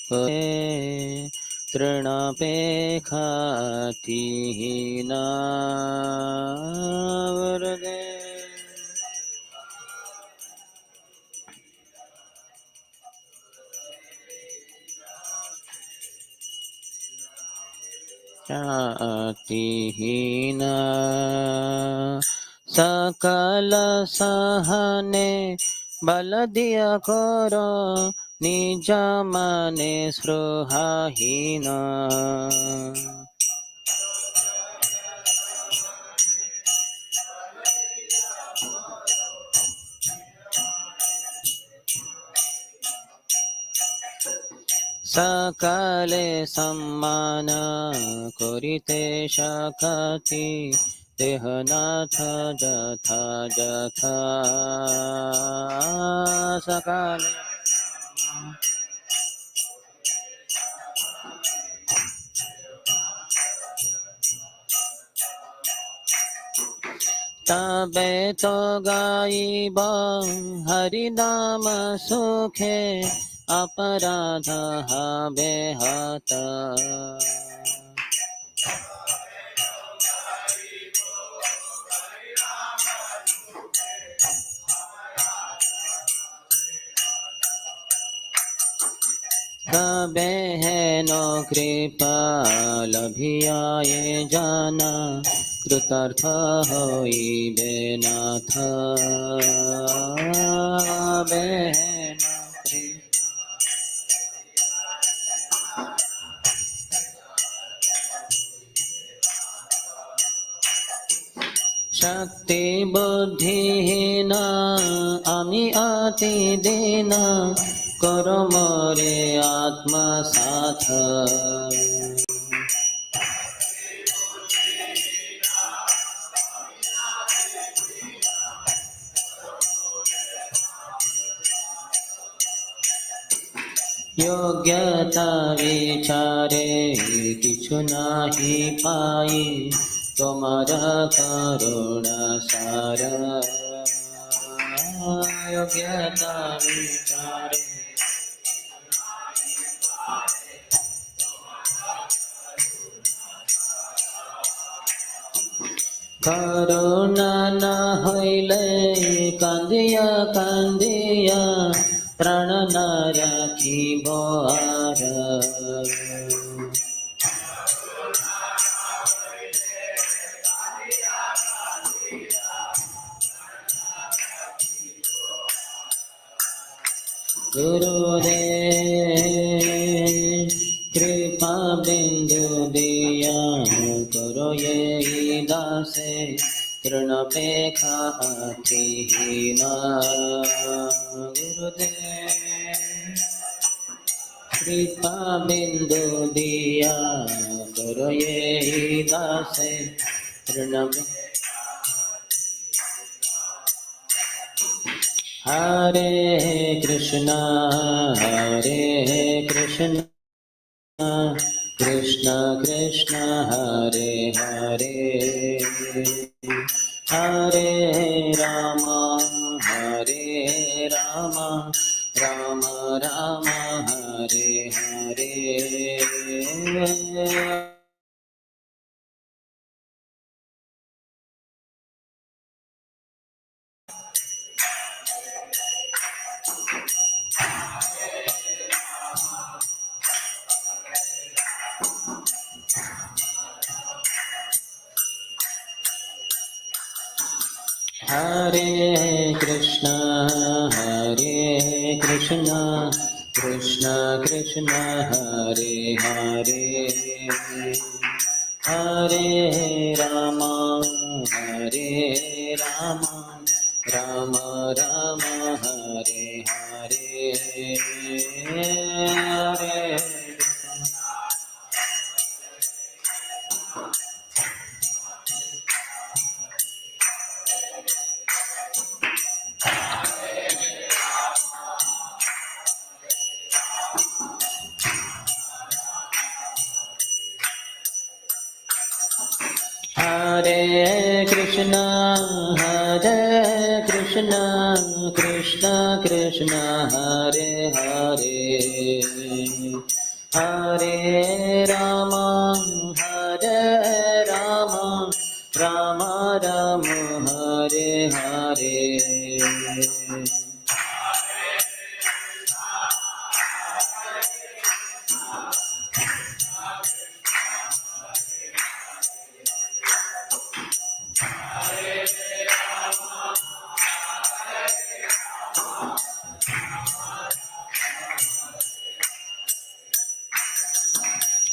तृणपेखातिहीना वरदे। ख्यातिहीना सकल सहने बल दिया करो निज मने स्पृहाहीना। सकले सम्मान करिते शकति देहनाथ जथा जथा सकले तबे तो गाइब हरि नाम सुखे अपराध हबे हत। तबे है नो कृपा लभियाए जाना कृतार्थ होइबे नाथ। तबे है नो शक्ति बुद्धिहीन आमी अति दीन करो मोरे आत्मसाथ। योग्यता विचारे किछु नाही पाई तुम्हारा करुणा सार। योग्यता विचारे करुणा न होइले कांदिया कांदिया प्राण न राखिबो आर। गुरुरे कृपा बिंदु दिया करो ये दासे तृणपेखातिहीना। गुरुदेव कृपा बिंदु दिया करो ये दासे तृणपे। हरे कृष्णा कृष्ण कृष्ण हरे हरे हरे राम राम राम हरे हरे। हरे कृष्णा कृष्ण कृष्ण हरे हरे हरे राम राम राम हरे हरे हरे। हरे Krishna Krishna Krishna Hare Hare Hare Rama, Hare Rama, Rama Rama, Hare Hare.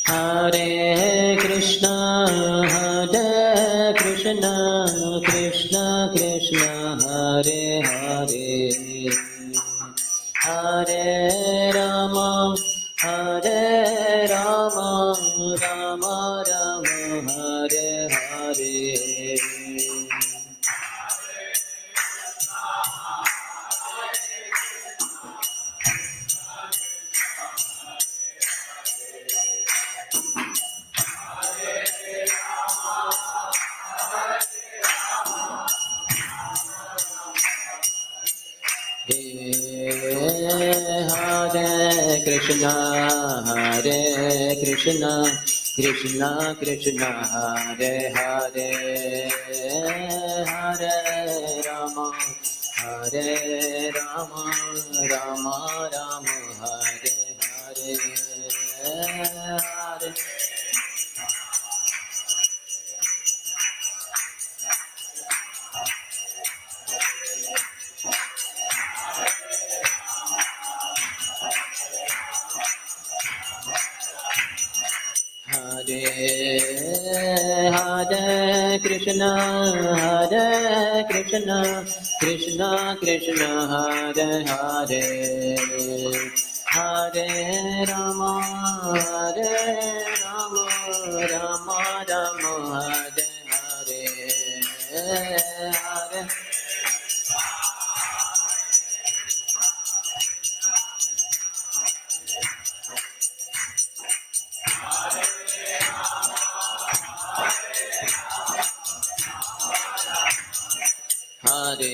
Hare Krishna, Hare Krishna, Krishna Krishna, Hare Hare, Hare Rama, Hare Rama, Rama Rama, Hare Hare. Hare Krishna, Hare Krishna, Krishna Krishna, Hare Hare, Hare Rama, Hare Rama, Rama Rama, Hare Hare, Hare. Hare Hare Krishna, Hare Krishna, Krishna Krishna, Hare Hare, Hare Rama, Hare Rama, Rama Rama, Hare Hare, Hare. Hare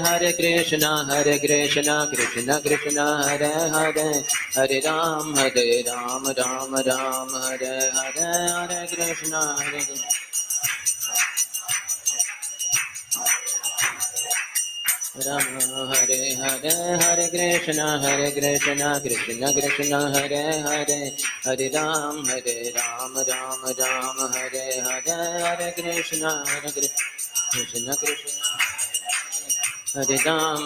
Hare Krishna, Hare Krishna, Krishna Krishna, Hare Hare, Hare Ram, Ram Ram, Hare Hare, Hare Krishna, Hare Krishna. Rama Hare Hare, Hare Krishna, Krishna Krishna, Hare Hare, Hare Ram, Ram Ram, Hare Hare, Hare Krishna, Krishna Krishna, Hare Ram,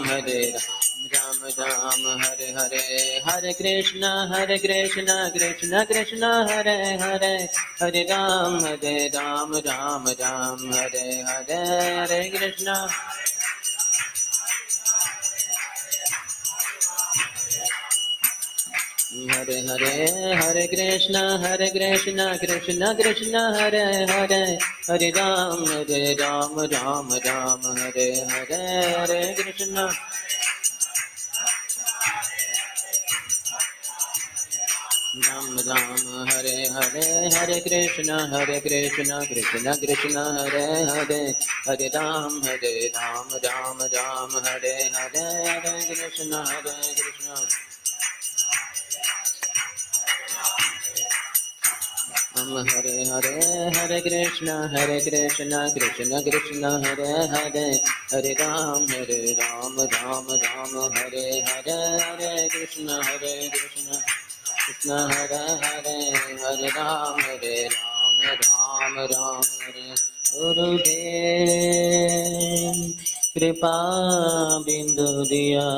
Ram Ram, Hare Hare, Hare Krishna, Krishna Krishna, Hare Hare, Hare Ram, Ram Ram, Hare Hare, Hare Krishna. Hare Hare, Hare Krishna, Krishna Krishna, Hare Hare, Hare Ram, Ram Ram, Hare Hare, Hare Krishna. Ram Ram, Hare Hare, Hare Krishna, Krishna Krishna, Hare Hare, Hare Ram, Ram Ram, Hare Hare, Hare Krishna, Krishna. Hare Hare, Hare Krishna, Krishna Krishna, Hare Hare, Hare Ram, Ram Ram, Hare Hare, Hare Krishna, Krishna Hare Hare, Hare Ram, Ram Ram, Hare Gurudev कृपा बिंदु दिया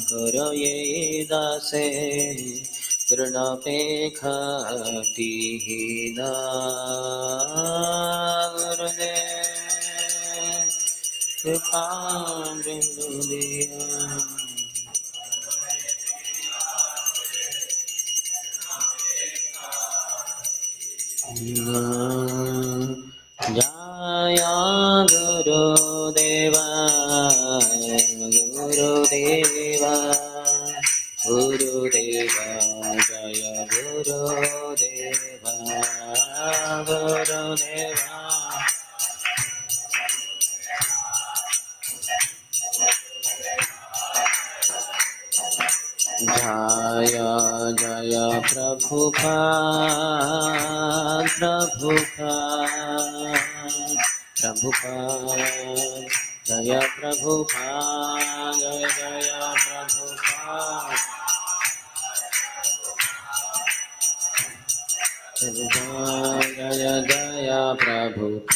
करो ये दासे तृणपेखति हीना गुरुदेव कृपा बिंदु दिया Jaya Gurudeva, Gurudeva, Gurudeva, Jaya Gurudeva, Gurudeva. Jaya Prabhupada, Prabhupada, Prabhupada, Jaya Prabhupada, Jaya Jaya Prabhupada, Prabhupada, Jaya Jaya Prabhupada.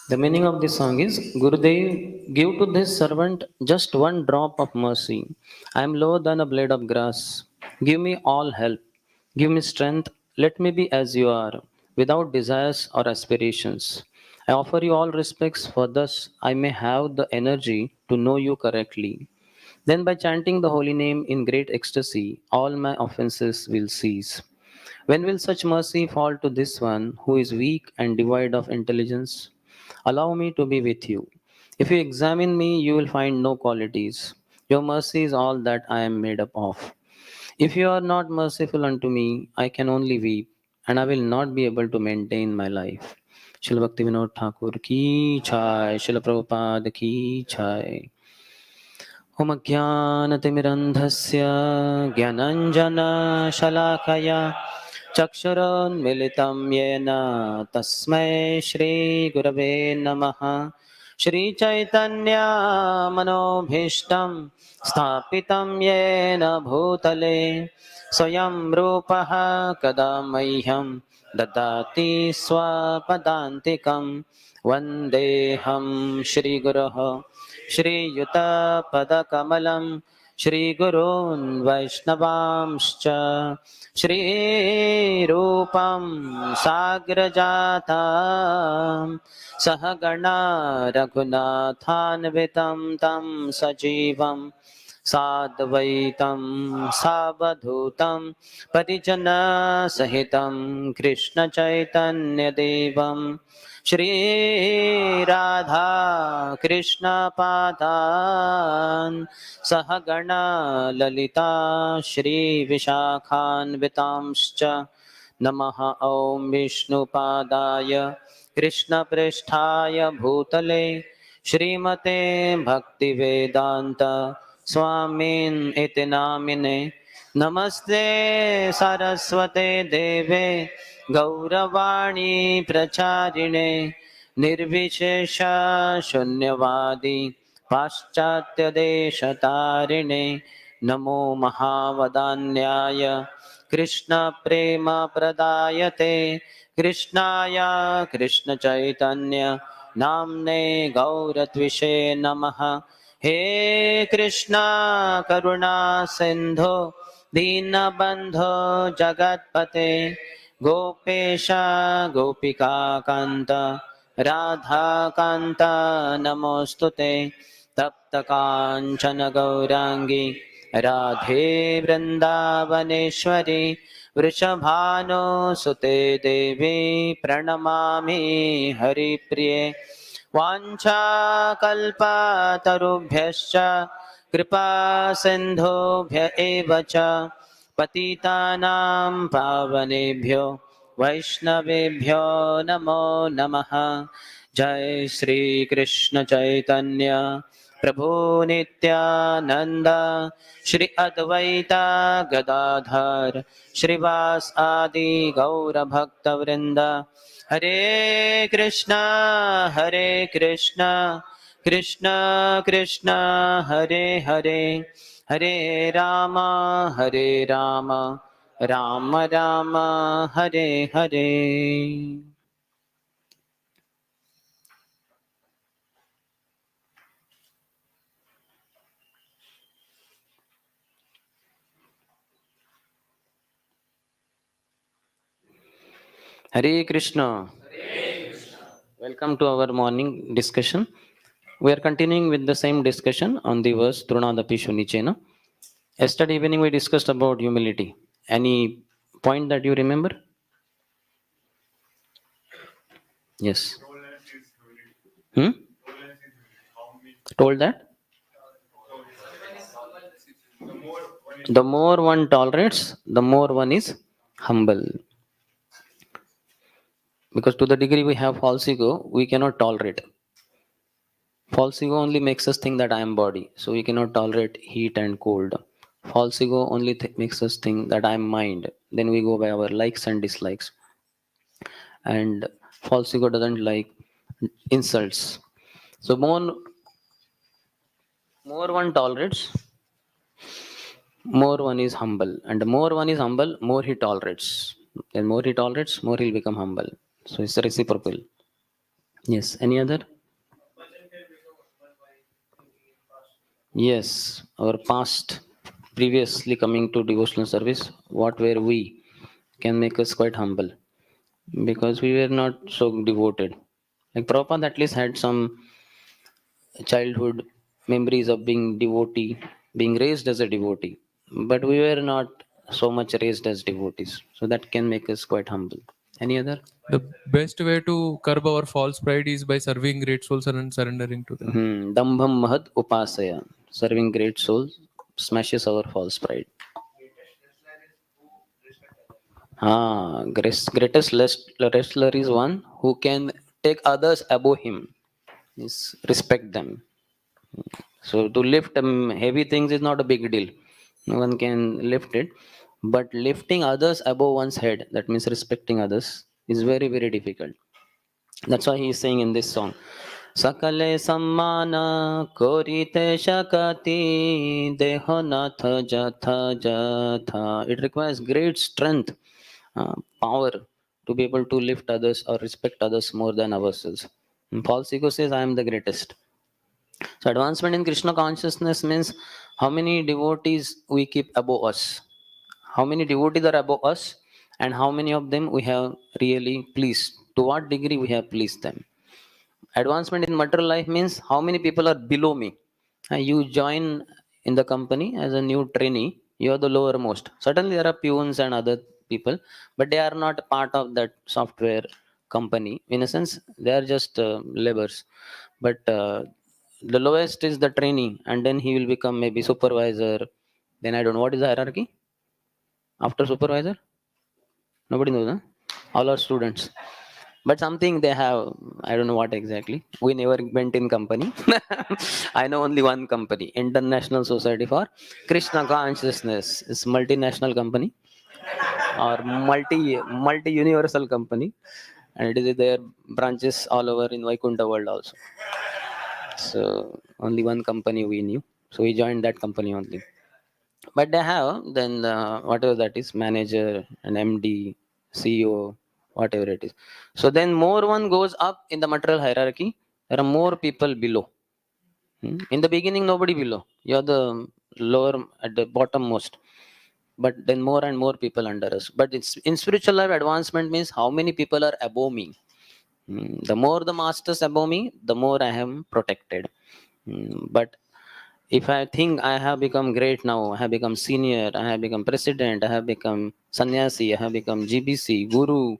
The meaning of this song is Gurudev, give to this servant just one drop of mercy. I am lower than a blade of grass. Give me all help. Give me strength. Let me be as you are, without desires or aspirations. I offer you all respects, for thus I may have the energy to know you correctly. Then, by chanting the holy name in great ecstasy, all my offenses will cease. When will such mercy fall to this one who is weak and devoid of intelligence? Allow me to be with you. If you examine me, you will find no qualities. Your mercy is all that I am made up of. If you are not merciful unto me, I can only weep, and I will not be able to maintain my life. Srila Bhakti Vinod Thakur ki chai, Srila Prabhupada ki chai. Om Jnanatimirandhasya Gyananjana-shalakaya Chakshuronmilitam Yena Tasmai Shri Gurave Namaha Shri Chaitanya Manobhishtam Sthapitam Yena Bhutale Swayam Rupaha Kadamahyam Dadati Swapadantikam Vandeham Shri Guruho श्रीयुतपदकमलं श्रीगुरून् वैष्णवांश्च श्रीरूपं साग्रजातां सहगणा रघुनाथान्वितं तं सजीवं साद्वैतं सावधूतं परिजनसहितं कृष्णचैतन्यदेवं श्रीराधा कृष्णपादान् सहगणा ललिता श्रीविशाखान्वितांश्च नमः ॐ विष्णुपादाय कृष्णपृष्ठाय भूतले श्रीमते भक्तिवेदान्त स्वामिन् इति नामिने नमस्ते सरस्वते देवे गौरवाणी प्रचारिणे निर्विशेष शून्यवादी पाश्चात्यदेशतारिणे नमो महावदान्याय कृष्णप्रेमप्रदायते कृष्णाय कृष्णचैतन्य नाम्ने गौरत्विषे नमः हे कृष्णा करुणा सिन्धो दीनबन्धो जगत्पते गोपेश गोपिकान्त राधाकान्त नमोऽस्तु ते तप्तकाञ्चन गौराङ्गी राधे वृन्दावनेश्वरी वृषभानुसुते देवी प्रणमामि हरिप्रिये वाञ्छाकल्पतरुभ्यश्च कृपा सिन्धुभ्य एव च पतितानां पावनेभ्यो वैष्णवेभ्यो नमो नमः जय श्री कृष्ण चैतन्य प्रभु नित्यानंद श्री अद्वैता गदाधर श्रीवास आदि गौर भक्त वृंद हरे Krishna Krishna Krishna Hare Hare Hare Ram Ram Ram Hare Hare. Hare Krishna. Welcome to our morning discussion. We are continuing with the same discussion on the verse Trunadapi Shunichena. Yesterday evening we discussed about humility. Any point that you remember? Yes. Told that? The more one tolerates, the more one is humble. Because to the degree we have false ego, we cannot tolerate. False ego only makes us think that I am body. So we cannot tolerate heat and cold. False ego only makes us think that I'm mind. Then we go by our likes and dislikes. And false ego doesn't like insults. So more one tolerates, more one is humble, and the more one is humble, more he tolerates. Then more he tolerates, more he'll become humble. So it's reciprocal. Yes. Any other? Yes, our past, previously coming to devotional service, what were we, can make us quite humble because we were not so devoted. Like Prabhupada at least had some childhood memories of being devotee, being raised as a devotee, but we were not so much raised as devotees. So that can make us quite humble. Any other? The best way to curb our false pride is by serving great souls and surrendering to them. Dambham mahad upasaya. Serving great souls smashes our false pride. Greatest wrestler is one who can take others above him. Is respect them. So to lift heavy things is not a big deal. No one can lift it. But lifting others above one's head, that means respecting others, is very, very difficult. That's why he is saying in this song, Sakale sammana korite shakati deho nath jatha jatha. It requires great strength, power to be able to lift others or respect others more than ourselves. And Paul Sigo says, I am the greatest. So advancement in Krishna consciousness means how many devotees we keep above us, how many devotees are above us, and how many of them we have really pleased. To what degree we have pleased them. Advancement in material life means how many people are below me. You join in the company as a new trainee, you are the lowermost. Certainly, there are peons and other people, but they are not part of that software company. In a sense, they are just laborers. But the lowest is the trainee, and then he will become maybe supervisor. Then I don't know what is the hierarchy after supervisor. Nobody knows, huh? All are students. But something they have, I don't know what exactly. We never went in company. I know only one company, International Society for Krishna Consciousness. It's multinational company or multi universal company, and it is their branches all over in Vaikunta world also. So only one company we knew. So we joined that company only. But they have then whatever that is, manager and MD, CEO, whatever it is. So then more one goes up in the material hierarchy, there are more people below. In the beginning nobody below, you're the lower at the bottom most, but then more and more people under us. But it's in spiritual life, advancement means how many people are above me. The more the masters above me, the more I am protected. But if I think I have become great now, I have become senior, I have become president, I have become sannyasi, I have become GBC, guru,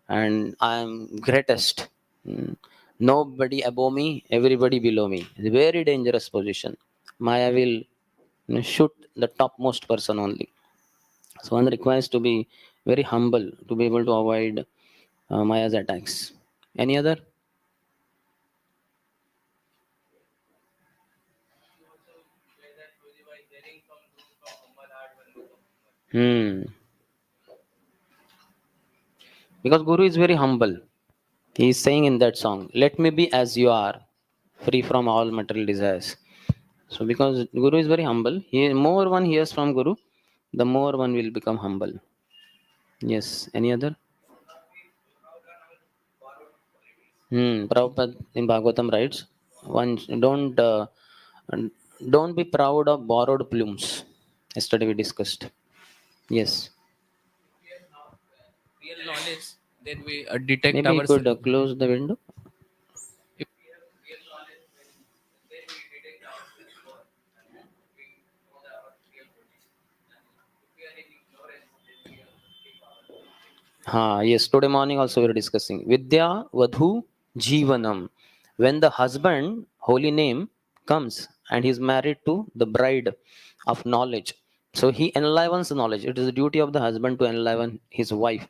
and I am greatest. Mm, Nobody above me, everybody below me. It's a very dangerous position. Maya will shoot the topmost person only. So one requires to be very humble to be able to avoid Maya's attacks. Any other? Hmm. Because Guru is very humble. He is saying in that song, let me be as you are, free from all material desires. So because Guru is very humble, more one hears from Guru, the more one will become humble. Yes. Any other? Prabhupada in Bhagavatam writes, one don't be proud of borrowed plumes. Yesterday we discussed. Yes. Real knowledge, then we detect Maybe you could ourselves. close the window. If Yes, today morning also we were discussing Vidya Vadhu Jivanam. When the husband, holy name, comes and he's married to the bride of knowledge. So he enlivens the knowledge. It is the duty of the husband to enliven his wife.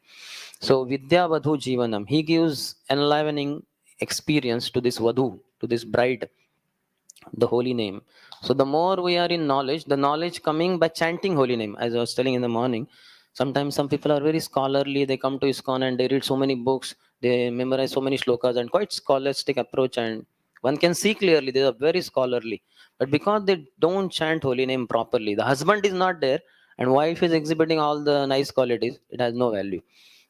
So Vidya Vadhu Jivanam. He gives enlivening experience to this Vadhu, to this bride. the holy name. So the more we are in knowledge, the knowledge coming by chanting holy name. As I was telling in the morning, sometimes some people are very scholarly, they come to ISKCON and they read so many books, they memorize so many shlokas and quite scholastic approach, and one can see clearly they are very scholarly. But because they don't chant holy name properly, the husband is not there and wife is exhibiting all the nice qualities, it has no value.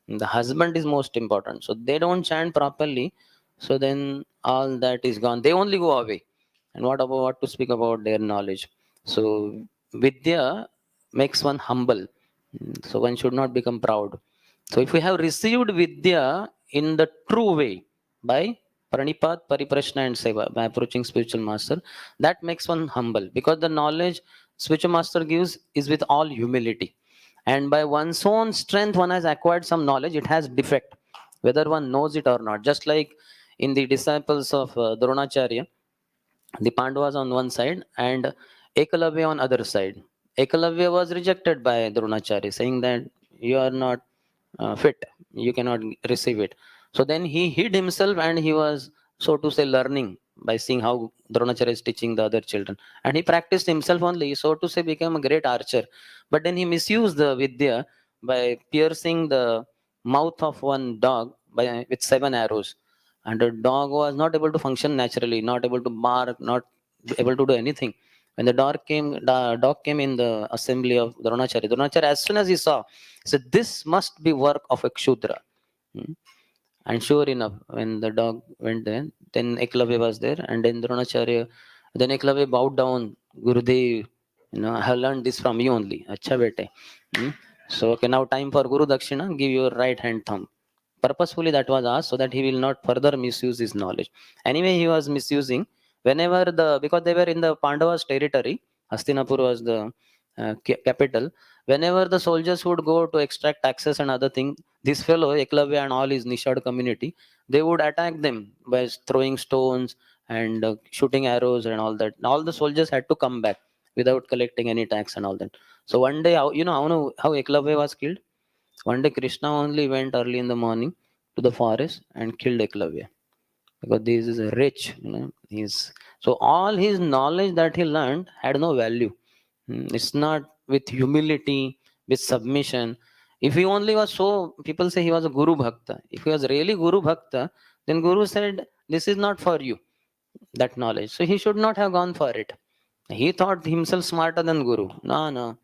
The husband is most important, so they don't chant properly, so then all that is gone, they only go away. And what about what to speak about their knowledge? So vidya makes one humble. So one should not become proud. So if we have received vidya in the true way, by pranipat, pariprashna and seva, by approaching spiritual master, that makes one humble, because the knowledge spiritual master gives is with all humility. And by one's own strength one has acquired some knowledge, it has defect whether one knows it or not. Just like in the disciples of Dronacharya, the Pandavas on one side and Ekalavya on other side. Ekalavya was rejected by Dronacharya, saying that you are not fit, you cannot receive it. So then he hid himself and he was, so to say, learning by seeing how Dronacharya is teaching the other children. And he practiced himself only, so to say, became a great archer. But then he misused the Vidya by piercing the mouth of one dog with 7 arrows, and the dog was not able to function naturally, not able to bark, not able to do anything. When the dog came in the assembly of Dronacharya, as soon as he saw, he said, "This must be work of a Kshudra." Hmm. And sure enough, when the dog went there, then Eklavya was there, and then Dronacharya, then Eklavya bowed down, Gurudev, I have learned this from you only. Acha bete. Hmm. So, okay, now time for Guru Dakshina, give your right hand thumb. Purposefully that was asked so that he will not further misuse his knowledge. Anyway, he was misusing whenever because they were in the Pandavas territory, Hastinapur was the capital. Whenever the soldiers would go to extract taxes and other things, this fellow Eklavya and all his Nishad community, they would attack them by throwing stones and shooting arrows and all that. All the soldiers had to come back without collecting any tax and all that. So one day, how Eklavya was killed? One day, Krishna only went early in the morning to the forest and killed Eklavya, because this is a rich. He's so all his knowledge that he learned had no value. It's not with humility, with submission. If he only was so, people say he was a Guru Bhakta. If he was really Guru Bhakta, then Guru said, "This is not for you, that knowledge." So he should not have gone for it. He thought himself smarter than Guru. No, no,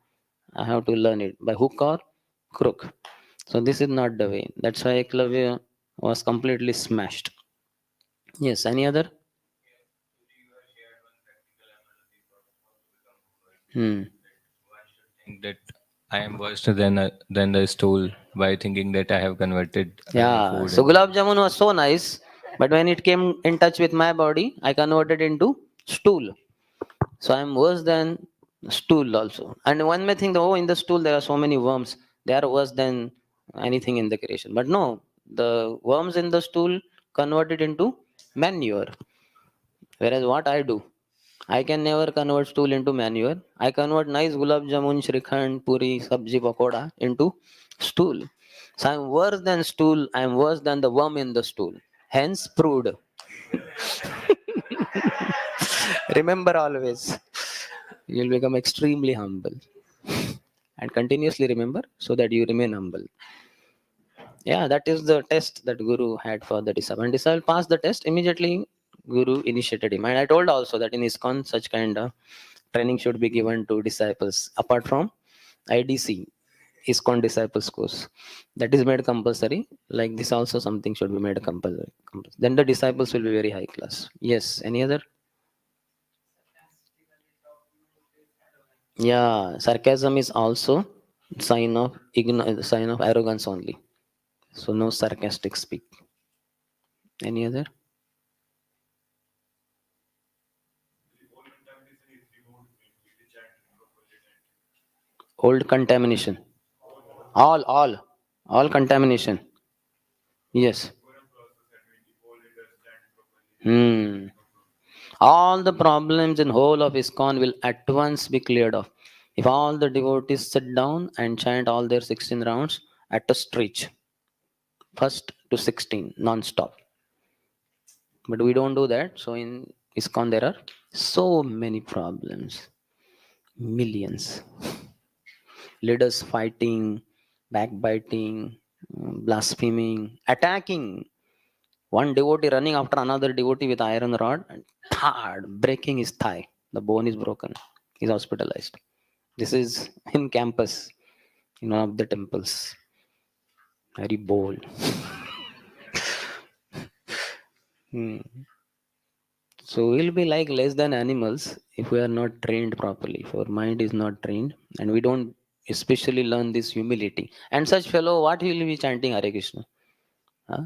I have to learn it by hook or crook. So this is not the way. That's why Eklavya was completely smashed. Yes, any other? Hmm. Think that I am worse than the stool by thinking that I have converted Yeah, food so into. gulab jamun was so nice, but when it came in touch with my body, I converted into stool. So I'm worse than stool also. And one may think, oh, in the stool there are so many worms, they are worse than anything in the creation. But no, the worms in the stool converted into manure. Whereas what I do, I can never convert stool into manure. I convert nice gulab jamun, shrikhand, puri, sabji, pakoda into stool. So I'm worse than stool. I'm worse than the worm in the stool. Hence proved. Remember always. You'll become extremely humble. And continuously remember so that you remain humble. Yeah, that is the test that Guru had for the disciple. And disciple passed the test, immediately Guru initiated him. And I told also that in ISKCON, such kind of training should be given to disciples apart from IDC, ISKCON disciples course. That is made compulsory. Like this also something should be made compulsory. Then the disciples will be very high class. Yes, any other? Yeah, sarcasm is also sign of arrogance only. So no sarcastic speak. Any other? Old contamination. All contamination. Yes. Hmm. All the problems in whole of ISKCON will at once be cleared off if all the devotees sit down and chant all their 16 rounds at a stretch, first to 16 non-stop. But we don't do that. So in ISKCON, there are so many problems, millions. Leaders fighting, backbiting, blaspheming, attacking. One devotee running after another devotee with iron rod and breaking his thigh. The bone is broken. He's hospitalized. This is in campus, in one of the temples. Very bold. Hmm. So we'll be like less than animals if we are not trained properly. If our mind is not trained and we don't especially learn this humility. And such fellow, what will be chanting Hare Krishna? Huh?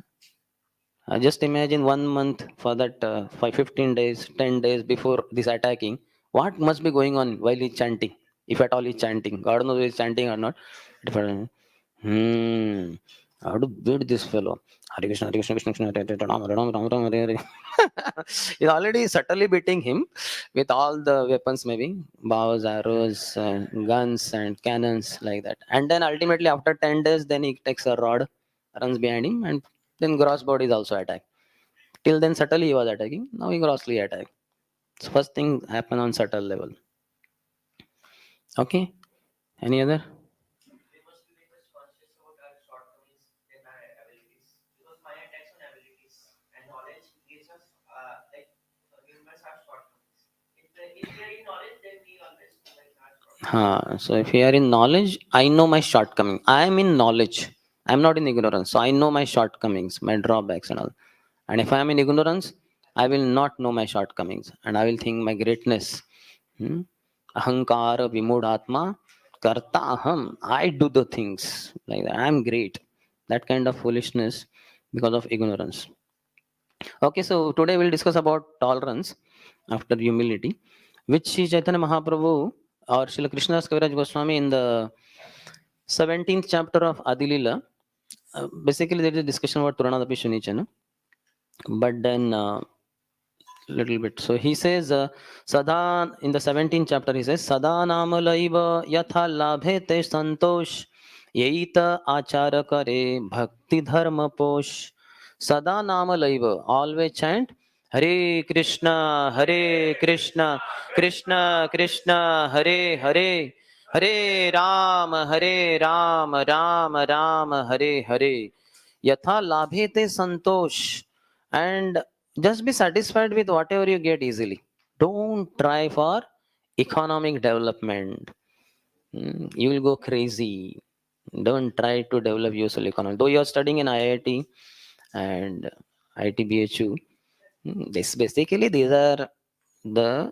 Just imagine 1 month for that 15 days, 10 days before this attacking. What must be going on while he's chanting? If at all he's chanting. God knows he's chanting or not. If, hmm. How to beat this fellow? Hare Krishna, Hare Krishna, Krishna Krishna, Hare Hare, Rama Rama, Rama Rama, Hare Hare. He's already subtly beating him with all the weapons, maybe bows, arrows, guns, and cannons like that. And then ultimately, after 10 days, then he takes a rod, runs behind him, and then gross body is also attacked. Till then, subtly he was attacking. Now he grossly attacked. So first thing happen on subtle level. Okay. Any other? We must be very much conscious about our shortcomings and our abilities, because Maya attacks on abilities, and knowledge gives us humans have shortcomings. If we are in knowledge, then we always realize our shortcomings. So if you are in knowledge, I know my shortcoming. I am in knowledge. I am not in ignorance. So I know my shortcomings, my drawbacks and all. And if I am in ignorance, I will not know my shortcomings and I will think my greatness. Hmm? Ahankara vimudhatma karta aham. I do the things like that. I am great. That kind of foolishness because of ignorance. Okay, so today we'll discuss about tolerance after humility, which Sri Chaitanya Mahaprabhu or Srila Krishnadas Kaviraj Goswami in the 17th chapter of Adilila. Basically, there is a discussion about Puranadapi Shunichana, but then little bit. So he says, Sada in the 17th chapter, he says, Sada namalaiva yatha labhete santosh yeita achara kare bhakti dharma posh. Sada namalaiva, always chant Hare Krishna, Hare Krishna, Krishna Krishna, Hare Hare, Hare Ram, Hare Ram, Ram Ram, Hare Hare. Yatha labhete santosh. And just be satisfied with whatever you get easily. Don't try for economic development. You will go crazy. Don't try to develop yourself economy. Though you are studying in IIT and ITBHU, this basically these are the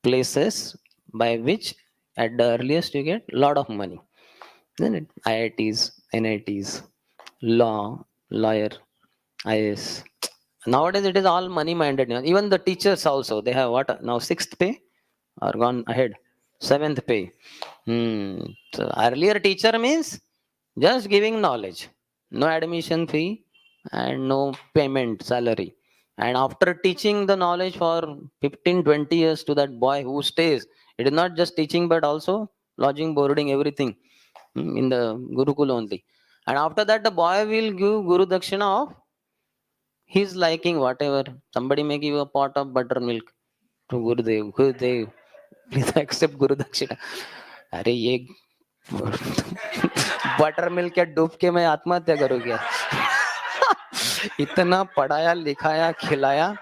places by which at the earliest you get lot of money. Then it IITs, NITs, law, lawyer, IS. Nowadays it is all money minded. Even the teachers also they have what now sixth pay or gone ahead, seventh pay. So earlier teacher means just giving knowledge, no admission fee and no payment salary. And after teaching the knowledge for 15, 20 years to that boy who stays, it is not just teaching but also lodging, boarding, everything in the Gurukul only. And after that, the boy will give Guru Dakshina of his liking, whatever. Somebody may give a pot of buttermilk to Gurudev. Gurudev, please accept Guru Dakshina. अरे ये butter milk के डूब के मैं आत्महत्या करूँ क्या? इतना पढ़ाया लिखाया खिलाया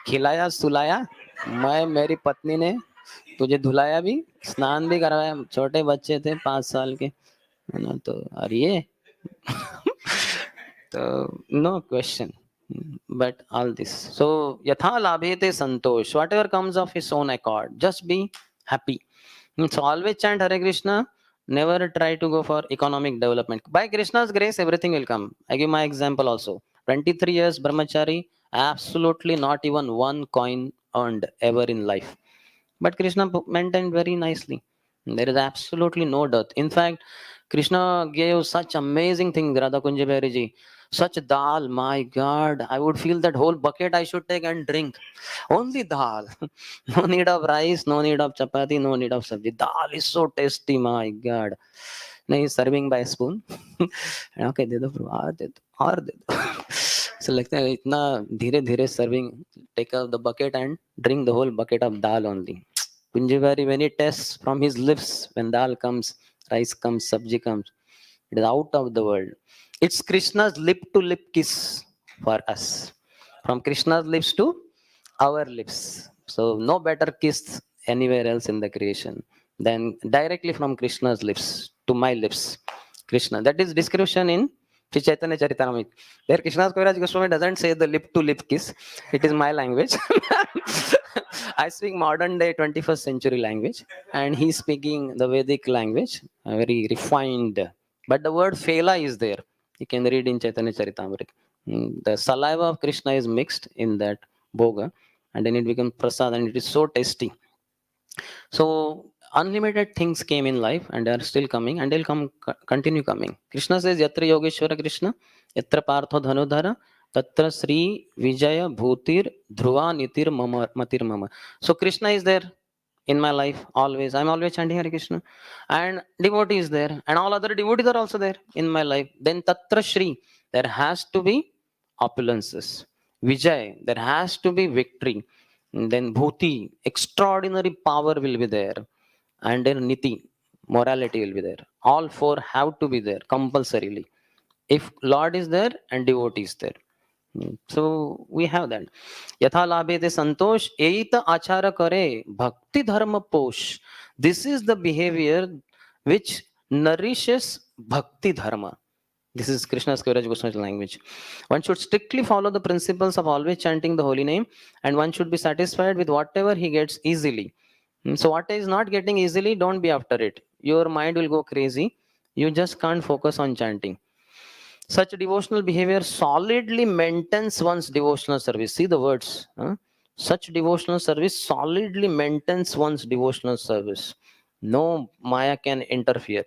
खिलाया सुलाया, मैं मेरी पत्नी ने तुझे धुलाया भी, स्नान भी करवाया, छोटे बच्चे थे 5 साल के, है ना? तो और ये so, no question. But all this. So, yatha labhete santosh. Whatever comes of his own accord, just be happy. So, always chant Hare Krishna. Never try to go for economic development. By Krishna's grace, everything will come. I give my example also. 23 years brahmachari, absolutely not even one coin earned ever in life. But Krishna maintained very nicely. There is absolutely no dearth. In fact, Krishna gave such amazing things, Radha Kunja ji. Such dal, my God. I would feel that whole bucket I should take and drink. Only dal. No need of rice, no need of chapati, no need of sabji. Dal is so tasty, my God. Now he's serving by a spoon. Okay, दे दो, और दे दो, और दे दो. So लगता है इतना धीरे धीरे serving, take out the bucket and drink the whole bucket of dal only. Kunjivari, when he tastes from his lips, when dal comes, rice comes, sabji comes, it is out of the world. It's Krishna's lip to lip kiss for us. From Krishna's lips to our lips. So no better kiss anywhere else in the creation than directly from Krishna's lips to my lips. Krishna. That is description in Sri Chaitanya Charitamrita. There Krishna's Kaviraj Goswami doesn't say the lip to lip kiss. It is my language. I speak modern day 21st century language, and he's speaking the Vedic language, very refined. But the word Fela is there. You can read in Chaitanya Charitamrita. The saliva of Krishna is mixed in that boga, and then it becomes prasad, and it is so tasty. So unlimited things came in life, and they are still coming, and they'll continue coming. Krishna says, "Yatra Yogeshwara Krishna, yatra Partho Dhanudhara, tatra Sri Vijaya Bhutir Dhruva Nitir Mama Matir Mama." So Krishna is there in my life always. I'm always chanting Hare Krishna, and devotee is there, and all other devotees are also there in my life. Then tatra Shri, there has to be opulences. Vijay, there has to be victory. And then Bhuti, extraordinary power will be there. And then Niti, morality will be there. All four have to be there compulsorily. If Lord is there and devotee is there. So we have that. Yatha labhe te santosh, eita achara kare, bhakti dharma posh. This is the behavior which nourishes bhakti dharma. This is Krishna's Kaviraj Goswami's language. One should strictly follow the principles of always chanting the holy name, and one should be satisfied with whatever he gets easily. So, what is not getting easily, don't be after it. Your mind will go crazy. You just can't focus on chanting. Such devotional behavior solidly maintains one's devotional service. See the words. Such devotional service solidly maintains one's devotional service. No Maya can interfere.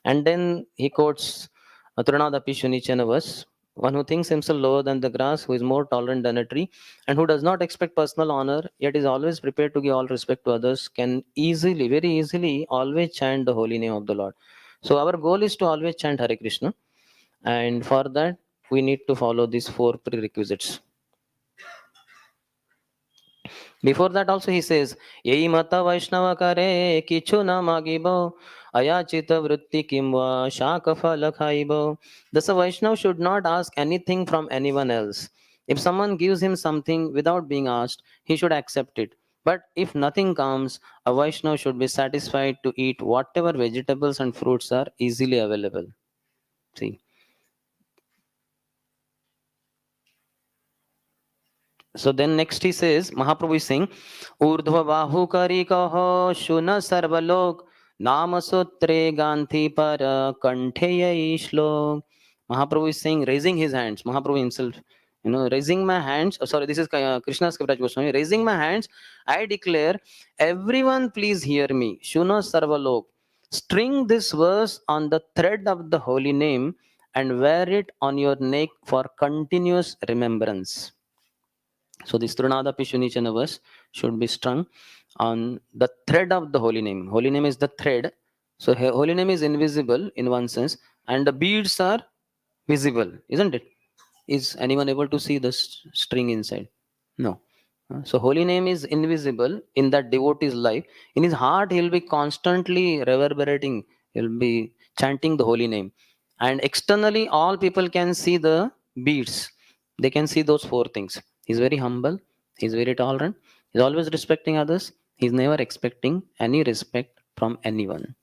And then he quotes Trinadapi Shunichana verse. One who thinks himself lower than the grass, who is more tolerant than a tree, and who does not expect personal honor, yet is always prepared to give all respect to others, can easily, very easily, always chant the holy name of the Lord. So our goal is to always chant Hare Krishna, and for that we need to follow these four prerequisites. Before that also he says, Yei mata Vaishnava kare kichu na magibo ayachita vritti kimva shakafala khaibo. Thus a Vaishnava should not ask anything from anyone else. If someone gives him something without being asked, he should accept it. But if nothing comes, a Vaishnava should be satisfied to eat whatever vegetables and fruits are easily available. See. So then next he says, Mahaprabhu is saying, Urdhva Bahu Kari Kaho Shuna Sarvalok Nama Sutre Ganthi Para Kantheye Shlok. Mahaprabhu is saying, raising his hands, Mahaprabhu himself, raising my hands. Oh, sorry, this is Krishna's Kaviraj Goswami. Raising my hands, I declare, everyone please hear me. Shuna Sarvalok. String this verse on the thread of the holy name and wear it on your neck for continuous remembrance. So this Trunada Pishunichana verse should be strung on the thread of the holy name. Holy name is the thread. So holy name is invisible in one sense, and the beads are visible, isn't it? Is anyone able to see the string inside? No. So holy name is invisible in that devotee's life. In his heart, he'll be constantly reverberating. He'll be chanting the holy name. And externally, all people can see the beads. They can see those four things. He's very humble. He's very tolerant. He's always respecting others. He's never expecting any respect from anyone.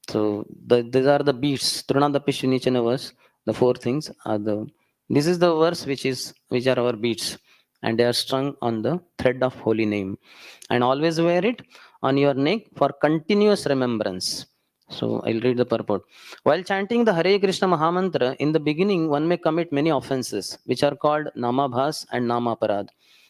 So these are the beats. Trunadapi Shunichana verse. The four things are the. This is the verse which are our beats, and they are strung on the thread of holy name, and always wear it on your neck for continuous remembrance. So I'll read the purport. While chanting the Hare Krishna Mahamantra, in the beginning one may commit many offenses, which are called Namabhas and Namaparad.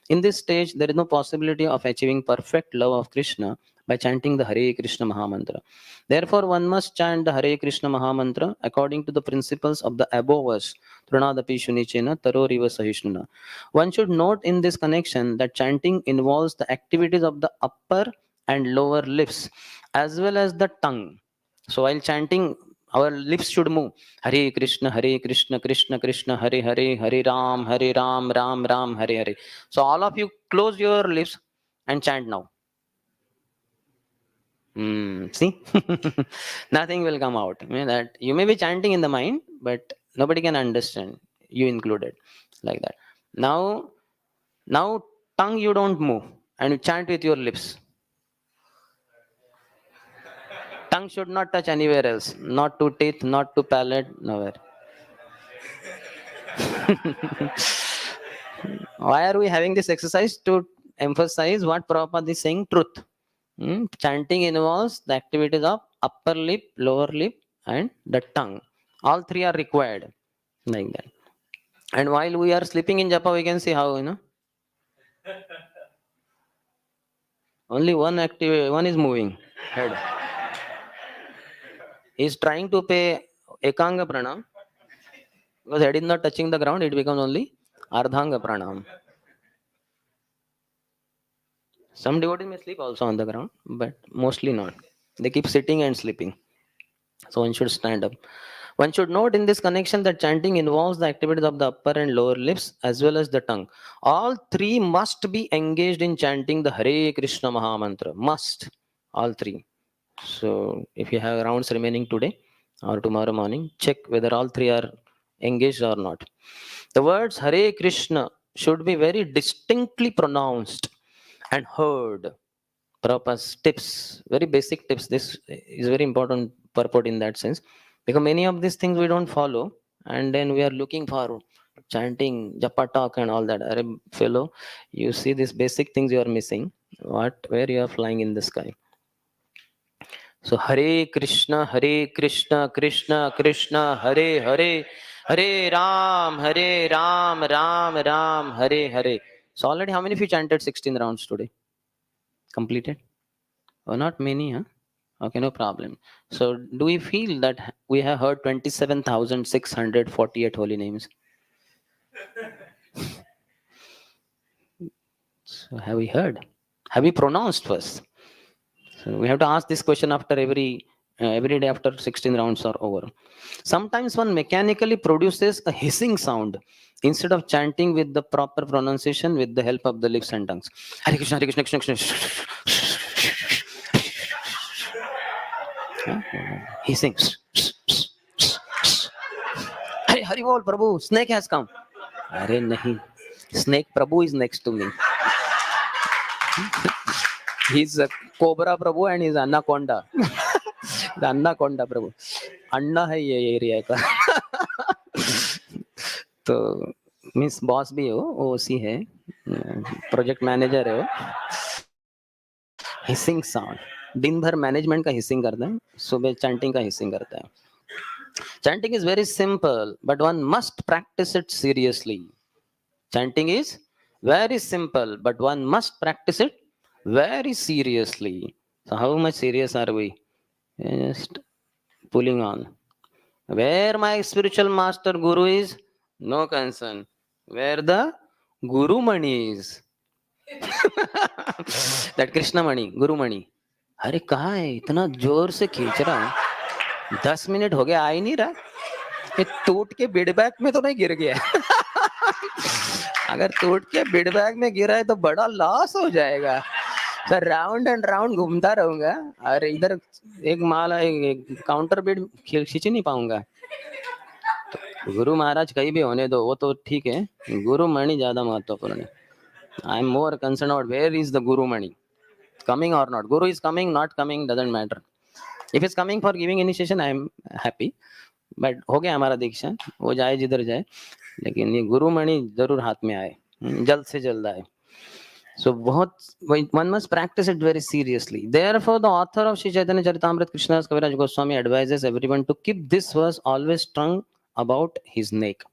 In this stage, there is no possibility of achieving perfect love of Krishna by chanting the Hare Krishna Mahamantra. Therefore, one must chant the Hare Krishna Mahamantra according to the principles of the above verse. Trunadapi Shunichena Taroriva Sahishnuna. One should note in this connection that chanting involves the activities of the upper and lower lips as well as the tongue. So while chanting, our lips should move. Hare Krishna, Krishna Krishna, Hare Hare, Hare Ram, Ram Ram, Hare Hare. So all of you close your lips and chant now. See, nothing will come out. I mean that you may be chanting in the mind, but nobody can understand. You included, like that. Now, now tongue you don't move and you chant with your lips. Tongue should not touch anywhere else, not to teeth, not to palate, nowhere. Why are we having this exercise? To emphasize what Prabhupada is saying, truth. Chanting involves the activities of upper lip, lower lip, and the tongue. All three are required, like that. And while we are sleeping in japa, we can see how, only one is moving, head. He is trying to pay ekanga pranam. Because head is not touching the ground, it becomes only ardhanga pranam. Some devotees may sleep also on the ground, but mostly not. They keep sitting and sleeping. So one should stand up. One should note in this connection that chanting involves the activities of the upper and lower lips as well as the tongue. All three must be engaged in chanting the Hare Krishna Mahamantra. Must. All three. So if you have rounds remaining today or tomorrow morning, check whether all three are engaged or not. The words Hare Krishna should be very distinctly pronounced and heard. Prabhupada's tips, very basic tips. This is very important purport in that sense, because many of these things we don't follow, and then we are looking for chanting, japa talk, and all that. Arey fellow, you see these basic things you are missing. What? Where you are flying in the sky? So Hare Krishna, Krishna Krishna, Hare Hare, Hare Ram, Ram Ram, Hare Hare. So already how many of you chanted 16 rounds today? Completed? Oh, not many, huh? Okay, no problem. So, do we feel that we have heard 27,648 holy names? So, have we heard? Have we pronounced first? So, we have to ask this question after every day after 16 rounds are over. Sometimes one mechanically produces a hissing sound instead of chanting with the proper pronunciation with the help of the lips and tongues. Hare Krishna, Hare Krishna, Krishna Krishna. He sings. Hare Hari Bol, Prabhu, snake has come. Arey nahi. Snake Prabhu is next to me. He's a Cobra Prabhu and he's Anaconda. The Anaconda Prabhu. अन्ना है ये area का. तो means boss भी हो, ओसी है, project manager है वो. Hissing sound. दिन भर मैनेजमेंट का हिसिंग करता है, सुबह चैंटिंग का हिसिंग करता है. Chanting is very simple, but one must practice it seriously. Chanting is very simple, but one must practice it very seriously. So, how much serious are we? Just pulling on. Where my spiritual master Guru is, no concern. Where the Guru Mani is, that Krishna Mani, Guru Mani. अरे कहाँ है? इतना जोर से खींच रहा हूँ. 10 minute हो गया, आ ही नहीं रहा. ये टूट के बिड बैग में तो नहीं गिर गया? अगर टूट के बिड बैग में गिरा है तो बड़ा लॉस हो जाएगा. सर राउंड एंड राउंड घूमता रहूंगा और इधर एक माल काउंटर बिड खींच नहीं पाऊंगा. तो गुरु महाराज कहीं भी होने दो, वो तो ठीक है. गुरु मणि ज्यादा महत्वपूर्ण है. I am more concern about where is the guru money, coming or not. Guru is coming, not coming, doesn't matter. If it's coming for giving initiation, I am happy. But हो गया हमारा दीक्षा, वो जाए जिधर जाए, लेकिन ये गुरु मणि जरूर हाथ में आए, जल्द से जल्द आए. So बहुत one must practice it very seriously. Therefore, the author of Sri Chaitanya Charitamrita, Krishnadas Kaviraj Goswami, advises everyone to keep this verse always strung about his neck.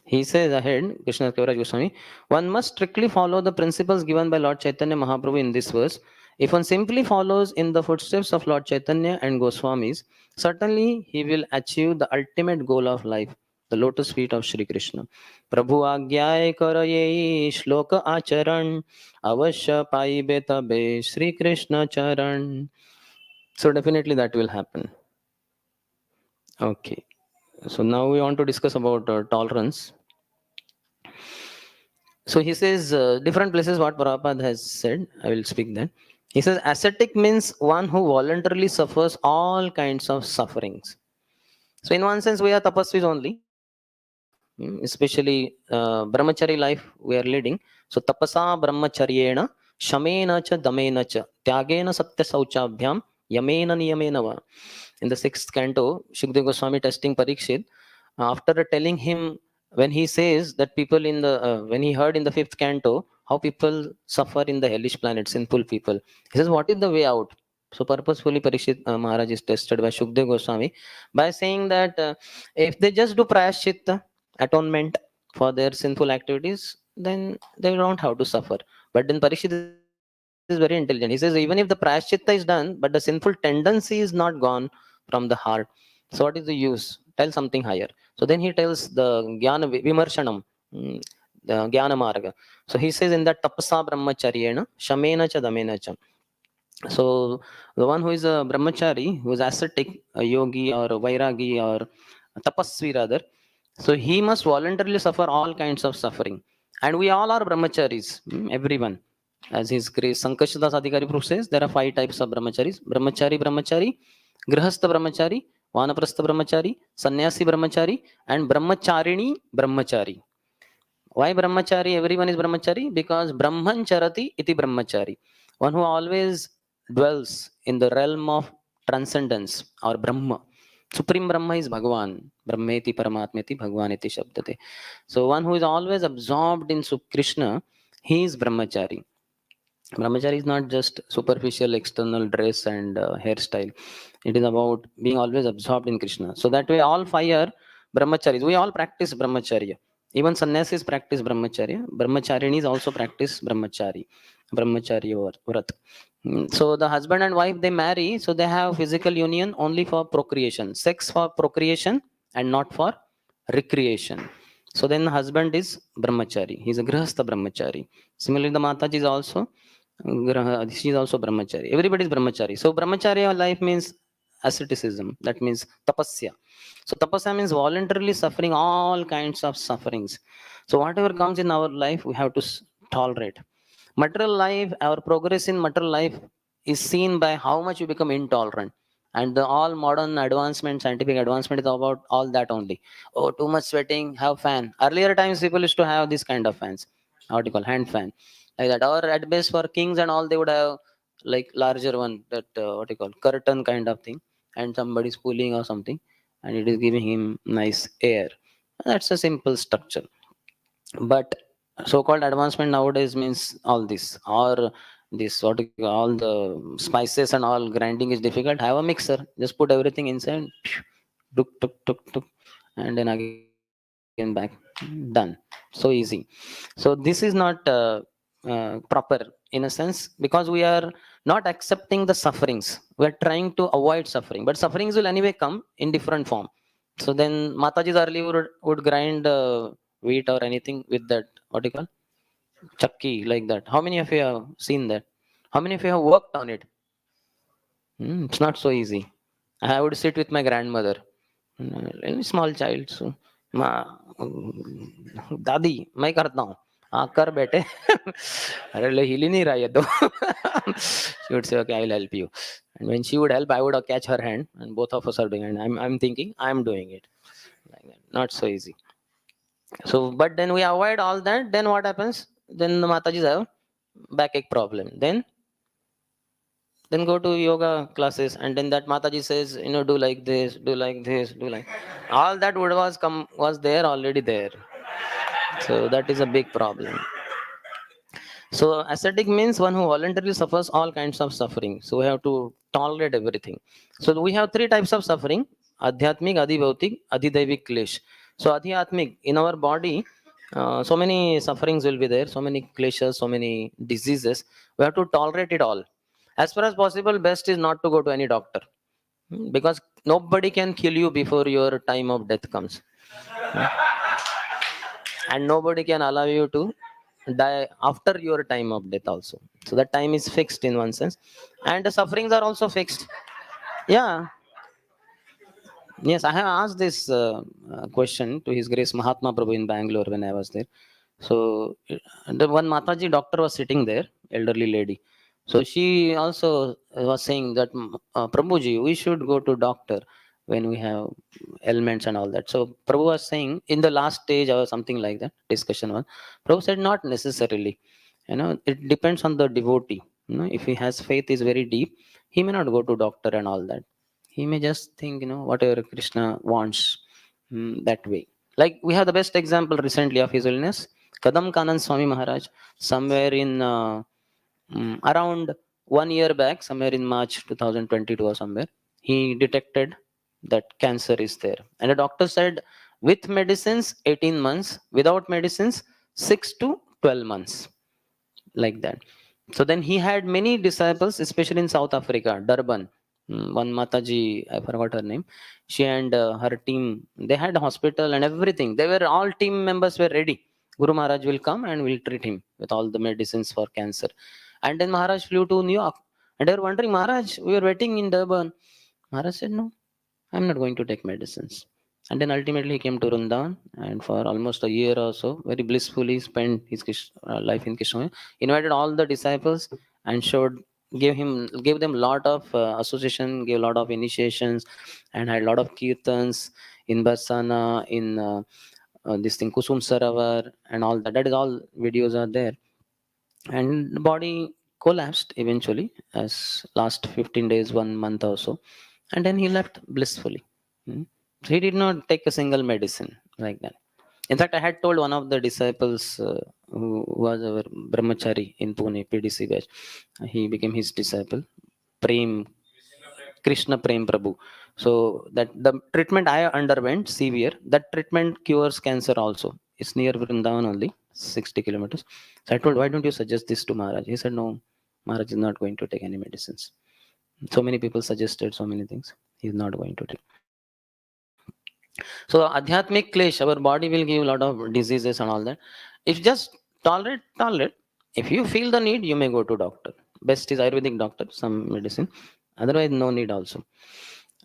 He says ahead, Krishna Kaviraj Goswami, one must strictly follow the principles given by Lord Chaitanya Mahaprabhu in this verse. If one simply follows in the footsteps of Lord Chaitanya and Goswamis, certainly he will achieve the ultimate goal of life, the lotus feet of Shri Krishna. Prabhu आज्ञाए कर ये श्लोक आचरण अवश्य पाइबे तबे Shri Krishna charan. So definitely that will happen. Okay. So now we want to discuss about tolerance. So he says different places what Prabhupada has said. I will speak that. He says ascetic means one who voluntarily suffers all kinds of sufferings. So in one sense we are tapasvis only, especially brahmachari life we are leading. So tapasa brahmacharyena shamena cha damena cha tyagena satya sauchabhyam yamena niyamena va. In the sixth canto, Shukdev Goswami testing Parikshit, after telling him when he says that people in the when he heard in the fifth canto how people suffer in the hellish planet, sinful people, he says what is the way out. So purposefully Parikshit Maharaj is tested by Shukdev Goswami by saying that if they just do prayaschitta, atonement for their sinful activities, then they don't have to suffer. But then Parikshit is very intelligent. He says even if the prayaschitta is done, but the sinful tendency is not gone from the heart, so what is the use? Tell something higher. So then he tells the Jnana Vimarshanam, mm, the Jnana Marga. So he says in that tapasa brahmacharyena shamena cha damena cha. So the one who is a brahmachari, who is ascetic, a yogi or a vairagi or a tapasvi rather, so he must voluntarily suffer all kinds of suffering. And we all are brahmacharis, everyone. As his grace Sankashdas Adhikari Proof says, there are five types of brahmacharis: brahmachari, grihastha brahmachari, vanaprastha brahmachari, sannyasi brahmachari, and brahmacharini brahmachari. Why brahmachari? Everyone is brahmachari because Brahman charati iti brahmachari. One who always dwells in the realm of transcendence or Brahma. Supreme Brahma is Bhagavan. Brahmeti Paramatmeti Bhagavaneti Shabdate. So one who is always absorbed in Krishna, he is brahmachari. Brahmachari is not just superficial external dress and hairstyle. It is about being always absorbed in Krishna. So that way, all five are brahmacharis. We all practice brahmacharya. Even sannyasis practice brahmacharya. Brahmacharinis also practice brahmachari, brahmacharya vrat. So the husband and wife they marry, so they have physical union only for procreation, sex for procreation and not for recreation. So then the husband is brahmachari. He is a grihastha brahmachari. Similarly, the Mataji is also she is also brahmachari. Everybody is brahmachari. So brahmacharya life means asceticism. That means tapasya. So tapasya means voluntarily suffering all kinds of sufferings. So whatever comes in our life, we have to tolerate. Material life, our progress in material life is seen by how much you become intolerant. And the all modern advancement, scientific advancement is about all that only. Oh, too much sweating, have fan. Earlier times, people used to have this kind of fans, what you call hand fan, like that. Or at best for kings and all, they would have like larger one, that what you call curtain kind of thing, and somebody's pulling or something, and it is giving him nice air. That's a simple structure. But so-called advancement nowadays means all this, or this what all the spices and all grinding is difficult. Have a mixer, just put everything inside, tuk tuk tuk tuk, and then again back, done. So easy. So this is not proper in a sense, because we are not accepting the sufferings, we are trying to avoid suffering, but sufferings will anyway come in different form. So then Mataji's early would grind wheat or anything with that, what you call, chakki, like that. How many of you have seen that? How many of you have worked on it? It's not so easy. I would sit with my grandmother, any small child. So, ma, दादी मैं करता हूँ, हाँ कर बेटे. अरे ले हिल ही नहीं रहा ये तो. She would say, okay, I will help you. And when she would help, I would catch her hand, and both of us are doing it. And I'm thinking, I'm doing it. Like that. Not so easy. So, but then we avoid all that. Then what happens? Then the Matajis have backache problem. Then go to yoga classes, and then that Mataji says, do like this, do like this, do like. All that would was there already there. So that is a big problem. So ascetic means one who voluntarily suffers all kinds of suffering. So we have to tolerate everything. So we have three types of suffering: adhyatmic, adhibhautik, adhidaivik klesh. So adhyatmic, in our body, so many sufferings will be there, so many kleshas, so many diseases. We have to tolerate it all. As far as possible, best is not to go to any doctor, because nobody can kill you before your time of death comes. And nobody can allow you to die after your time of death also. So that time is fixed in one sense, and the sufferings are also fixed. Yeah. Yes, I have asked this question to His Grace Mahatma Prabhu in Bangalore when I was there. So the one Mataji doctor was sitting there, elderly lady. So she also was saying that, Prabhuji, we should go to doctor when we have ailments and all that. So Prabhu was saying in the last stage or something like that discussion was, Prabhu said not necessarily. It depends on the devotee. If he has faith is very deep, he may not go to doctor and all that. He may just think, whatever Krishna wants, that way. Like we have the best example recently of his holiness Kadam Kanan Swami Maharaj, somewhere in around 1 year back, somewhere in March 2022 or somewhere, he detected that cancer is there, and the doctor said with medicines 18 months, without medicines 6 to 12 months, like that. So then he had many disciples, especially in South Africa, Durban. One Mataji, I forgot her name. She and her team, they had a hospital and everything. They were all team members were ready. Guru Maharaj will come and will treat him with all the medicines for cancer. And then Maharaj flew to New York, and they were wondering, Maharaj, we were waiting in Durban. Maharaj said, no, I'm not going to take medicines. And then ultimately he came to Rundan, and for almost a year or so, very blissfully spent his life in Krishna. Invited all the disciples and gave them lot of association, gave a lot of initiations, and had a lot of kirtans in Barsana, in this thing Kusum Saravar, and all that. That is all videos are there. And the body collapsed eventually, as last 15 days, 1 month or so, and then he left blissfully. Hmm. So he did not take a single medicine like that. In fact, I had told one of the disciples who was our brahmachari in Pune, PDC batch, he became his disciple, Prem, Krishna Prem Prabhu. So that the treatment I underwent severe, that treatment cures cancer also. It's near Vrindavan only, 60 kilometers. So I told, why don't you suggest this to Maharaj? He said, no, Maharaj is not going to take any medicines. So many people suggested so many things. He's not going to take. So adhyatmic klesh, our body will give a lot of diseases and all that. If just tolerate. If you feel the need, you may go to doctor. Best is Ayurvedic doctor, some medicine. Otherwise, no need also.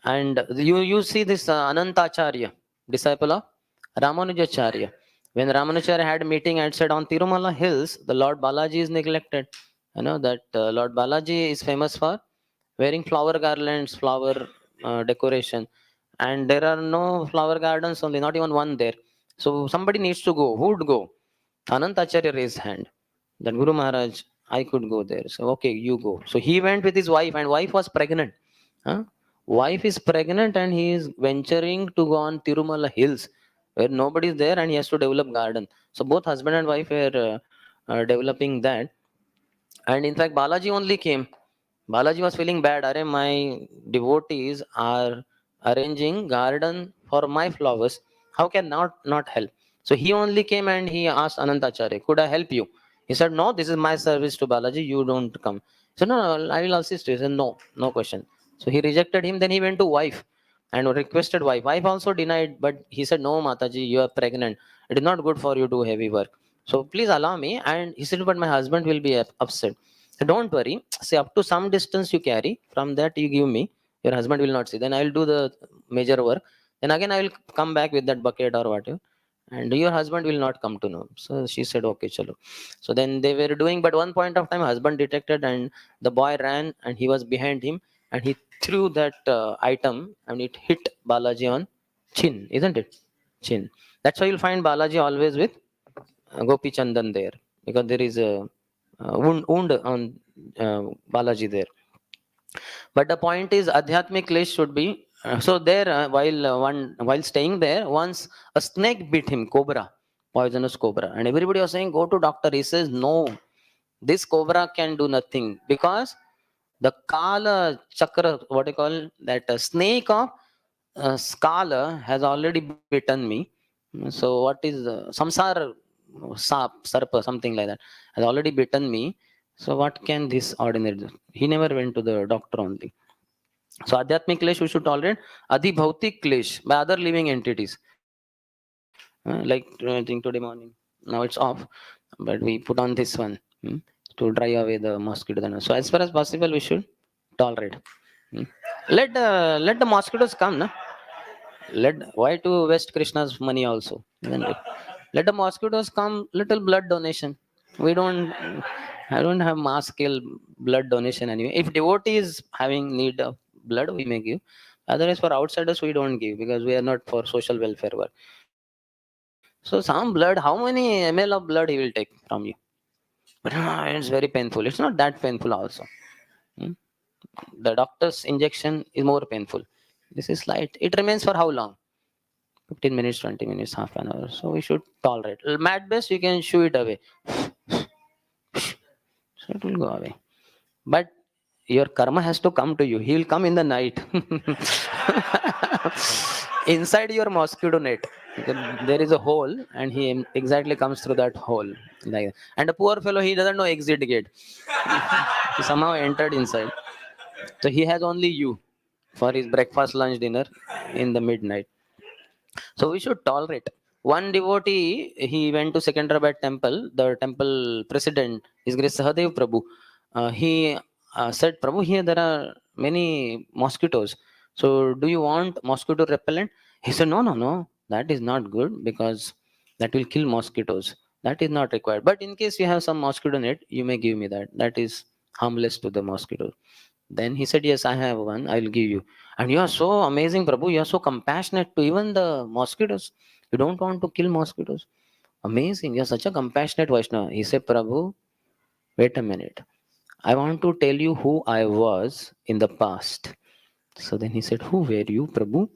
And you see this Anantacharya, disciple of Ramanujacharya. When Ramanujacharya had a meeting and said on Tirumala hills, the Lord Balaji is neglected. You know that Lord Balaji is famous for wearing flower garlands, flower decoration, and there are no flower gardens only, not even one there. So somebody needs to go. Who would go? Anantacharya raised hand. Then Guru Maharaj, I could go there. So okay, you go. So he went with his wife, and wife was pregnant. Huh? Wife is pregnant, and he is venturing to go on Tirumala hills where nobody is there, and he has to develop garden. So both husband and wife were developing that. And in fact, Balaji only came. Balaji was feeling bad. Are my devotees are arranging garden for my flowers. How can not help? So he only came and he asked Anantacharya, could I help you? He said, no, this is my service to Balaji. You don't come. So no, I will assist you. He said, no, no question. So he rejected him. Then he went to wife and requested wife. Wife also denied, but he said, no, Mataji, you are pregnant. It is not good for you to do heavy work. So please allow me. And he said, but my husband will be upset. So don't worry. Say up to some distance you carry. From that you give me. Your husband will not see. Then I will do the major work. Then again I will come back with that bucket or whatever. And your husband will not come to know. So she said, okay, chalo. So then they were doing, but one point of time, husband detected, and the boy ran, and he was behind him, and he threw that item, and it hit Balaji on chin, isn't it? Chin. That's why you'll find Balaji always with Gopi Chandan there, because there is a wound on Balaji there. But the point is, Adhyatmic Klesh should be so there. While staying there, once a snake bit him, cobra, poisonous cobra, and everybody was saying, "Go to doctor." He says, "No, this cobra can do nothing because the Kala Chakra, what you call that, snake of Skala has already bitten me. So what is samsara sap sarpa, something like that, has already bitten me. So what can this ordinary do? He never went to the doctor only. So adhyatmic klesh we should tolerate. Adhibhautik klesh by other living entities. Like I think today morning. Now it's off, but we put on this one to drive away the mosquito. So as far as possible, we should tolerate. Hmm. Let the mosquitoes come, na? Let why to waste Krishna's money also, isn't it? Let the mosquitoes come. Little blood donation. We don't. I don't have mass scale blood donation anyway. If devotee is having need of blood, we may give. Otherwise, for outsiders, we don't give because we are not for social welfare work. So some blood, how many ml of blood he will take from you? But it's very painful. It's not that painful also. Hmm? The doctor's injection is more painful. This is light. It remains for how long? 15 minutes, 20 minutes, half an hour. So we should tolerate. At best, you can shoo it away. So it will go away. But your karma has to come to you. He will come in the night. Inside your mosquito net. There is a hole, and he exactly comes through that hole. Like, and the poor fellow, he doesn't know exit gate. He somehow entered inside. So he has only you for his breakfast, lunch, dinner in the midnight. So we should tolerate. One devotee, he went to Secunderabad temple. The temple president, His Grace Sahadev Prabhu, he said, Prabhu, here there are many mosquitoes. So do you want mosquito repellent? He said, no, no, no. That is not good because that will kill mosquitoes. That is not required. But in case you have some mosquito net, you may give me that. That is harmless to the mosquito. Then he said, yes, I have one. I'll give you. And you are so amazing, Prabhu. You are so compassionate to even the mosquitoes. You don't want to kill mosquitoes. Amazing. You're such a compassionate Vaishnava. He said, Prabhu, wait a minute. I want to tell you who I was in the past. So then he said, who were you, Prabhu?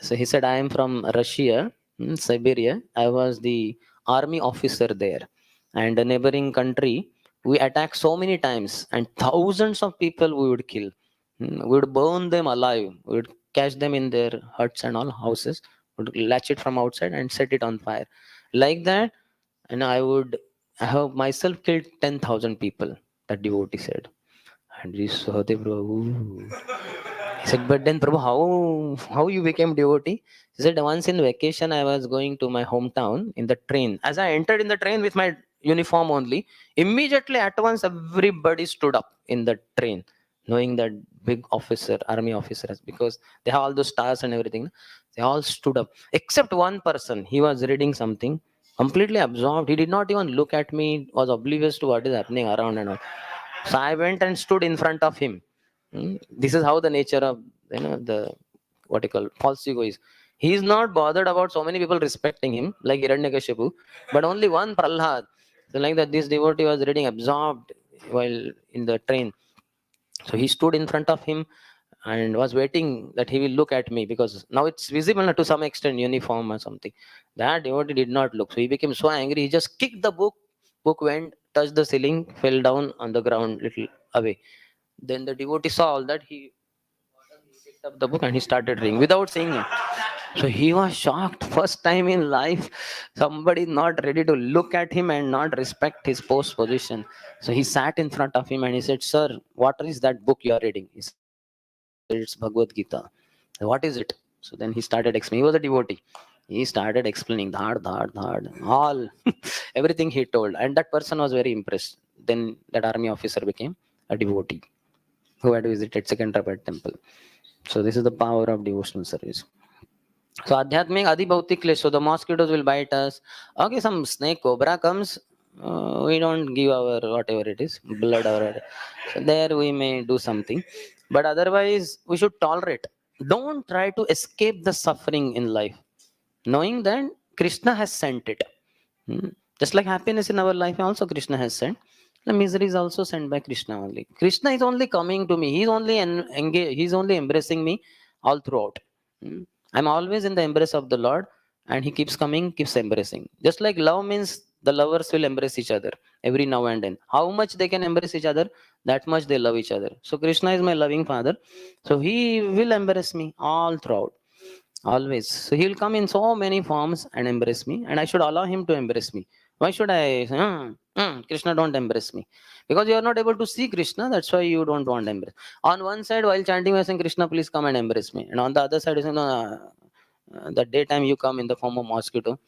So he said, I am from Russia, Siberia. I was the army officer there. And a neighboring country, we attacked so many times, and thousands of people we would kill. We would burn them alive. We would catch them in their huts and all houses, would latch it from outside and set it on fire. Like that, and I have myself killed 10,000 people, that devotee said. And we saw the Prabhu. He said, but then Prabhu, how you became devotee? He said, once in vacation I was going to my hometown in the train. As I entered in the train with my uniform only, immediately at once everybody stood up in the train, knowing that big officer, army officers, because they have all those stars and everything. They all stood up, except one person. He was reading something, completely absorbed. He did not even look at me, was oblivious to what is happening around and all. So I went and stood in front of him. This is how the nature of the what you call false ego is. He is not bothered about so many people respecting him, like Hiranyakashipu, but only one Prahlad. So like that, this devotee was reading absorbed while in the train. So he stood in front of him and was waiting that he will look at me because now it's visible to some extent, uniform or something. That devotee did not look. So he became so angry, he just kicked the book. Book went, touched the ceiling, fell down on the ground little away. Then the devotee saw all that. He picked up the book and he started reading without saying it. So he was shocked. First time in life, somebody not ready to look at him and not respect his post position. So he sat in front of him and he said, sir, what is that book you are reading? He said, it's Bhagavad Gita. What is it? So then he started explaining. He was a devotee. He started explaining all everything he told. And that person was very impressed. Then that army officer became a devotee who had visited Secunderabad temple. So this is the power of devotional service. So adhyatmic adhibhautik klesh. So the mosquitoes will bite us. Okay, some snake cobra comes. We don't give our whatever it is blood or so there we may do something, but otherwise we should tolerate. Don't try to escape the suffering in life, knowing that Krishna has sent it. Hmm. Just like happiness in our life, also Krishna has sent. The misery is also sent by Krishna only. Krishna is only coming to me. He's only engaged. He's only embracing me all throughout. Hmm. I'm always in the embrace of the Lord, and He keeps coming, keeps embracing. Just like love means the lovers will embrace each other every now and then. How much they can embrace each other, that much they love each other. So Krishna is my loving Father. So He will embrace me all throughout. Always. So he will come in so many forms and embrace me, and I should allow him to embrace me. Why should I say, Krishna, don't embrace me? Because you are not able to see Krishna, that's why you don't want to embrace. On one side, while chanting, we are saying, Krishna, please come and embrace me. And on the other side, you say, no, The daytime you come in the form of mosquito.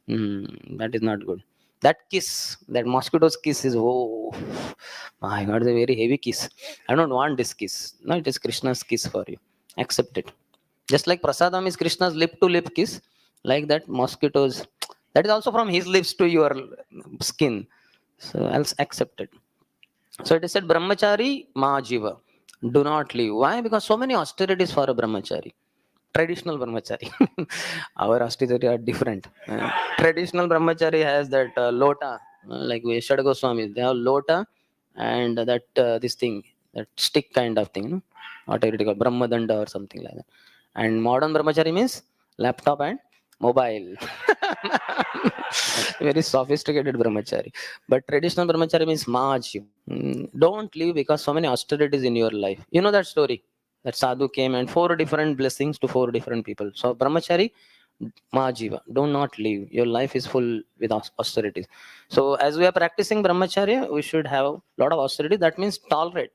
That is not good. That kiss, that mosquito's kiss is, oh my god, it's a very heavy kiss. I don't want this kiss. No, it is Krishna's kiss for you. Accept it. Just like prasadam is Krishna's lip to lip kiss, like that mosquitoes, that is also from his lips to your skin. So I'll accept it. So it is said, brahmachari ma jiva, do not leave. Why? Because so many austerities for a brahmachari. Traditional brahmachari. Our austerity are different. Traditional brahmachari has that lota, like we Shad Goswami, they have lota and that this thing, that stick kind of thing, whatever it is called, Brahmadanda or something like that. And modern brahmachari means laptop and mobile. Very sophisticated brahmachari. But traditional brahmachari means Maj. Don't leave because so many austerities in your life. You know that story. That sadhu came and four different blessings to four different people. So brahmachari, Mahajiva, do not leave. Your life is full with austerities. So as we are practicing brahmacharya, we should have a lot of austerity. That means tolerate,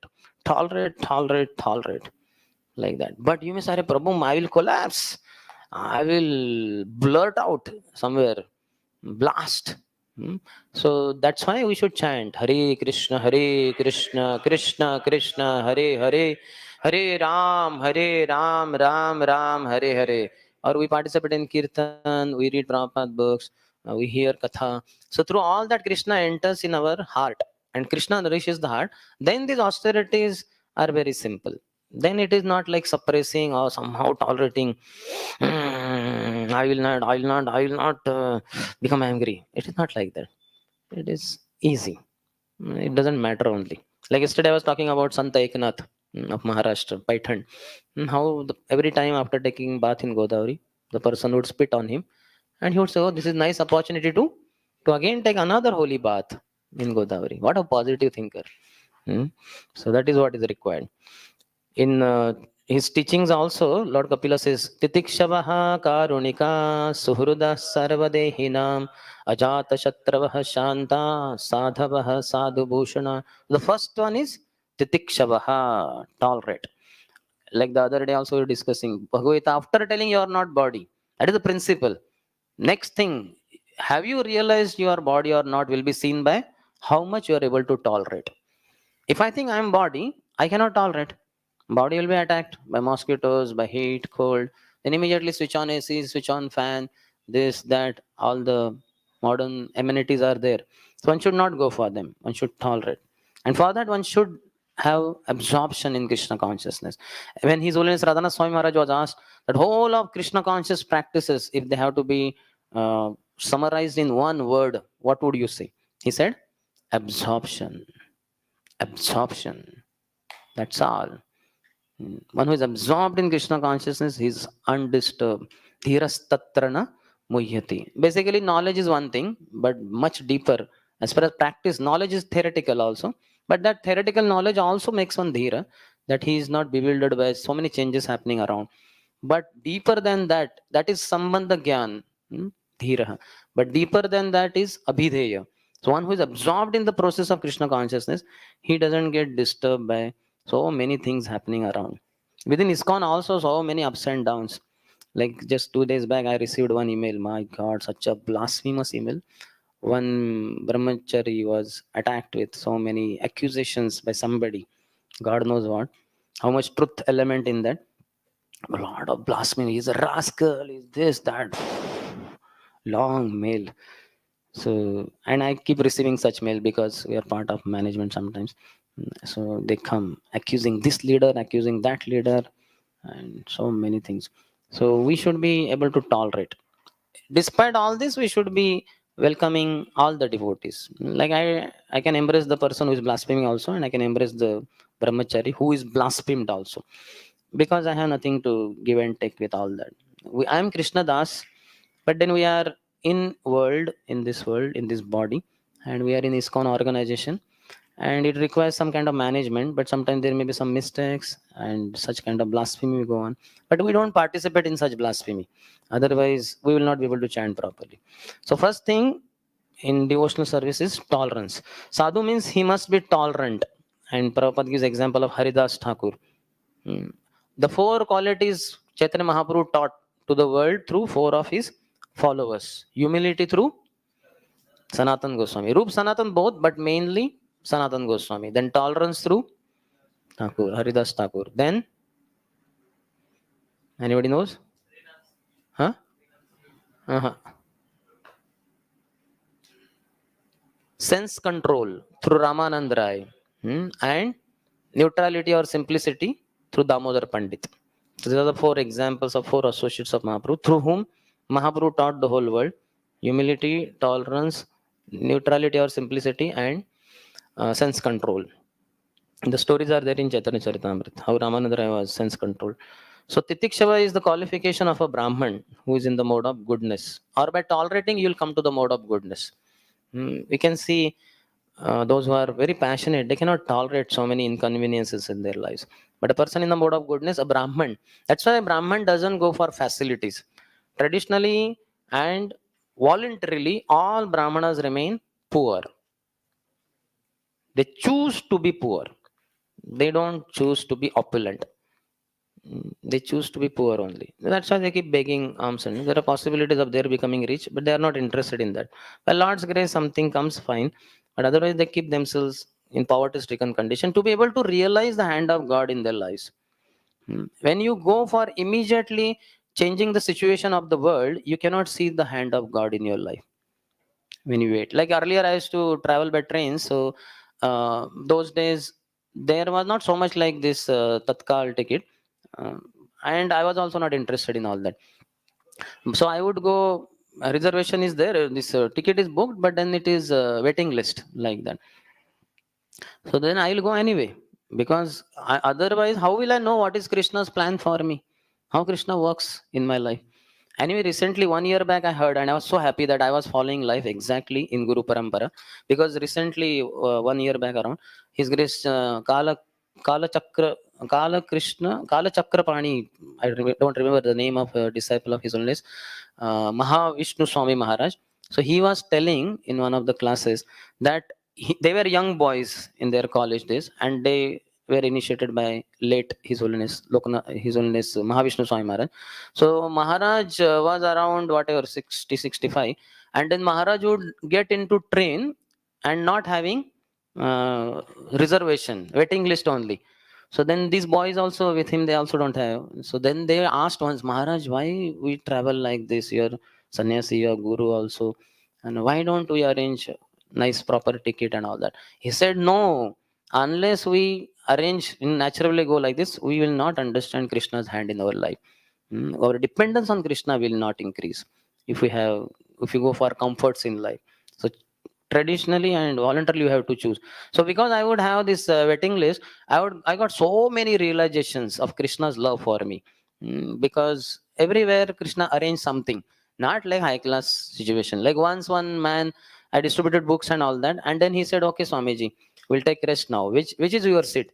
tolerate, tolerate, tolerate, like that. But you may say, Prabhu, I will collapse. I will blurt out somewhere, blast. So that's why we should chant Hare Krishna, Hare Krishna, Krishna Krishna, Hare Hare, Hare Ram, Hare Ram, Ram Ram, Hare Hare. Or we participate in Kirtan, we read Prabhupada books, we hear Katha. So through all that, Krishna enters in our heart and Krishna nourishes the heart. Then these austerities are very simple. Then it is not like suppressing or somehow tolerating. I will not become angry. It is not like that. It is easy. It doesn't matter only. Like yesterday, I was talking about Sant Eknath of Maharashtra, Python. How every time after taking bath in Godavari, the person would spit on him, and he would say, "Oh, this is nice opportunity to again take another holy bath in Godavari." What a positive thinker! Hmm. So that is what is required. In his teachings also, Lord Kapila says, Titikshavah karunika suhruda sarvadehinam ajata shatravah shanta sadhavah sadhubhushana. The first one is Titikshavah, tolerate. Like the other day also we were discussing Bhagavad Gita, after telling you are not body, that is the principle. Next thing, have you realized your body or not will be seen by how much you are able to tolerate. If I think I'm body, I cannot tolerate. Body will be attacked by mosquitoes, by heat, cold. Then immediately switch on AC, switch on fan, this, that, all the modern amenities are there. So one should not go for them. One should tolerate. And for that, one should have absorption in Krishna consciousness. When His Holiness Radhana Swami Maharaj was asked that whole of Krishna conscious practices, if they have to be summarized in one word, what would you say? He said, absorption. Absorption. That's all. One who is absorbed in Krishna consciousness is undisturbed. Dhiras tatrana muhyati. Basically, knowledge is one thing, but much deeper. As far as practice, knowledge is theoretical also. But that theoretical knowledge also makes one dhira, that he is not bewildered by so many changes happening around. But deeper than that, that is sambandha gyan, dhira. But deeper than that is abhideya. So one who is absorbed in the process of Krishna consciousness, he doesn't get disturbed by so many things happening around. Within ISKCON also so many ups and downs. Like just 2 days back, I received one email. My God, such a blasphemous email. One brahmachari was attacked with so many accusations by somebody. God knows what. How much truth element in that. A lot of blasphemy. He's a rascal. He's this, that. Long mail. So, and I keep receiving such mail because we are part of management sometimes. So they come accusing this leader, accusing that leader, and so many things. So we should be able to tolerate. Despite all this, we should be welcoming all the devotees. Like I can embrace the person who is blaspheming also, and I can embrace the brahmachari who is blasphemed also, because I have nothing to give and take with all that. I am Krishna Das, but then we are in this world, in this body, and we are in ISKCON organization, and it requires some kind of management. But sometimes there may be some mistakes, and such kind of blasphemy will go on. But we don't participate in such blasphemy. Otherwise, we will not be able to chant properly. So first thing in devotional service is tolerance. Sadhu means he must be tolerant, and Prabhupada gives example of Haridas Thakur. Hmm. The four qualities Chaitanya Mahaprabhu taught to the world through four of his followers. Humility through Sanatan Goswami. Rup Sanatan both, but mainly Sanatan Goswami. Then tolerance through Thakur, Haridas Thakur. Then, anybody knows? Huh? Uh-huh. Sense control through Ramanand Rai. And neutrality or simplicity through Damodar Pandit. So these are the four examples of four associates of Mahaprabhu through whom Mahaprabhu taught the whole world humility, tolerance, neutrality or simplicity, and sense control. The stories are there in Chaitanya Charitamrita, how Ramananda Rai was sense controlled. So Titikshava is the qualification of a Brahman who is in the mode of goodness. Or by tolerating, you will come to the mode of goodness. We can see those who are very passionate, they cannot tolerate so many inconveniences in their lives. But a person in the mode of goodness, a Brahman, that's why a Brahman doesn't go for facilities. Traditionally and voluntarily, all Brahmanas remain poor. They choose to be poor. They don't choose to be opulent. They choose to be poor only. That's why they keep begging alms. And there are possibilities of their becoming rich, but they are not interested in that. By Lord's grace, something comes fine, but otherwise they keep themselves in poverty-stricken condition to be able to realize the hand of God in their lives. When you go for immediately changing the situation of the world, you cannot see the hand of God in your life when you wait. Like earlier, I used to travel by train, so those days there was not so much like this Tatkal ticket, and I was also not interested in all that. So I would go. Reservation is there. This ticket is booked, but then it is waiting list like that. So then I will go anyway because otherwise, how will I know what is Krishna's plan for me? How Krishna works in my life? Anyway, recently 1 year back I heard, and I was so happy that I was following life exactly in Guru Parampara because recently 1 year back around His Grace Kala Chakra Kala Chakra Pani. Don't remember the name of a disciple of His Holiness Mahavishnu Swami Maharaj. So he was telling in one of the classes that they were young boys in their college days and they were initiated by late His Holiness His Holiness Mahavishnu Swami Maharaj. So Maharaj was around whatever 60, 65, and then Maharaj would get into train and not having uh, reservation, waiting list only. So then these boys also with him, they also don't have. So then they asked once, Maharaj, why we travel like this? You're sannyasi, you're guru also, and why don't we arrange nice proper ticket and all that? He said, no, unless we arrange naturally go like this, we will not understand Krishna's hand in our life. Our dependence on Krishna will not increase if we have if you go for comforts in life. So traditionally and voluntarily you have to choose. So because I would have this waiting list, I got so many realizations of Krishna's love for me. Because everywhere Krishna arranged something, not like high class situation. Like once one man, I distributed books and all that, and then he said, okay Swamiji, we'll take rest now. Which is your seat?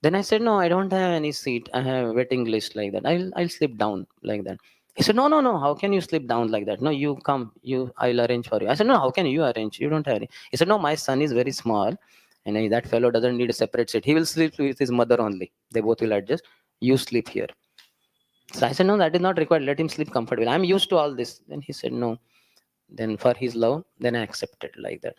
Then I said, no, I don't have any seat. I have waiting list like that. I'll slip down like that. He said, no, no, no. How can you slip down like that? No, you come. I'll arrange for you. I said, no. How can you arrange? You don't have any. He said, no. My son is very small, and that fellow doesn't need a separate seat. He will sleep with his mother only. They both will adjust. You sleep here. So I said, no, that is not required. Let him sleep comfortable. I'm used to all this. Then he said, no. Then for his love, then I accepted like that.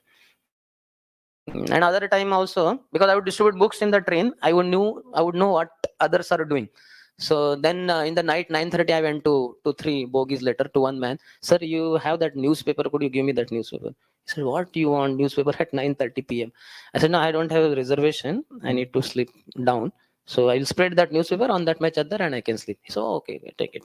And other time also, because I would distribute books in the train, I would know what others are doing. So then in the night 9:30 I went to three bogies later to one man. Sir, you have that newspaper, could you give me that newspaper? He said, what do you want newspaper at 9:30 p.m.? I said, no, I don't have a reservation, I need to sleep down, so I'll spread that newspaper on that my chadar and I can sleep. He said, oh, okay, take it.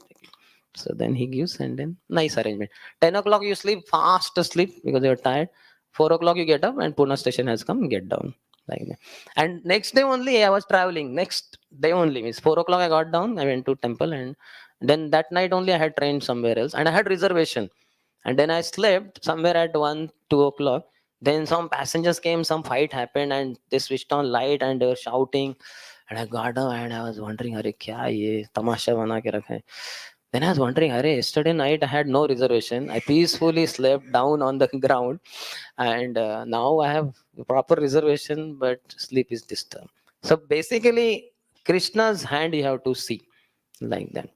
So then he gives, and then nice arrangement. 10 o'clock you sleep, fast asleep because you're tired. 4 o'clock you get up and Pune station has come, get down like that. And next day only I was traveling. Next day only means 4 o'clock I got down. I went to temple, and then that night only I had trained somewhere else and I had reservation. And then I slept somewhere at 1, 2 o'clock. Then some passengers came, some fight happened, and they switched on light and they were shouting. And I got up and I was wondering, "Arey, kya ye tamasha bana ke rakha hai?" Then I was wondering, "Arey, yesterday night I had no reservation. I peacefully slept down on the ground, and now I have proper reservation, but sleep is disturbed." So basically, Krishna's hand you have to see like that.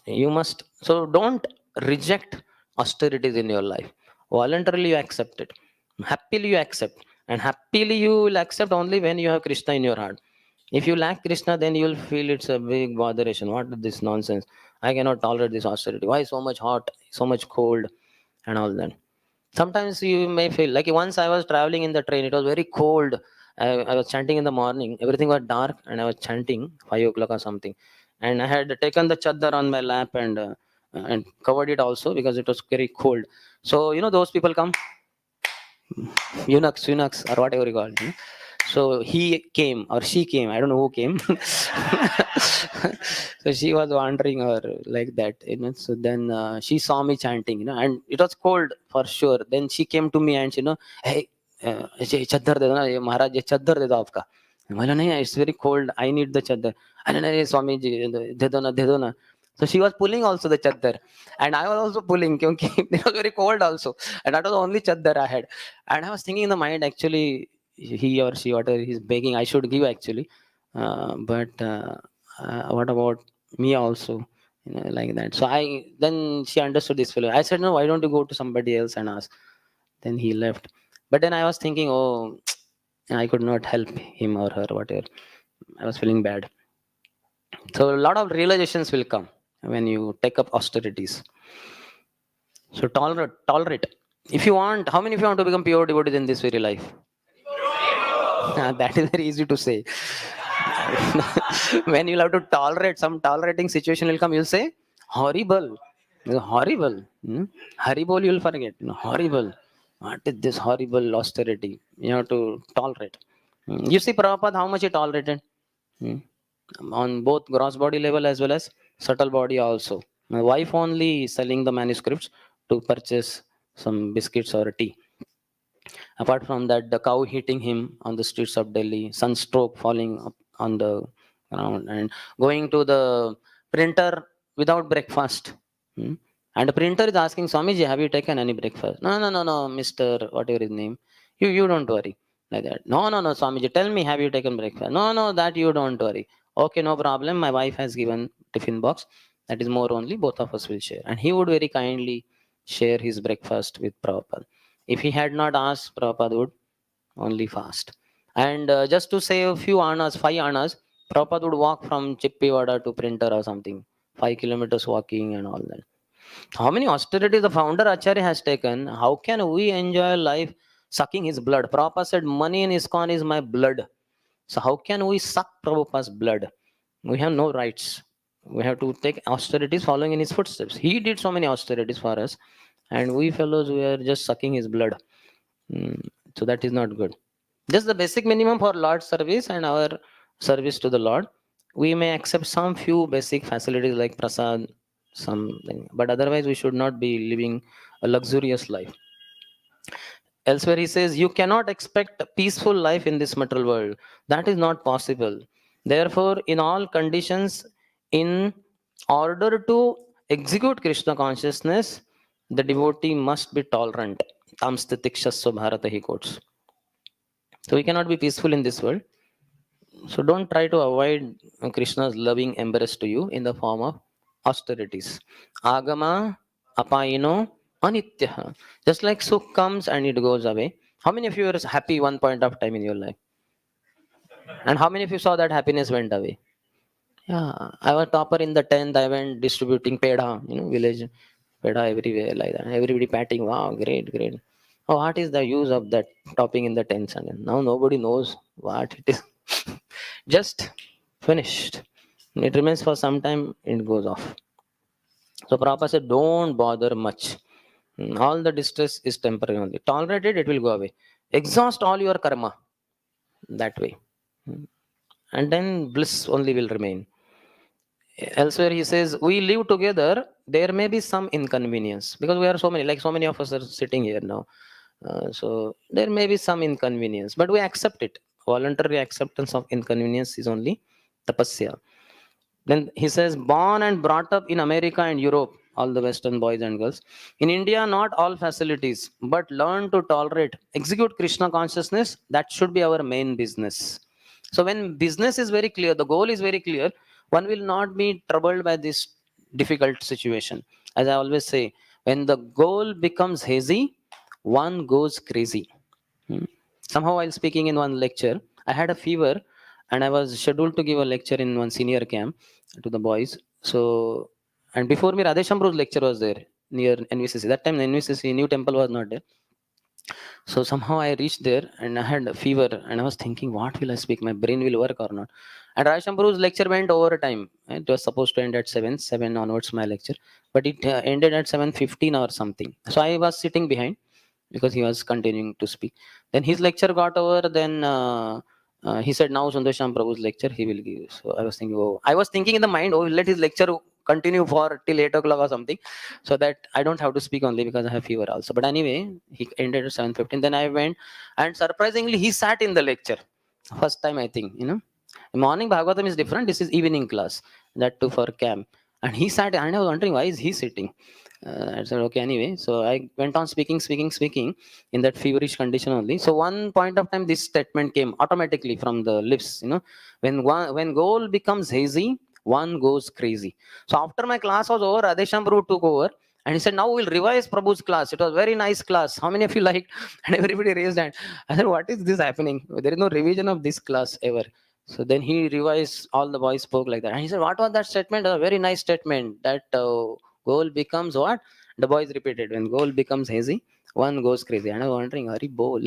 You must. So don't reject austerities in your life. Voluntarily you accept it. Happily you accept. And happily you will accept only when you have Krishna in your heart. If you lack Krishna, then you will feel it's a big botheration. What is this nonsense? I cannot tolerate this austerity. Why so much hot, so much cold, and all that. Sometimes you may feel like once I was traveling in the train, it was very cold. I was chanting in the morning, everything was dark, and I was chanting 5 o'clock or something. And I had taken the chadar on my lap and covered it also because it was very cold. So, those people come, eunuchs, or whatever you call it. So he came or she came, I don't know who came. So she was wandering or like that. So then she saw me chanting, and it was cold for sure. Then she came to me and hey, ये चद्दर दे दो ना, ये महाराज ये चद्दर दे दो आपका. बोला नहीं, it's very cold, I need the चद्दर. अरे नहीं स्वामी जी, दे दो ना. So she was pulling also the chadar, and I was also pulling because it was very cold also, and that was the only chadar I had. And I was thinking in the mind, actually, he or she, whatever he's begging, I should give actually. But what about me also? Like that. So then she understood this fellow. I said, no, why don't you go to somebody else and ask? Then he left. But then I was thinking, oh, I could not help him or her, whatever. I was feeling bad. So a lot of realizations will come when you take up austerities. So tolerate. If you want, how many of you want to become pure devotees in this very life? That is very easy to say. When you'll have to tolerate, some tolerating situation will come, you'll say, horrible. Horrible. Horrible, you'll forget. Horrible. What is this horrible austerity? You have to tolerate. You see Prabhupada, how much he tolerated? Hmm. On both gross body level as well as subtle body also. My wife only selling the manuscripts to purchase some biscuits or tea. Apart from that, the cow hitting him on the streets of Delhi, sunstroke falling up on the ground, and going to the printer without breakfast. Hmm. And the printer is asking, Swamiji, have you taken any breakfast? No, no, no, no, Mr. whatever his name. You don't worry. Like that. No, no, no, Swamiji, tell me, have you taken breakfast? No, no, that you don't worry. Okay, no problem. My wife has given tiffin box. That is more only, both of us will share. And he would very kindly share his breakfast with Prabhupada. If he had not asked, Prabhupada would only fast. And just to say a few annas, 5 annas, Prabhupada would walk from Chippivada to Printer or something, 5 kilometers walking and all that. How many austerities the founder Acharya has taken? How can we enjoy life sucking his blood? Prabhupada said, money in ISKCON is my blood. So how can we suck Prabhupada's blood? We have no rights. We have to take austerities following in his footsteps. He did so many austerities for us, and we fellows, we are just sucking his blood. So that is not good. Just the basic minimum for Lord's service and our service to the Lord. We may accept some few basic facilities like prasad, something, but otherwise we should not be living a luxurious life. Elsewhere he says, you cannot expect a peaceful life in this material world. That is not possible. Therefore, in all conditions, in order to execute Krishna consciousness, the devotee must be tolerant. Tam stitikshasva bharata, he quotes. So we cannot be peaceful in this world. So don't try to avoid Krishna's loving embrace to you in the form of austerities. Agama, apayino, anitya. Just like sukh comes and it goes away. How many of you were happy one point of time in your life? And how many of you saw that happiness went away? Yeah, I was topper in the 10th. I went distributing peda, village peda everywhere like that. Everybody patting, wow, great, great. Oh, what is the use of that topping in the 10th? And now nobody knows what it is. Just finished. It remains for some time, it goes off. So Prabhupada said, don't bother much. All the distress is temporary only. Tolerate it, it will go away. Exhaust all your karma that way. And then bliss only will remain. Elsewhere he says, we live together, there may be some inconvenience because we are so many, like so many of us are sitting here now. So there may be some inconvenience, but we accept it. Voluntary acceptance of inconvenience is only tapasya. Then he says, born and brought up in America and Europe, all the Western boys and girls. In India, not all facilities, but learn to tolerate, execute Krishna consciousness. That should be our main business. So when business is very clear, the goal is very clear, one will not be troubled by this difficult situation. As I always say, when the goal becomes hazy, one goes crazy. Hmm. Somehow, while speaking in one lecture, I had a fever and I was scheduled to give a lecture in one senior camp to the boys. So, and before me, Radheshambru's lecture was there near NVCC. That time, NVCC, New Temple was not there. So somehow I reached there and I had a fever and I was thinking, what will I speak? My brain will work or not? And Radheshambru's lecture went over time. It was supposed to end at 7 onwards my lecture, but it ended at 7:15 or something. So I was sitting behind because he was continuing to speak. Then his lecture got over. Then he said, "Now Sundarshyam Prabhu's lecture he will give." So I was thinking, oh, I was thinking in the mind, oh, let his lecture continue for till 8 o'clock or something, so that I don't have to speak only because I have fever also. But anyway, he ended at 7:15. Then I went, and surprisingly, he sat in the lecture. First time I think, Morning Bhagavatam is different. This is evening class, that too for camp. And he sat, and I was wondering why is he sitting. I said, okay, anyway. So I went on speaking in that feverish condition only. So one point of time, this statement came automatically from the lips. When goal becomes hazy, one goes crazy. So after my class was over, Adeshambru took over. And he said, now we'll revise Prabhu's class. It was very nice class. How many of you liked? And everybody raised hand. I said, what is this happening? There is no revision of this class ever. So then he revised, all the boys spoke like that. And he said, what was that statement? A very nice statement. That goal becomes what? The boys repeated, when goal becomes hazy, one goes crazy. And I was wondering, Hari bol.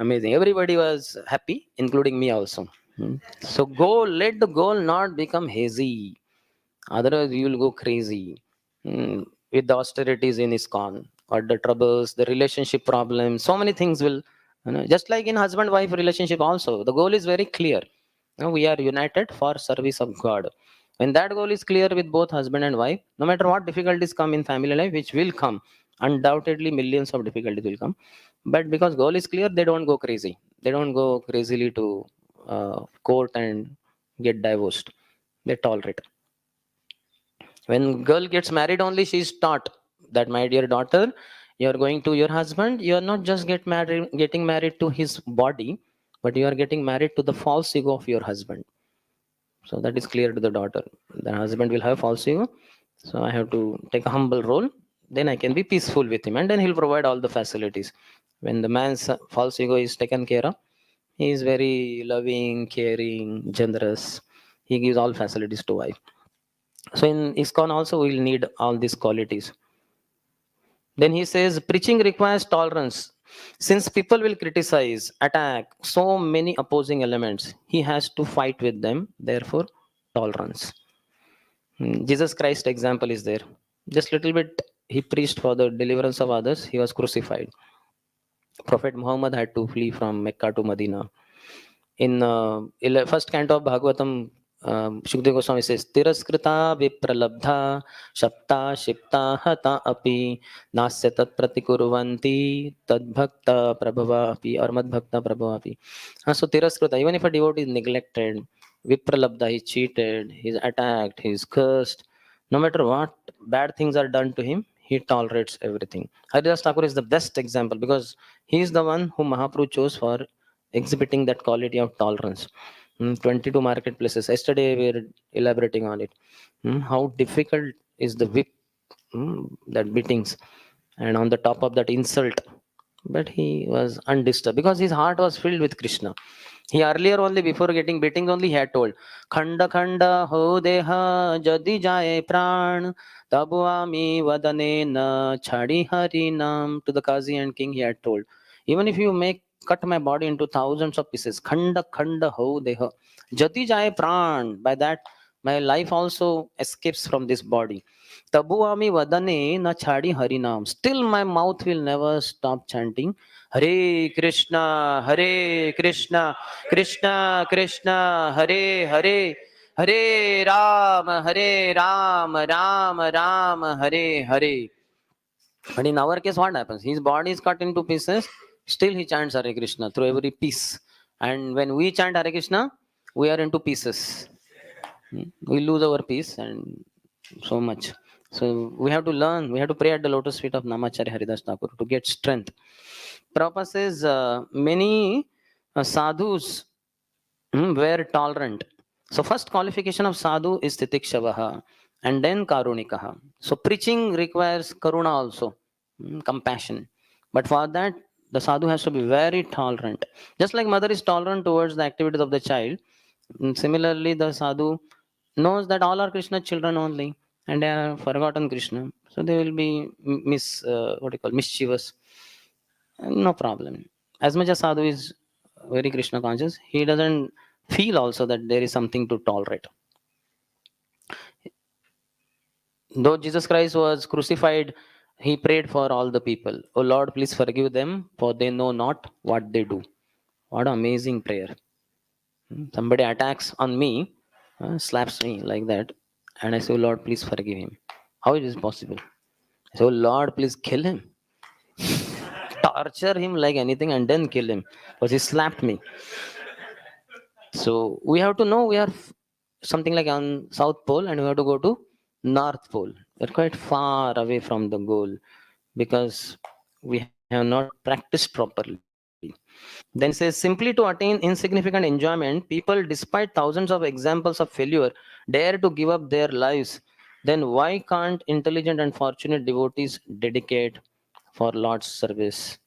Amazing. Everybody was happy, including me also. So let the goal not become hazy. Otherwise, you will go crazy. With the austerities in ISKCON, or the troubles, the relationship problems, so many things will, just like in husband-wife relationship also, the goal is very clear. We are united for service of God. When that goal is clear with both husband and wife, no matter what difficulties come in family life, which will come, undoubtedly millions of difficulties will come. But because goal is clear, they don't go crazy. They don't go crazily to court and get divorced. They tolerate. When girl gets married, only she is taught that, my dear daughter, you are going to your husband. You are not just getting married to his body, but you are getting married to the false ego of your husband. So that is clear to the daughter. The husband will have false ego. So I have to take a humble role. Then I can be peaceful with him, and then he'll provide all the facilities. When the man's false ego is taken care of, he is very loving, caring, generous. He gives all facilities to wife. So in ISKCON also we'll need all these qualities. Then he says preaching requires tolerance. Since people will criticize, attack, so many opposing elements, he has to fight with them. Therefore, tolerance. Jesus Christ example is there. Just little bit he preached for the deliverance of others. He was crucified. Prophet Muhammad had to flee from Mecca to Medina. In first canto of Bhagavatam, Shukdev Goswami says, Tiraskrita vipralabdha shapta shipta hata api nasya tat pratikurvanti tad bhakta prabhava api or mad bhakta prabhava api. So Tiraskrita, even if a devotee is neglected, vipralabdha, he cheated, he's attacked, he's cursed, no matter what bad things are done to him, he tolerates everything. Haridas Thakur is the best example because he is the one whom Mahaprabhu chose for exhibiting that quality of tolerance. 22 marketplaces. Yesterday we were elaborating on it. How difficult is the whip, that beatings, and on the top of that insult. But he was undisturbed because his heart was filled with Krishna. He earlier only, before getting beatings only, he had told, Khanda khanda ho deha jadi jaye pran tabu ami vadane na chadi hari nam. To the Qazi and king he had told, even if you cut my body into thousands of pieces, khanda khanda ho deha jadi jaye pran, by that my life also escapes from this body. Tabu ami vadane na chadi hari nam. Still my mouth will never stop chanting Hare Krishna, Hare Krishna, Krishna Krishna, Hare Hare, Hare Ram, Ram Ram, Hare Hare. But in our case, what happens? His body is cut into pieces, still he chants Hare Krishna through every piece. And when we chant Hare Krishna, we are into pieces. We lose our peace and so much. So we have to learn, we have to pray at the lotus feet of Namacharya Haridas Thakur to get strength. Prabhupada says many sadhus were tolerant. So first qualification of sadhu is titikshavaha. and then karunikaha. So preaching requires karuna also, compassion. But for that, the sadhu has to be very tolerant. Just like mother is tolerant towards the activities of the child, similarly the sadhu knows that all are Krishna children only, and they have forgotten Krishna, so they will be what do you call, mischievous. No problem. As much as sadhu is very Krishna conscious, he doesn't feel also that there is something to tolerate. Though Jesus Christ was crucified, he prayed for all the people. Oh Lord, please forgive them, for they know not what they do. What an amazing prayer. Somebody attacks on me, slaps me like that, and I say, oh Lord, please forgive him. How it is possible? I say, oh Lord, please kill him. Torture him like anything and then kill him because he slapped me. So we have to know we are something like on South Pole and we have to go to North Pole. We're quite far away from the goal because we have not practiced properly. Then he says, simply to attain insignificant enjoyment, people, despite thousands of examples of failure, dare to give up their lives. Then why can't intelligent and fortunate devotees dedicate for Lord's service?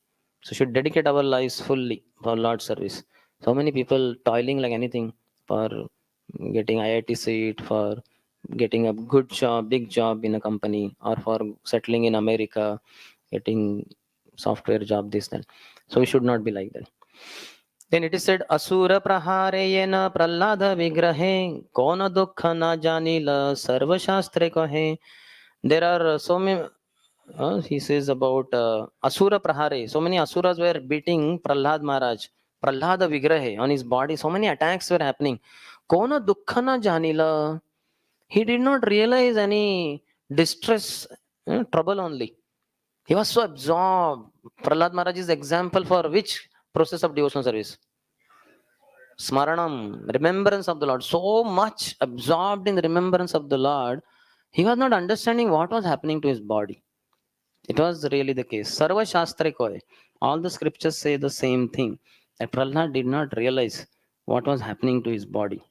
So should dedicate our lives fully for Lord's service. So many people toiling like anything for getting IIT seat, for getting a good job, big job in a company, or for settling in America, getting software job, this, that. So we should not be like that. Then it is said, Asura prahare yena prallada vigrahe, kona dukha na janila sarva shastre kahe. There are so many, he says about Asura prahare. So many Asuras were beating Prahlad Maharaj. Prahlada vigrahe on his body. So many attacks were happening. Kona dukha na janila. He did not realize any distress, trouble only. He was so absorbed. Prahlad Maharaj is example for which process of devotional service? Smaranam, remembrance of the Lord. So much absorbed in the remembrance of the Lord, he was not understanding what was happening to his body. It was really the case. Sarva Shastra Koy. All the scriptures say the same thing. That Prahlad did not realize what was happening to his body.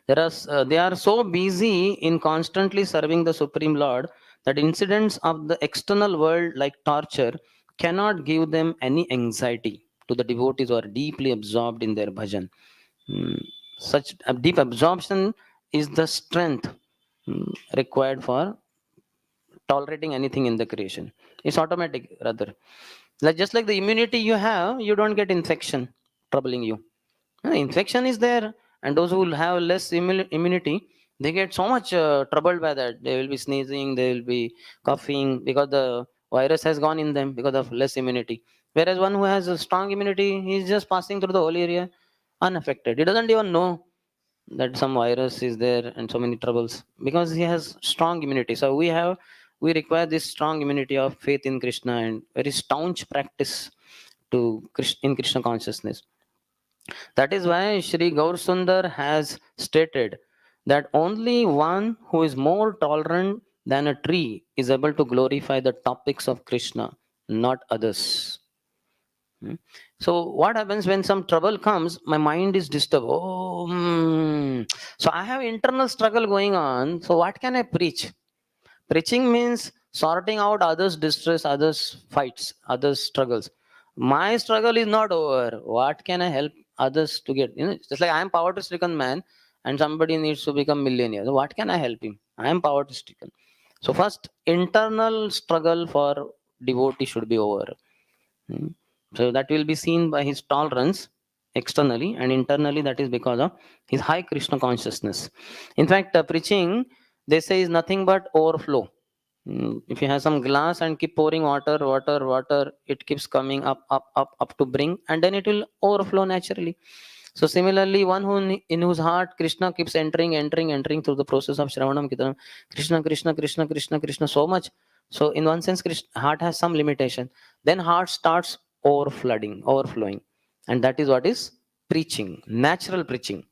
They are so busy in constantly serving the Supreme Lord that incidents of the external world like torture cannot give them any anxiety to the devotees who are deeply absorbed in their bhajan. Such a deep absorption is the strength required for tolerating anything in the creation. It's automatic, rather. Like just like the immunity you have, you don't get infection troubling you. Infection is there, and those who have less immunity, they get so much troubled by that. They will be sneezing, they will be coughing because the virus has gone in them because of less immunity. Whereas one who has a strong immunity, he is just passing through the whole area unaffected. He doesn't even know that some virus is there and so many troubles because he has strong immunity. So we require this strong immunity of faith in Krishna and very staunch practice in Krishna consciousness. That is why Sri Gaur Sundar has stated that only one who is more tolerant than a tree is able to glorify the topics of Krishna, not others. Hmm. So what happens when some trouble comes? My mind is disturbed. Oh, so I have internal struggle going on. So what can I preach? Preaching means sorting out others' distress, others' fights, others' struggles. My struggle is not over. What can I help others to get? Just like I am poverty stricken man and somebody needs to become millionaire. So what can I help him? I am poverty stricken. So first internal struggle for devotee should be over. Hmm. So that will be seen by his tolerance externally, and internally that is because of his high Krishna consciousness. In fact, preaching, they say, is nothing but overflow. If you have some glass and keep pouring water, water, water, it keeps coming up, up, up, up to bring, and then it will overflow naturally. So similarly, one who in whose heart Krishna keeps entering, entering, entering through the process of Shravanam Kirtanam, Krishna, Krishna, Krishna, Krishna, Krishna, so much. So in one sense, heart has some limitation. Then heart starts overflowing, and that is what is preaching, natural preaching.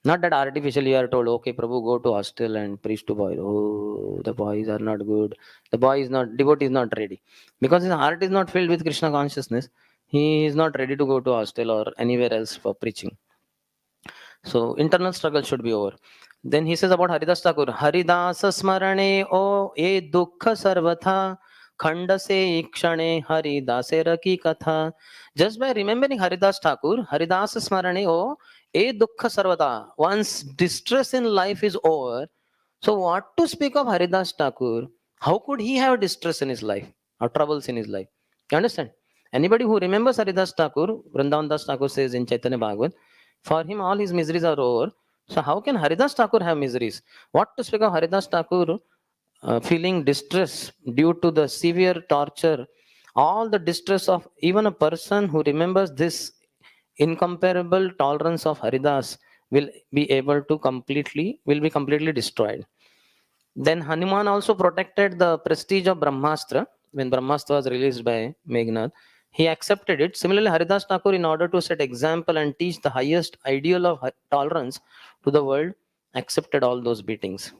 Not that artificially you are told, okay, Prabhu, go to hostel and preach to boys. Oh, the boys are not good. The boy is not, devotee is not ready. Because his heart is not filled with Krishna consciousness, he is not ready to go to hostel or anywhere else for preaching. So internal struggle should be over. Then he says about Haridas Thakur, Haridas Smarane o e dukha sarvatha khanda se ikshane Haridase raki katha. Just by remembering Haridas Thakur, Haridas Smarane o e dukha sarvatha. Once distress in life is over, so what to speak of Haridas Thakur? How could he have distress in his life or troubles in his life? You understand? Anybody who remembers Haridas Thakur, Vrindavan Das Thakur says in Chaitanya Bhagavat, for him all his miseries are over. So how can Haridas Thakur have miseries? What to speak of Haridas Thakur feeling distress due to the severe torture, all the distress of even a person who remembers this incomparable tolerance of Haridas will be completely destroyed. Then Hanuman also protected the prestige of Brahmastra when Brahmastra was released by Meghnad. He accepted it. Similarly, Haridas Thakur, in order to set example and teach the highest ideal of tolerance to the world, accepted all those beatings.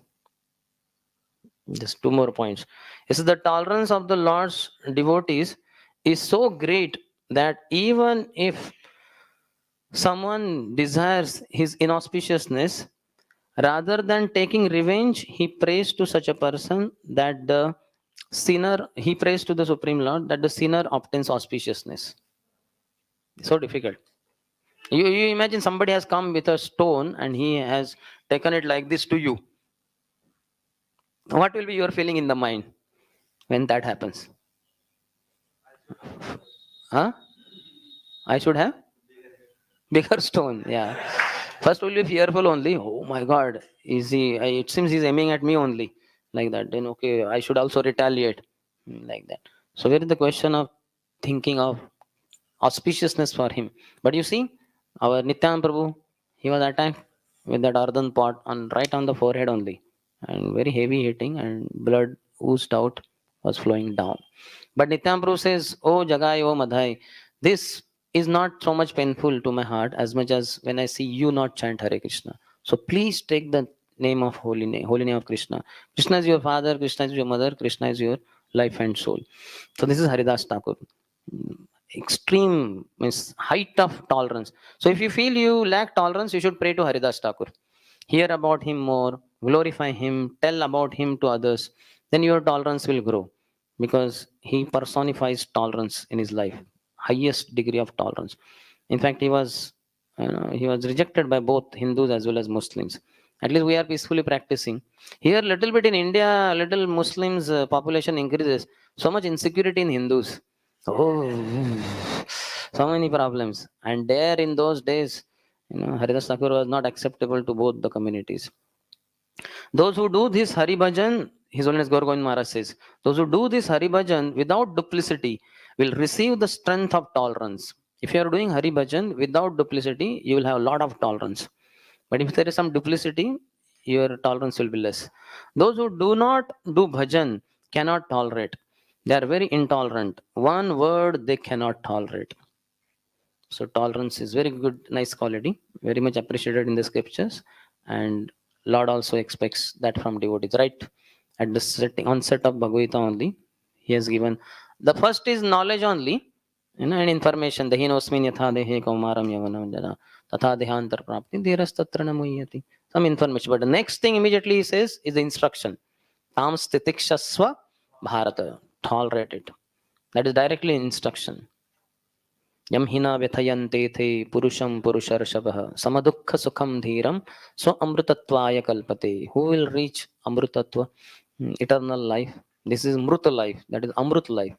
Just two more points. Is the tolerance of the Lord's devotees is so great that even if someone desires his inauspiciousness, rather than taking revenge, he prays to such a person that he prays to the Supreme Lord that the sinner obtains auspiciousness. So difficult. You imagine somebody has come with a stone and he has taken it like this to you. What will be your feeling in the mind when that happens? Huh? I should have bigger stone. Yeah. First, will be fearful only. Oh my God, is he? It seems he's aiming at me only, like that. Then okay, I should also retaliate, like that. So where is the question of thinking of auspiciousness for him? But you see, our Nityan Prabhu, he was attacked with that earthen pot on right on the forehead only, and very heavy hitting, and blood oozed out, was flowing down. But Nityan Prabhu says, "Oh Jagai, oh Madhai, this is not so much painful to my heart as much as when I see you not chant Hare Krishna. So please take the name of holy name of Krishna. Krishna is your father, Krishna is your mother, Krishna is your life and soul." So this is Haridas Thakur. Extreme means height of tolerance. So if you feel you lack tolerance, you should pray to Haridas Thakur. Hear about him more, glorify him, tell about him to others. Then your tolerance will grow because he personifies tolerance in his life, highest degree of tolerance. In fact, he was rejected by both Hindus as well as Muslims. At least we are peacefully practicing. Here, little bit in India, little Muslims population increases. So much insecurity in Hindus. Oh, so many problems. And there in those days, Haridas Thakur was not acceptable to both the communities. Those who do this Hari Bhajan, His Holiness Gaur Govind Maharaj says, those who do this Hari Bhajan without duplicity will receive the strength of tolerance. If you are doing Hari Bhajan without duplicity, you will have a lot of tolerance. But if there is some duplicity, your tolerance will be less. Those who do not do bhajan cannot tolerate. They are very intolerant. One word they cannot tolerate. So tolerance is very good, nice quality, very much appreciated in the scriptures, and Lord also expects that from devotees, right? At the onset of Bhagavad Gita only, He has given the first is knowledge only, and information. Dehinosmin yatha dehe kaumaram yavanam jana tatha dehantar prapti dheras tatra namuyati. Some information, but the next thing immediately He says is the instruction. Tam stitikshasva bharata. Tolerate it. That is directly instruction. यम हिना व्यथयन्ते थे पुरुषम पुरुषर्षभः समदुःख सुखम धीरम स्व अमृतत्वाय कल्पते. Who will reach amrutatva, eternal life? This is mruta life, that is amrut life.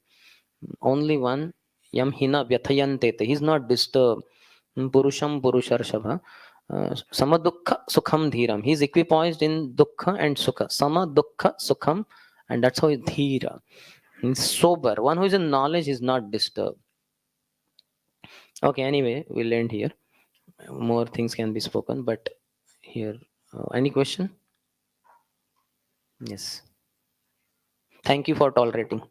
Only one. Yam hina vyathayante te, he is not disturbed. Purusham purusharshava samadukha sukham dhiram, he is equipoised in dukkha and sukha. Sama dukkha sukham, and that's how he is dhira. He is sober. One who is in knowledge is not disturbed. Okay, anyway, we'll end here. More things can be spoken, but here, any question? Yes. Thank you for tolerating.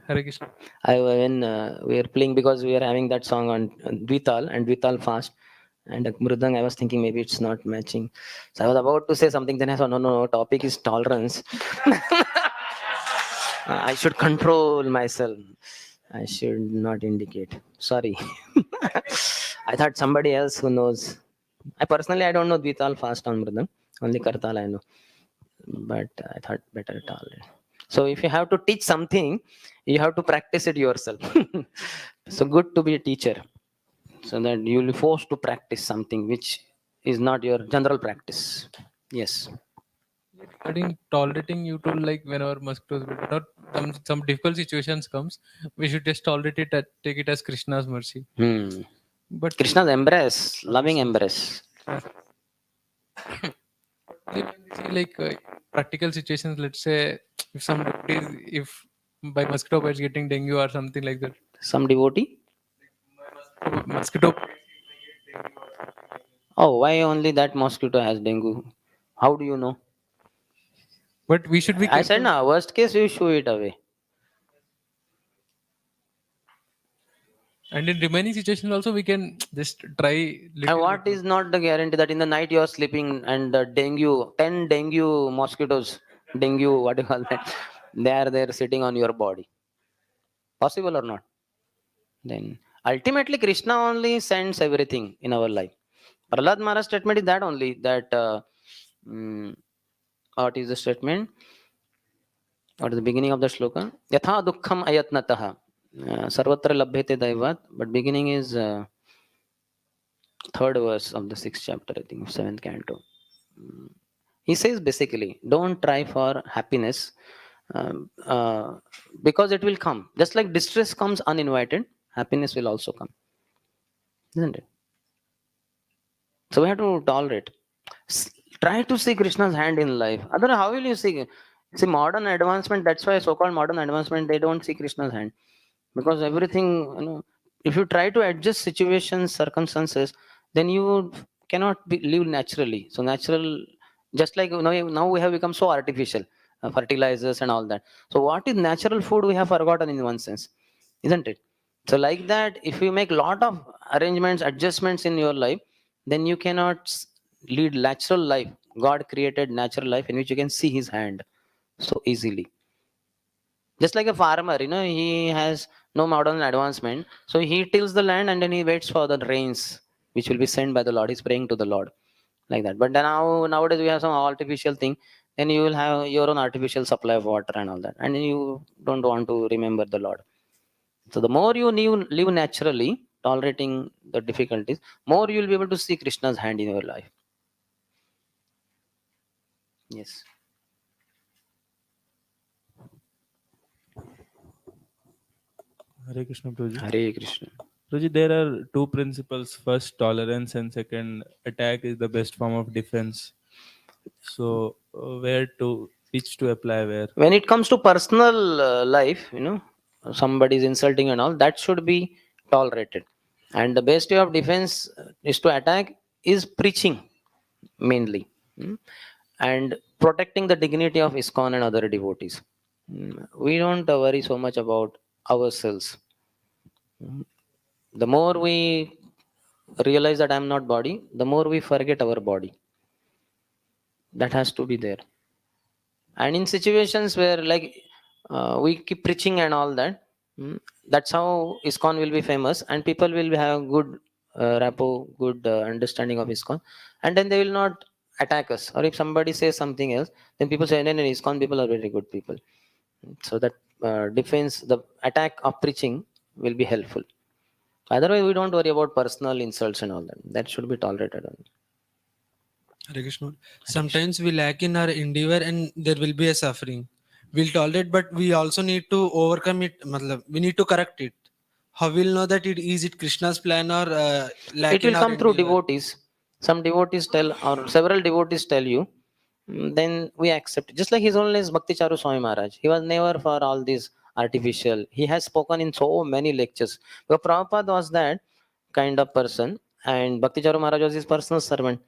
Hare Krishna. When we are playing, because we are having that song on Dvital and Dvital fast, and Mridang, I was thinking maybe it's not matching. So I was about to say something, then I saw, no, topic is tolerance. I should control myself. I should not indicate. Sorry. I thought somebody else who knows. I personally I don't know Dvital fast on Mridam. Only Kartal I know. But I thought better tolerate. So if you have to teach something, you have to practice it yourself. So good to be a teacher, so that you will be forced to practice something which is not your general practice. Yes. Regarding tolerating, you told like whenever mosquitoes bite, not some difficult situations comes, we should just tolerate it, take it as Krishna's mercy. Hmm. But Krishna's embrace, loving embrace. when we see like practical situations, let's say if some devotees, if by mosquito bites getting dengue or something like that, Some devotee. mosquito Oh, why only that mosquito has dengue? How do you know? but we should be I said, careful. no, worst case, you shoo it away. And in remaining situations also we can just try And little bit what more. is not the guarantee that in the night you are sleeping and the dengue, 10 dengue mosquitoes, dengue, what do you call that? They are there sitting on your body. Possible or not? Then ultimately, Krishna only sends everything in our life. Prahlad Maharaj statement is that only, that mm, what is the statement? What is the beginning of the shloka? Yatha dukkham ayatnatah. Sarvatra labhyate daivat. But beginning is third verse of the sixth chapter, I think, seventh canto. He says basically, don't try for happiness, because it will come. Just like distress comes uninvited, happiness will also come, isn't it? So we have to tolerate. S- Try to see Krishna's hand in life. Otherwise, how will you see? See, modern advancement, that's why so called modern advancement, they don't see Krishna's hand. Because everything, if you try to adjust situations, circumstances, then you cannot live naturally. So, natural, just like now we have become so artificial, fertilizers and all that. So, what is natural food we have forgotten in one sense, isn't it? So, like that, if you make lot of arrangements, adjustments in your life, then you cannot lead natural life. God created natural life in which you can see His hand so easily. Just like a farmer, he has no modern advancement. So he tills the land and then he waits for the rains, which will be sent by the Lord. He's praying to the Lord like that. But then nowadays we have some artificial thing. Then you will have your own artificial supply of water and all that. And you don't want to remember the Lord. So the more you live naturally, tolerating the difficulties, more you will be able to see Krishna's hand in your life. Yes. Hare Krishna, Prabhuji. Hare Krishna. Prabhuji, there are two principles. First, tolerance, and second, attack is the best form of defense. So, which to apply where? When it comes to personal life, somebody is insulting and all, that should be tolerated. And the best way of defense is to attack, is preaching mainly. mm, and protecting the dignity of ISKCON and other devotees. We don't worry so much about ourselves. The more we realize that I'm not body, the more we forget our body. That has to be there. And in situations where like we keep preaching and all that, that's how ISKCON will be famous and people will have good rapport, good understanding of ISKCON, and then they will not attack us. Or if somebody says something else, then people say, no, no, ISKCON people are very good people. So that defense, the attack of preaching will be helpful. Otherwise we don't worry about personal insults and all that. That should be tolerated only. Hare Krishna. Sometimes we lack in our endeavor and there will be a suffering. We'll tolerate, but we also need to overcome it. We need to correct it. How we'll know that is it Krishna's plan or It lack will in our come through endeavor? devotees. Some devotees tell, or several devotees tell you, then we accept. Just like His Holiness Bhakti Charu Swami Maharaj, he was never for all this artificial. He has spoken in so many lectures. But Prabhupada was that kind of person, and Bhakti Charu Maharaj was his personal servant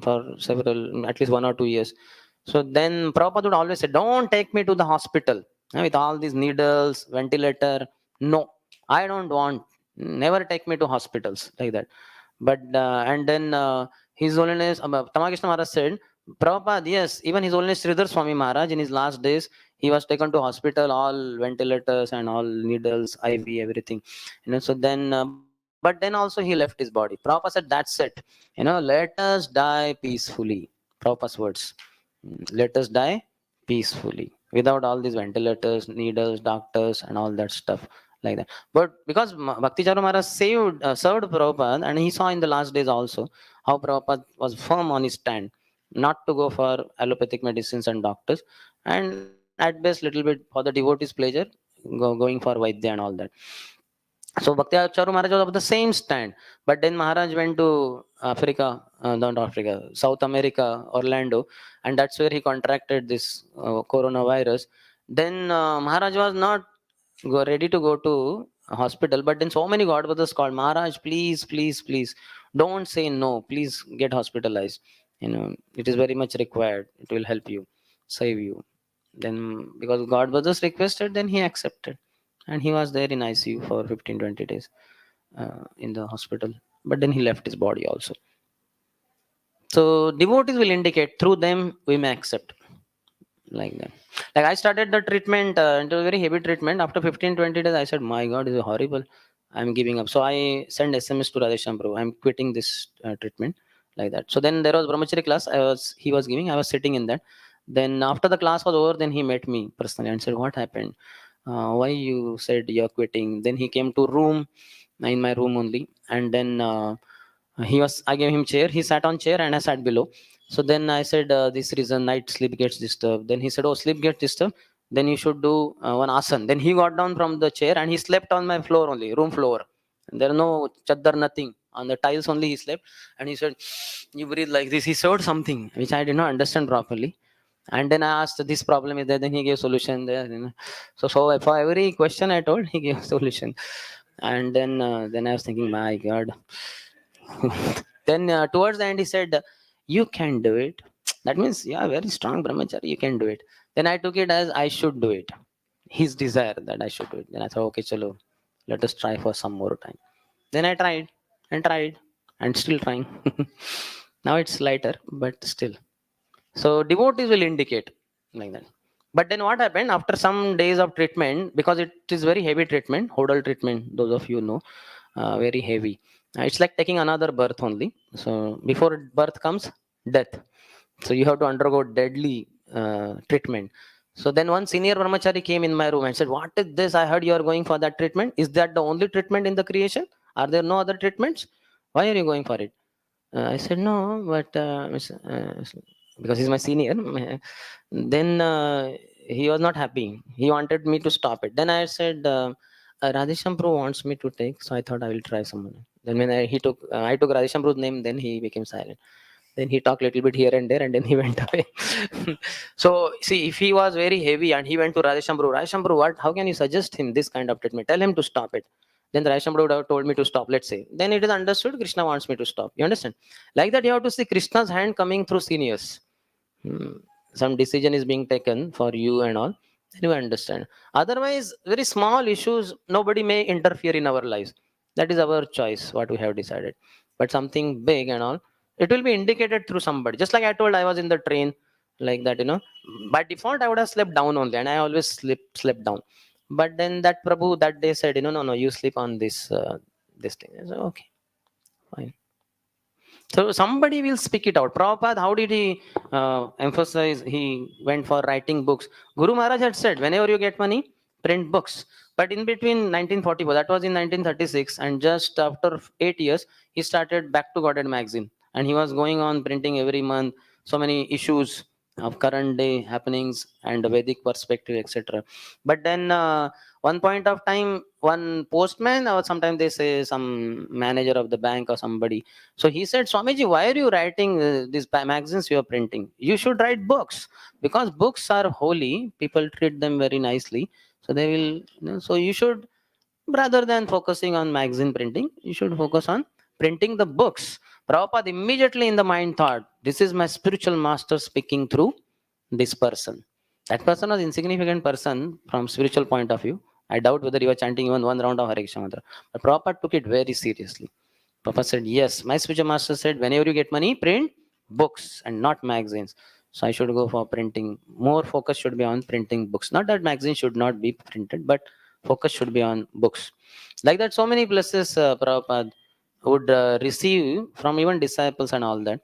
for several, at least 1 or 2 years. So then Prabhupada would always say, don't take me to the hospital with all these needles, ventilator. No, I don't want. Never take me to hospitals like that. But and then His Holiness Tamakrishna Maharaj said, Prabhupada, yes, even His Holiness Sridhar Swami Maharaj in his last days, he was taken to hospital, all ventilators and all needles, IV, everything. So then, but But then also he left his body. Prabhupada said, that's it. Let us die peacefully. Prabhupada's words. Let us die peacefully. Without all these ventilators, needles, doctors, and all that stuff like that. But because Bhakti Charu Maharaj served Prabhupada, and he saw in the last days also how Prabhupada was firm on his stand, not to go for allopathic medicines and doctors, and at best little bit for the devotees' pleasure, going for Vaidya and all that. So Bhakti Charu Maharaj was of the same stand. But then Maharaj went to Africa, not Africa, South America, Orlando, and that's where he contracted this coronavirus. Then Maharaj was not ready to go to a hospital, but then so many godbrothers called, Maharaj, please, please, please, don't say no, please get hospitalized. It is very much required. It will help you, save you. Then because godbrothers requested, then he accepted, and he was there in ICU for 15-20 days in the hospital. But then he left his body also. So devotees will indicate, through them we may accept, like that. Like I started the treatment, it was very heavy treatment. After 15-20 days, I said, my God, this is horrible. I'm giving up. So I sent SMS to Radhesham Prabhu, I'm quitting this treatment, like that. So then there was brahmachari class. He was giving. I was sitting in that. Then after the class was over, then he met me personally and said, what happened? Why you said you're quitting? Then he came to room, in my room only, and then I gave him chair. He sat on chair and I sat below. So then I said, this reason night sleep gets disturbed. Then he said, oh, sleep gets disturbed, then you should do one asan. Then he got down from the chair and he slept on my floor only, room floor. And there are no chaddar, nothing. On the tiles only he slept. And he said, you breathe like this. He showed something which I did not understand properly. And then I asked, this problem is there. Then he gave solution there. So for every question I told, he gave solution. And then I was thinking, my God. Then towards the end, he said, you can do it. That means, yeah, very strong brahmachari, you can do it. Then I took it as I should do it. His desire that I should do it. Then I thought, okay, chalo, let us try for some more time. Then I tried and still trying. Now it's lighter, but still. So devotees will indicate like that. But then what happened after some days of treatment, because it is very heavy treatment, hodal treatment, those of you know, very heavy. It's like taking another birth only. So before birth comes death. So you have to undergo deadly treatment. So then one senior brahmachari came in my room and said, what is this? I heard you are going for that treatment. Is that the only treatment in the creation? Are there no other treatments? Why are you going for it? I said, no, but because he's my senior. Then he was not happy. He wanted me to stop it. Then I said, Radhesham Prabhu wants me to take, so I thought I will try someone. Then when I took Radhesham Prabhu's name, then he became silent. Then he talked a little bit here and there, and then he went away. So see, if he was very heavy and he went to Radhesham Prabhu, what? How can you suggest him this kind of treatment? Tell him to stop it. Then Radhesham Prabhu would have told me to stop. Let's say. Then it is understood. Krishna wants me to stop. You understand? Like that, you have to see Krishna's hand coming through seniors. Some decision is being taken for you and all. Then you understand. Otherwise, very small issues, nobody may interfere in our lives. That is our choice, what we have decided. But something big and all, it will be indicated through somebody. Just like I told, I was in the train, like that. By default, I would have slept down only, and I always slept down. But then that Prabhu that day said, no, you sleep on this thing. I said, okay, fine. So somebody will speak it out. Prabhupada, how did he emphasize? He went for writing books. Guru Maharaj had said, whenever you get money, print books. But in between 1944, that was in 1936, and just after 8 years, he started Back to Godhead magazine. And he was going on printing every month so many issues of current day happenings and Vedic perspective, etc. But then one point of time, one postman, or sometimes they say some manager of the bank or somebody, so he said, Swamiji, why are you writing these magazines you are printing? You should write books, because books are holy. People treat them very nicely. So they will, so you should, rather than focusing on magazine printing, you should focus on printing the books. Prabhupada immediately in the mind thought, this is my spiritual master speaking through this person. That person was insignificant person from spiritual point of view. I doubt whether he was chanting even one round of Hare Krishna mantra. But Prabhupada took it very seriously. Papa said, yes, my spiritual master said, whenever you get money, print books and not magazines. So I should go for printing. More focus should be on printing books. Not that magazines should not be printed, but Focus should be on books. Like that, so many places Prabhupada would receive from even disciples and all that,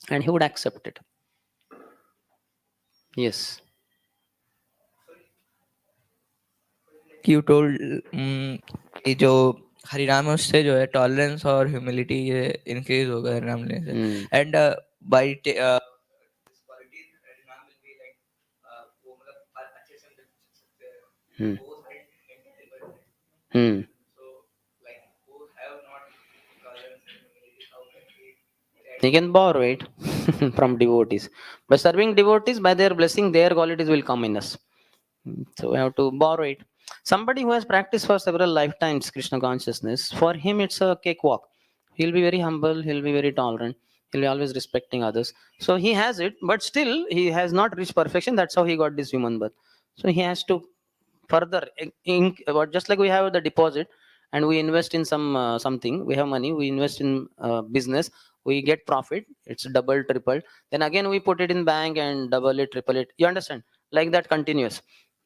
and he would accept it. Yes. You told कि जो हरिनाम है उससे जो है tolerance और humility ये increase होगा हरिनाम लेने से Hmm. And by this quality harinam will be like वो मतलब अच्छे से हम लिख सकते हैं Hmm. Both are intelligible Hmm. So like who have not tolerance and humility how can we He can borrow it from devotees. By serving devotees, by their blessing, their qualities will come in us. So we have to borrow it. Somebody who has practiced for several lifetimes Krishna consciousness, for him it's a cakewalk. He'll be very humble, he'll be very tolerant, he'll be always respecting others. So he has it, but still he has not reached perfection. That's how he got this human birth. So he has to further just like we have the deposit and we invest in something, we have money, we invest in business, we get profit, it's double triple, then again we put it in bank and double it, triple it, you understand, like that continuous.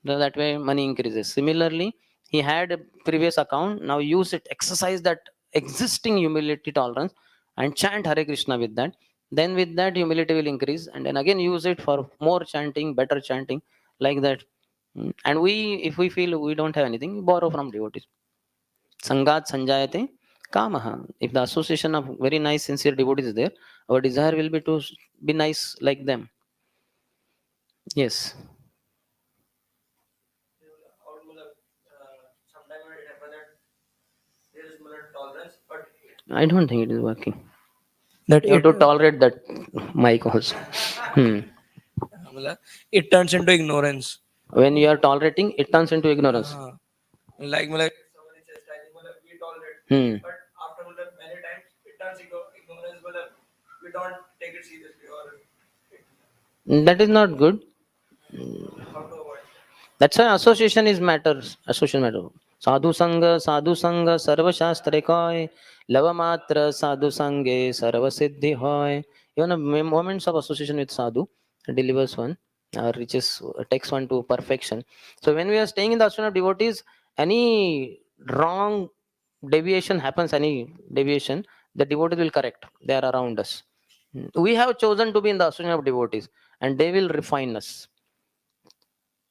So that way money increases. Similarly, he had a previous account, now use it, exercise that existing humility tolerance and chant Hare Krishna with that, then with that humility will increase, and then again use it for more chanting, better chanting, like that. And we, if we feel we don't have anything, we borrow from devotees. Sangat sanjayate kamaha. If the association of very nice, sincere devotees is there, our desire will be to be nice like them. Yes. और मतलब sometimes it happens that there is मतलब tolerance, but I don't think it is working. that You have it to tolerate that mic also. मतलब it turns into ignorance When you are tolerating, it turns into ignorance. like मतलब someone is chastising, मतलब we tolerate, Hmm. but after मतलब many times it turns ignorance, मतलब we don't take it seriously or That is not good. how to avoid that. That's why association is matters. Association matter. Sadhu sanga, sarva shastre koi, lava matra sadhu sange, sarva siddhi hoy. Even a moments of association with sadhu delivers one, reaches, takes one to perfection. So when we are staying in the ashram of devotees, any wrong deviation happens, any deviation, the devotees will correct. They are around us. We have chosen to be in the ashram of devotees, and they will refine us.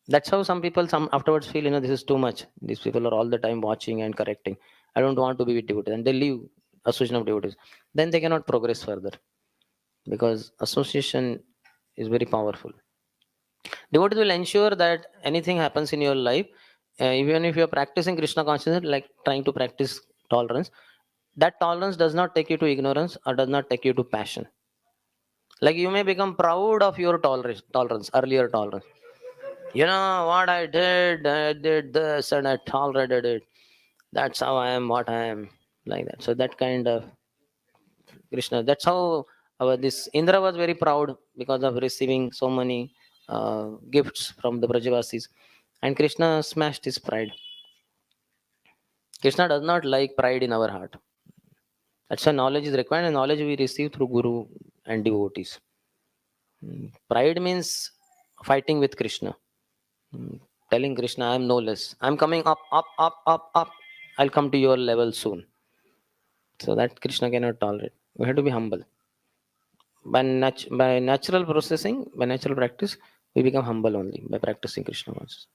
That's how some people some afterwards feel, this is too much, these people are all the time watching and correcting, I don't want to be with devotees, and they leave association of devotees. Then they cannot progress further, because association is very powerful. Devotees will ensure that anything happens in your life, even if you're practicing Krishna consciousness, like trying to practice tolerance, that tolerance does not take you to ignorance or does not take you to passion. Like you may become proud of your tolerance, earlier tolerance. You know what I did this and I tolerated it. That's how I am, what I am, like that. So that kind of Krishna. That's how our this Indra was very proud because of receiving so many gifts from the Brajavasis, and Krishna smashed his pride. Krishna does not like pride in our heart. That's why knowledge is required, and knowledge we receive through Guru and devotees. Pride means fighting with Krishna. Telling Krishna, I am no less. I am coming up, up, up, up, up. I'll come to your level soon. So that Krishna cannot tolerate. We have to be humble. By natural processing, by natural practice, we become humble only by practicing Krishna consciousness.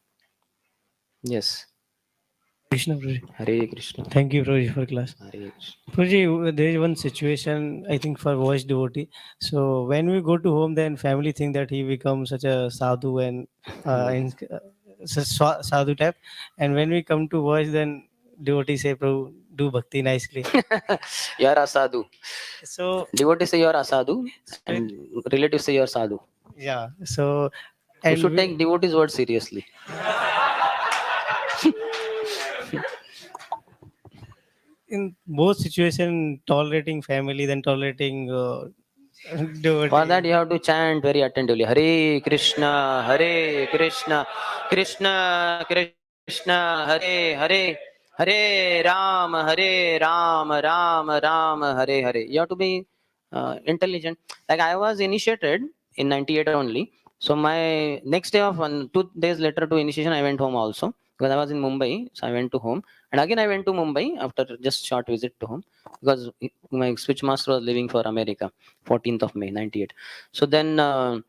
Yes. Krishna Prabhuji. Hare Krishna. Thank you, Prabhuji, for class. Hare Krishna. Prabhuji, there is one situation I think for voice devotee. So when we go to home, then family think that he becomes such a sadhu and sadhu type. And when we come to voice, then devotee say, Prabhu, do bhakti nicely. You are a sadhu. So Devotees say you are a sadhu, and relatives say you are sadhu. yeah, so We and should take devotees' word seriously. in both situation, tolerating family, then tolerating devotee. For that, you have to chant very attentively. Hare Krishna, Hare Krishna, Krishna Krishna, Hare Hare, Hare Ram, Ram Ram, Hare Hare. You have to be intelligent. Like I was initiated in '98 only. So my next day of 2 days later to initiation, I went home also. because I was in Mumbai, so I went to home, and again I went to Mumbai after just short visit to home because my switch master was leaving for America, 14th of May, 98. So then.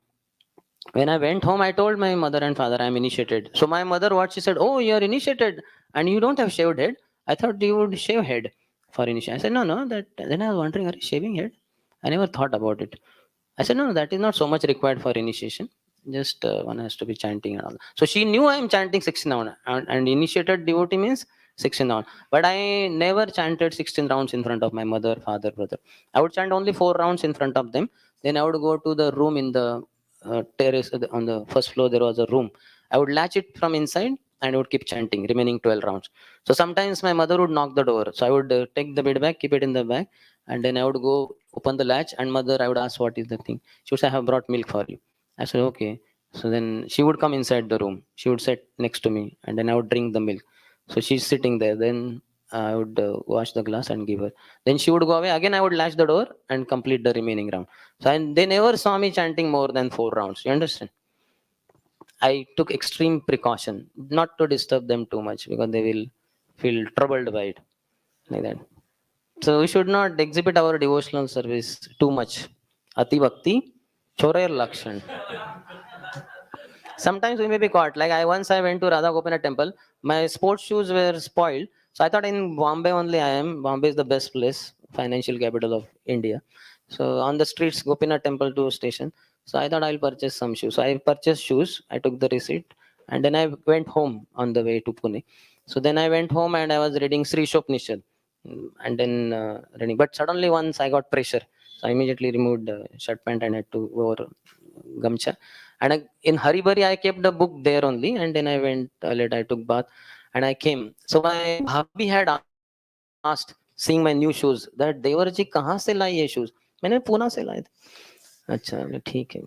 When I went home, I told my mother and father I'm initiated. So my mother, what she said, oh, you're initiated and you don't have shaved head. I thought you would shave head for initiation. I said, no, no. That then I was wondering, are you shaving head? I never thought about it. I said, no, no, that is not so much required for initiation. Just one has to be chanting and all. So she knew I am chanting 16 rounds, and initiated devotee means 16 rounds. But I never chanted 16 rounds in front of my mother, father, brother. I would chant only 4 rounds in front of them. Then I would go to the room in the terrace on the first floor. There was a room. I would latch it from inside and I would keep chanting remaining 12 rounds. So sometimes my mother would knock the door. So I would take the bed bag, keep it in the bag, and then I would go open the latch. And mother, I would ask, what is the thing? She would say, I have brought milk for you. I said, okay. So then she would come inside the room. She would sit next to me, and then I would drink the milk. So she's sitting there. Then I would wash the glass and give her. Then she would go away. Again, I would latch the door and complete the remaining round. So they never saw me chanting more than 4 rounds. You understand? I took extreme precaution not to disturb them too much because they will feel troubled by it, like that. So we should not exhibit our devotional service too much. Ati Bhakti, Chorer Lakshan. Sometimes we may be caught. Like I went to Radha Gopinath temple. My sports shoes were spoiled. So I thought in Bombay only I am. Bombay is the best place, financial capital of India. So on the streets, Gopinath temple to station. So I thought I'll purchase some shoes. So I purchased shoes. I took the receipt and then I went home on the way to Pune. So then I went home and I was reading Sri Shopnishad. And then reading. But suddenly once I got pressure. So I immediately removed shirt pant and had to wear gamcha. And in hurry bari, I kept the book there only. And then I went later, I took bath and I came. So my bhabhi had asked, seeing my new shoes, that देवर जी कहाँ से लाई ये shoes? मैंने पूना से लाए थे. अच्छा ठीक है,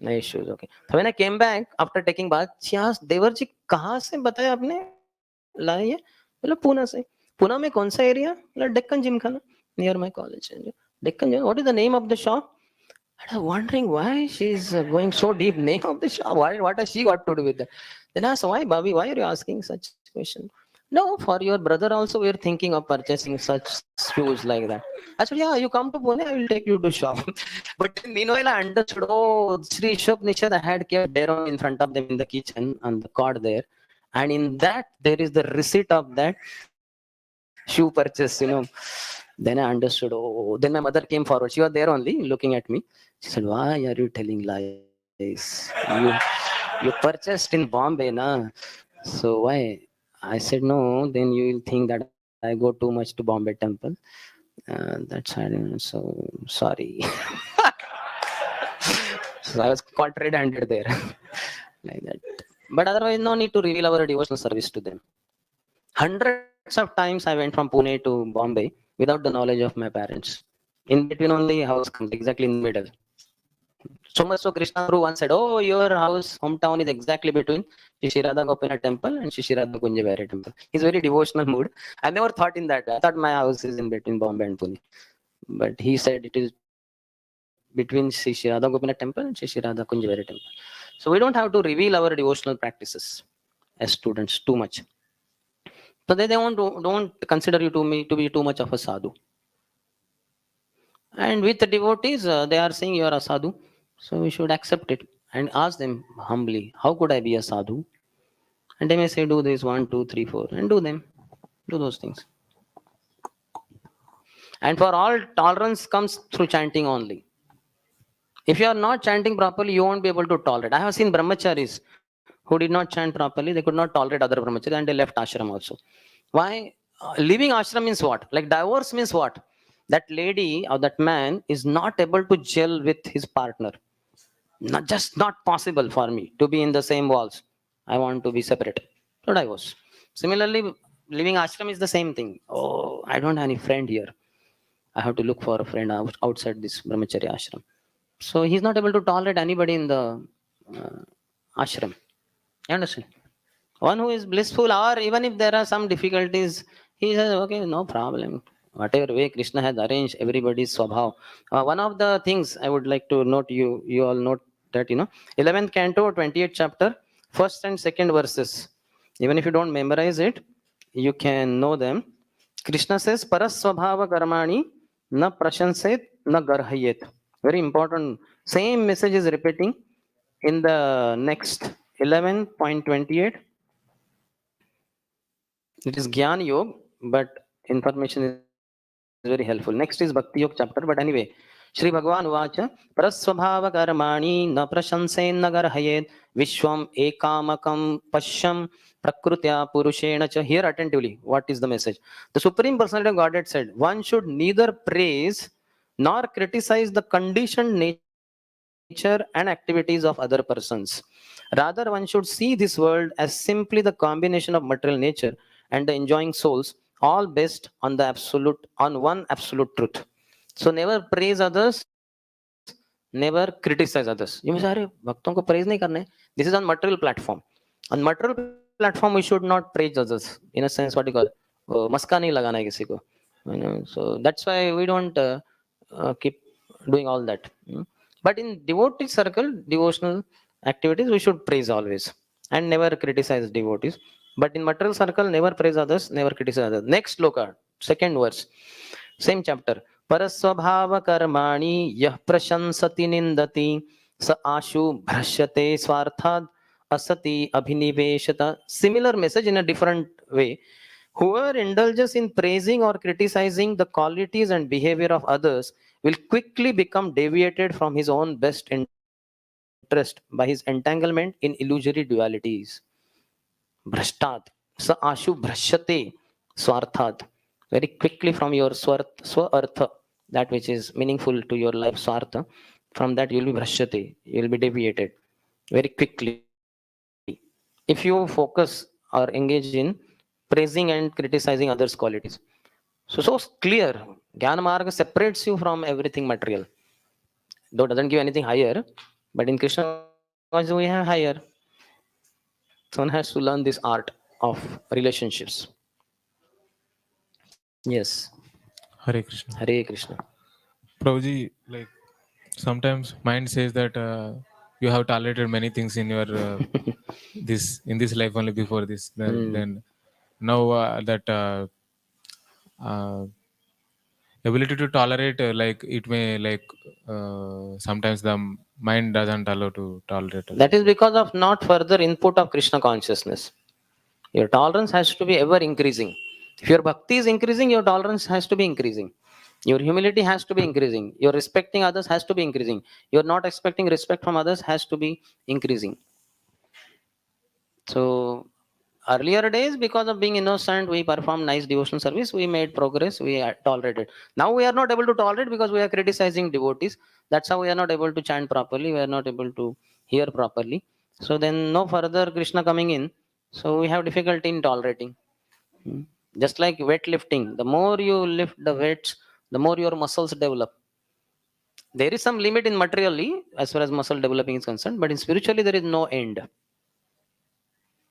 नए shoes. Okay. So when I came back after taking bath, she asked, देवर जी कहाँ से बताया आपने लाए ये? बोला पूना से. पूना में कौन सा एरिया? बोला Deccan Gymkhana, near my college. Deccan Gym. What is the name of the shop? And I'm wondering why she's going so deep. Name of the shop. Why? What has she got to do with that? Then I asked, why, Bobby? Why are you asking such question? No, for your brother also, we're thinking of purchasing such shoes like that. I said, yeah, you come to Pune, I will take you to shop. But then meanwhile, I understood, oh, Sri Shop Nishad, I had kept there on in front of them in the kitchen on the card there. And in that, there is the receipt of that shoe purchase. Then I understood, oh, then my mother came forward. She was there only looking at me. She said, why are you telling lies? You purchased in Bombay, na? So why? I said, no, then you will think that I go too much to Bombay temple. That's why, so sorry. So I was caught red-handed there. Like that. But otherwise, no need to reveal our devotional service to them. Hundreds of times I went from Pune to Bombay without the knowledge of my parents. In between only house comes, exactly in the middle. So much so Krishna Guru once said, oh, your house, hometown is exactly between Shishirada Gopinath temple and Shishirada Kunjavare temple. He's very devotional mood. I never thought in that way. I thought my house is in between Bombay and Pune. But he said it is between Shishirada Gopinath temple and Shishirada Kunjavare temple. So we don't have to reveal our devotional practices as students too much. So they don't consider you to be too much of a sadhu. And with the devotees, they are saying you are a sadhu. So we should accept it and ask them humbly, how could I be a sadhu? And they may say, do this, 1, 2, 3, 4, and do them. Do those things. And for all, tolerance comes through chanting only. If you are not chanting properly, you won't be able to tolerate. I have seen brahmacharis who did not chant properly. They could not tolerate other brahmacharis and they left ashram also. Why? Leaving ashram means what? Like divorce means what? That lady or that man is not able to gel with his partner. Not possible for me to be in the same walls. I want to be separate. So divorce. Similarly, leaving ashram is the same thing. Oh, I don't have any friend here. I have to look for a friend outside this brahmacharya ashram. So he's not able to tolerate anybody in the ashram. You understand? One who is blissful, or even if there are some difficulties, he says, okay, no problem. Whatever way Krishna has arranged everybody's swabhav. One of the things I would like to note, you all note that, 11th canto, 28th chapter, first and second verses. Even if you don't memorize it, you can know them. Krishna says, Parasvabhava karmani na prashanset na garhayet. Very important. Same message is repeating in the next 11.28. It is Gyan Yog, but information is very helpful. Next is Bhakti Yog chapter, but anyway, Shri Bhagavan Uvacha, Prasvabhava karmani na prashansen na garhayet, Vishwam ekamakam pashyam prakrutya purushena cha. Here attentively, what is the message? The Supreme Personality of Godhead said, one should neither praise nor criticize the conditioned nature and activities of other persons. Rather, one should see this world as simply the combination of material nature and the enjoying souls, all based on the absolute, on one absolute truth. So never praise others, never criticize others. You may say, "अरे भक्तों को praise नहीं करने." This is on material platform. On material platform, we should not praise others. In a sense, what you call मस्का नहीं लगाना है किसी को. So that's why we don't keep doing all that. But in devotee circle, devotional activities, we should praise always and never criticize devotees. But in material circle, never praise others, never criticize others. Next sloka, second verse, same chapter. Parasvabhava karmani yah prashansati nindati sa ashu bhrashyate swarthad asati abhiniveshata. Similar message in a different way. Whoever indulges in praising or criticizing the qualities and behavior of others will quickly become deviated from his own best interest by his entanglement in illusory dualities. Bhrashtad, sa ashu bhrashyate, swarthad. Very quickly from your swartha, that which is meaningful to your life, swartha, from that you will be bhrashyate, you will be deviated very quickly. If you focus or engage in praising and criticizing others' qualities. So clear. Jnana Marga separates you from everything material. Though it doesn't give anything higher, but in Krishna consciousness we have higher. So one has to learn this art of relationships. Yes. Hare Krishna. Hare Krishna. Prabhuji, like sometimes mind says that you have tolerated many things in your this in this life only before this. Then now that uh, ability to tolerate, like it may like sometimes the mind doesn't allow to tolerate That also. is because of not further input of Krishna consciousness. Your tolerance has to be ever increasing. If your bhakti is increasing, your tolerance has to be increasing. Your humility has to be increasing. Your respecting others has to be increasing. Your not expecting respect from others has to be increasing. So earlier days, because of being innocent, we performed nice devotional service, we made progress, we tolerated. Now we are not able to tolerate because we are criticizing devotees. That's how we are not able to chant properly, we are not able to hear properly. So then no further Krishna coming in. So we have difficulty in tolerating. Hmm. Just like weightlifting, the more you lift the weights, the more your muscles develop. There is some limit in materially as far as muscle developing is concerned, but in spiritually there is no end.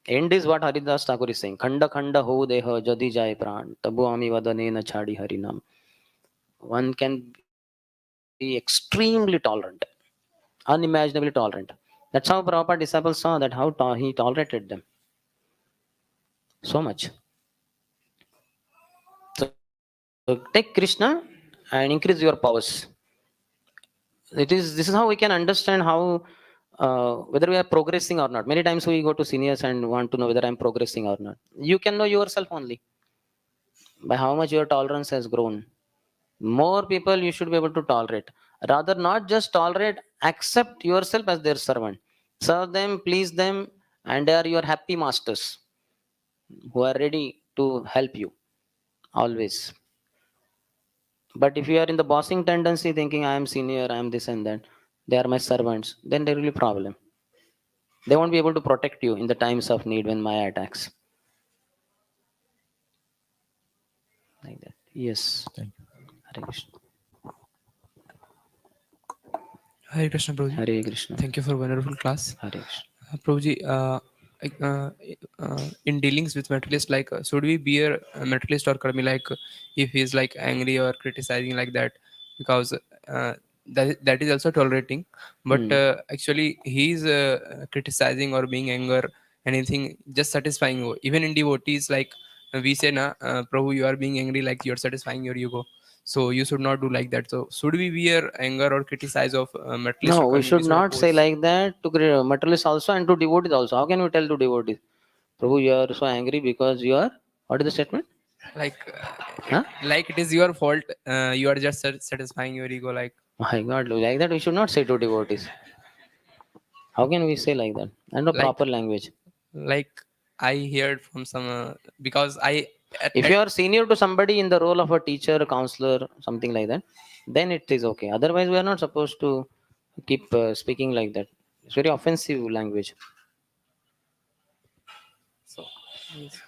End is what Haridas Thakur is saying. Khanda khanda ho deha jadi jai pran tabu ami vadane na chadi harinam. One can be extremely tolerant, unimaginably tolerant. That's how Prabhupada disciples saw that how he tolerated them so much. So take Krishna and increase your powers. This is how we can understand how whether we are progressing or not. Many times we go to seniors and want to know whether I'm progressing or not. You can know yourself only by how much your tolerance has grown. More people you should be able to tolerate. Rather, not just tolerate, accept yourself as their servant. Serve them, please them, and they are your happy masters who are ready to help you always. But if you are in the bossing tendency, thinking I am senior, I am this and that, they are my servants, then there will be problem. They won't be able to protect you in the times of need when Maya attacks. Like that. Yes. Thank you. Hare Krishna. Hare Krishna, Prabhuji. Hare Krishna. Thank you for wonderful class. Hare Krishna. Prabhuji, like, in dealings with materialist, like should we be a materialist or karmi, like if he's like angry or criticizing like that, because that is also tolerating, but actually he's criticizing or being anger anything, just satisfying ego. Even in devotees, like we say, na, Prabhu, you are being angry, like you're satisfying your ego. So you should not do like that. So should we wear anger or criticize of materialist or No, we karmi? We should should not say oppose. like that to materialists also and to devotees also. How can we tell to devotees, Prabhu, you are so angry because you are, what is the statement? Like, Huh? like it is your fault. You are just satisfying your ego. Like, My God, like that we should not say to devotees. How can we say like that? And a like, proper language. like I heard from some because I If you are senior to somebody in the role of a teacher, counselor, something like that, then it is okay. Otherwise, we are not supposed to keep speaking like that. It's very offensive language. so yes.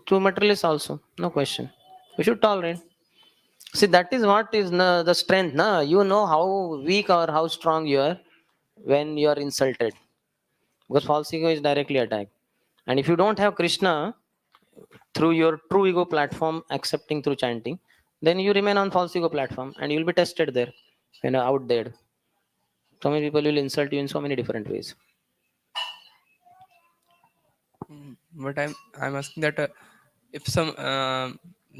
To materialists also, no question. We should tolerate. See, that is what is the strength. Na? You know how weak or how strong you are when you are insulted. Because false ego is directly attacked. And if you don't have Krishna through your true ego platform, accepting through chanting, then you remain on false ego platform and you'll be tested there, out there. So many people will insult you in so many different ways. But I'm asking that if some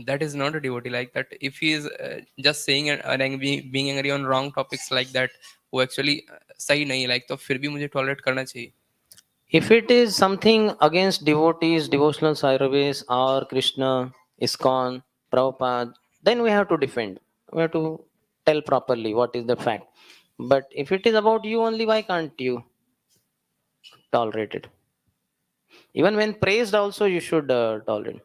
that is not a devotee like that, if he is just saying and being angry on wrong topics like that, वो actually सही नहीं like, तो फिर भी मुझे tolerate करना चाहिए. If it is something against devotees, devotional service, or Krishna, ISKCON, Prabhupada, then we have to defend. We have to tell properly what is the fact. But if it is about you only, why can't you tolerate it? Even when praised, also you should tolerate.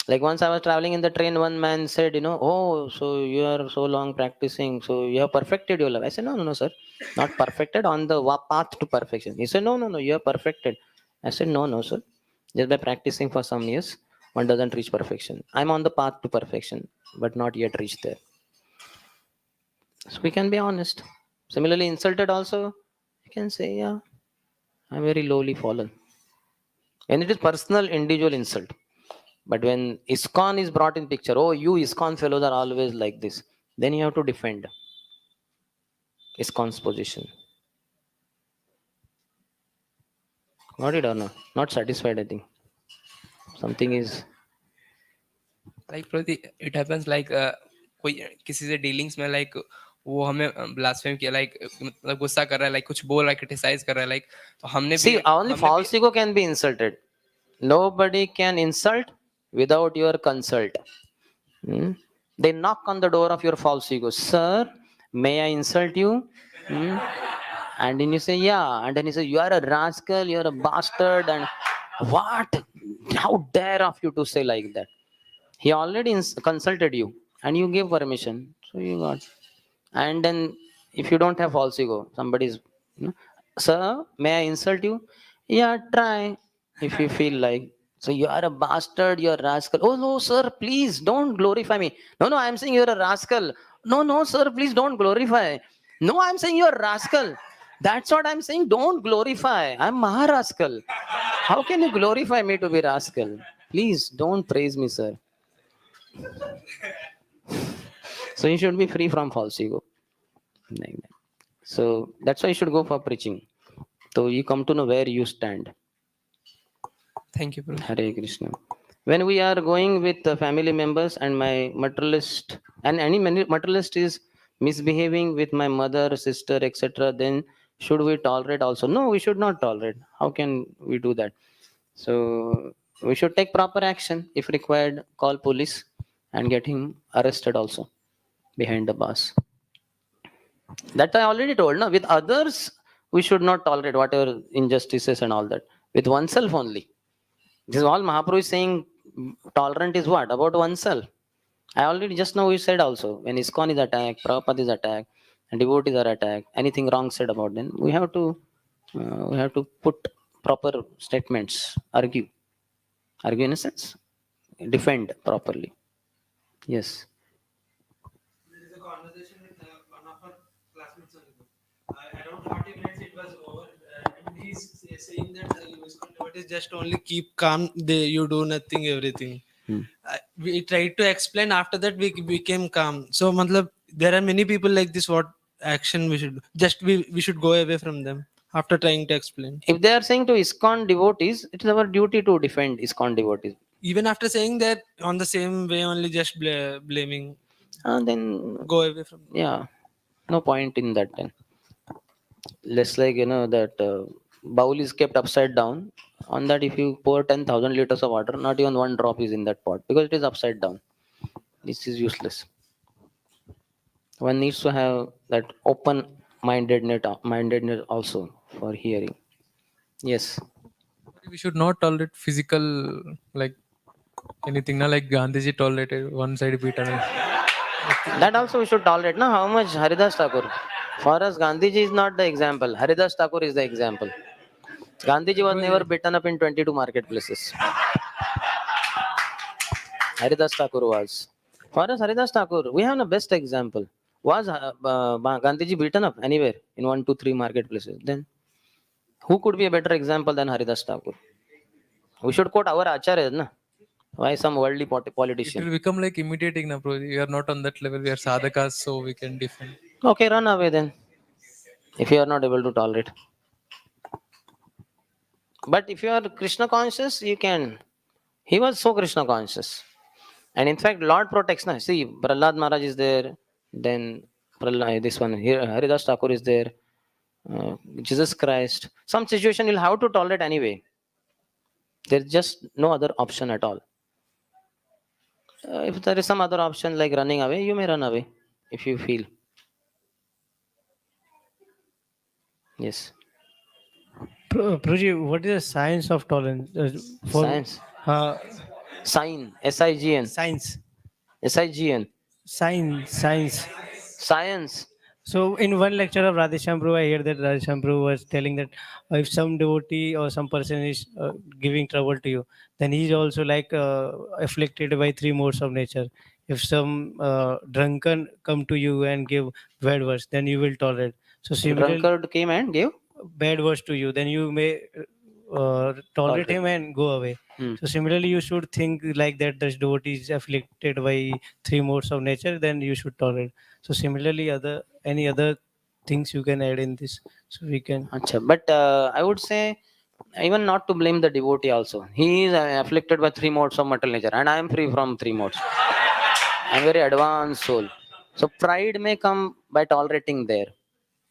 Like once I was traveling in the train, one man said, oh, so you are so long practicing, so you have perfected your life. I said, no, no, no, sir, not perfected, on the path to perfection. He said, no, no, no, you are perfected. I said, no, no, sir, just by practicing for some years, one doesn't reach perfection. I'm on the path to perfection, but not yet reached there. So we can be honest. Similarly, insulted also, you can say, yeah, I'm very lowly fallen. And it is personal, individual insult. But when ISKCON is brought in picture, oh, you ISKCON fellows are always like this, then you have to defend ISKCON's position. Got it or not? Not satisfied, I think. Something is. Like it happens like कोई किसी से dealings में like वो हमें blaspheme किया, like मतलब गुस्सा कर रहा है, like कुछ बोल रहा है, क्रिटिसाइज कर रहा है, like तो See, only false ego can be insulted. Nobody can insult without your consult. Hmm? They knock on the door of your false ego. Sir, may I insult you? Hmm? And then you say, yeah. And then you say, you are a rascal, you are a bastard. And what? How dare of you to say like that? He already consulted you and you gave permission. So you got. And then if you don't have false ego, somebody's, sir, may I insult you? Yeah, try if you feel like. So you are a bastard, you're a rascal. Oh no, sir, please don't glorify me. No, no, I'm saying you're a rascal. No, no, sir, please don't glorify. No, I'm saying you're a rascal. That's what I'm saying. Don't glorify. I'm Maharascal. How can you glorify me to be rascal? Please don't praise me, sir. So you should be free from false ego. Like that. So that's why you should go for preaching. So you come to know where you stand. thank you, bro. Hare Krishna. When we are going with the family members and my materialist, and any materialist is misbehaving with my mother, sister, etc., then should we tolerate also? No, we should not tolerate. How can we do that? So we should take proper action. If required, call police and get him arrested also behind the bars. That I already told. No, with others we should not tolerate whatever injustices and all that. With oneself only. This is all Mahaprabhu is saying. Tolerant is what? About oneself. I already just now we said also, when ISKCON is attacked, Prabhupada is attacked, and devotees are attacked, anything wrong said about them, we have to put proper statements, argue in a sense, defend properly. Yes. There is a conversation with one of our classmates only. Around 40 minutes it was over, and he's saying that what is just only keep calm. You do nothing, everything. We tried to explain. After that, we became calm. So, matlab, there are many people like this. What action we should just we should go away from them. after trying to explain. If they are saying to ISKCON devotees, it is our duty to defend ISKCON devotees. Even after saying that, on the same way only, just blaming, Then, go away from. yeah, no point in that then. Less like, that bowl is kept upside down. On that, if you pour 10,000 liters of water, not even one drop is in that pot because it is upside down. This is useless. One needs to have that mindedness also for hearing. Yes. We should not tolerate physical, like anything. Now, like Gandhiji tolerated one side beaten. That also we should tolerate. Now, how much Haridas Thakur? For us, Gandhiji is not the example. Haridas Thakur is the example. Gandhiji was never beaten up in 22 marketplaces. Haridas Thakur was. For us, Haridas Thakur, we have the best example. Was Gandhiji beaten up anywhere in 1, 2, 3 marketplaces? Then who could be a better example than Haridas Thakur? We should quote our acharyas, na? Why some worldly It will politician? become like imitating now, bro. We are not on that level. We are sadhakas, so we can defend. Okay, run away then. If you are not able to tolerate. But if you are Krishna conscious, you can. He was so Krishna conscious. And in fact, Lord protects. Na? See, Prahlad Maharaj is there. Then this one here, Haridas Thakur is there. Jesus Christ. Some situation you'll have to tolerate anyway. There's just no other option at all. If there is some other option like running away, you may run away if you feel. Yes. Prabhuji, what is the science of tolerance? Science. Uh, Sign. SIGN. science. SIGN. Science. Science. So in one lecture of Radheshyam Prabhu, I hear that Radheshyam Prabhu was telling that if some devotee or some person is giving trouble to you, then he is also like afflicted by three modes of nature. If some drunken come to you and give bad words, then you will tolerate. So similarly, Drunkard came and gave. bad words to you, then you may tolerate him and go away. So similarly, you should think like that. The devotee is afflicted by three modes of nature, then you should tolerate. So similarly, any other things you can add in this, so we can. Acha. But I would say, even not to blame the devotee also. He is afflicted by three modes of material nature, and I am free from three modes. I am very advanced soul. So pride may come by tolerating there.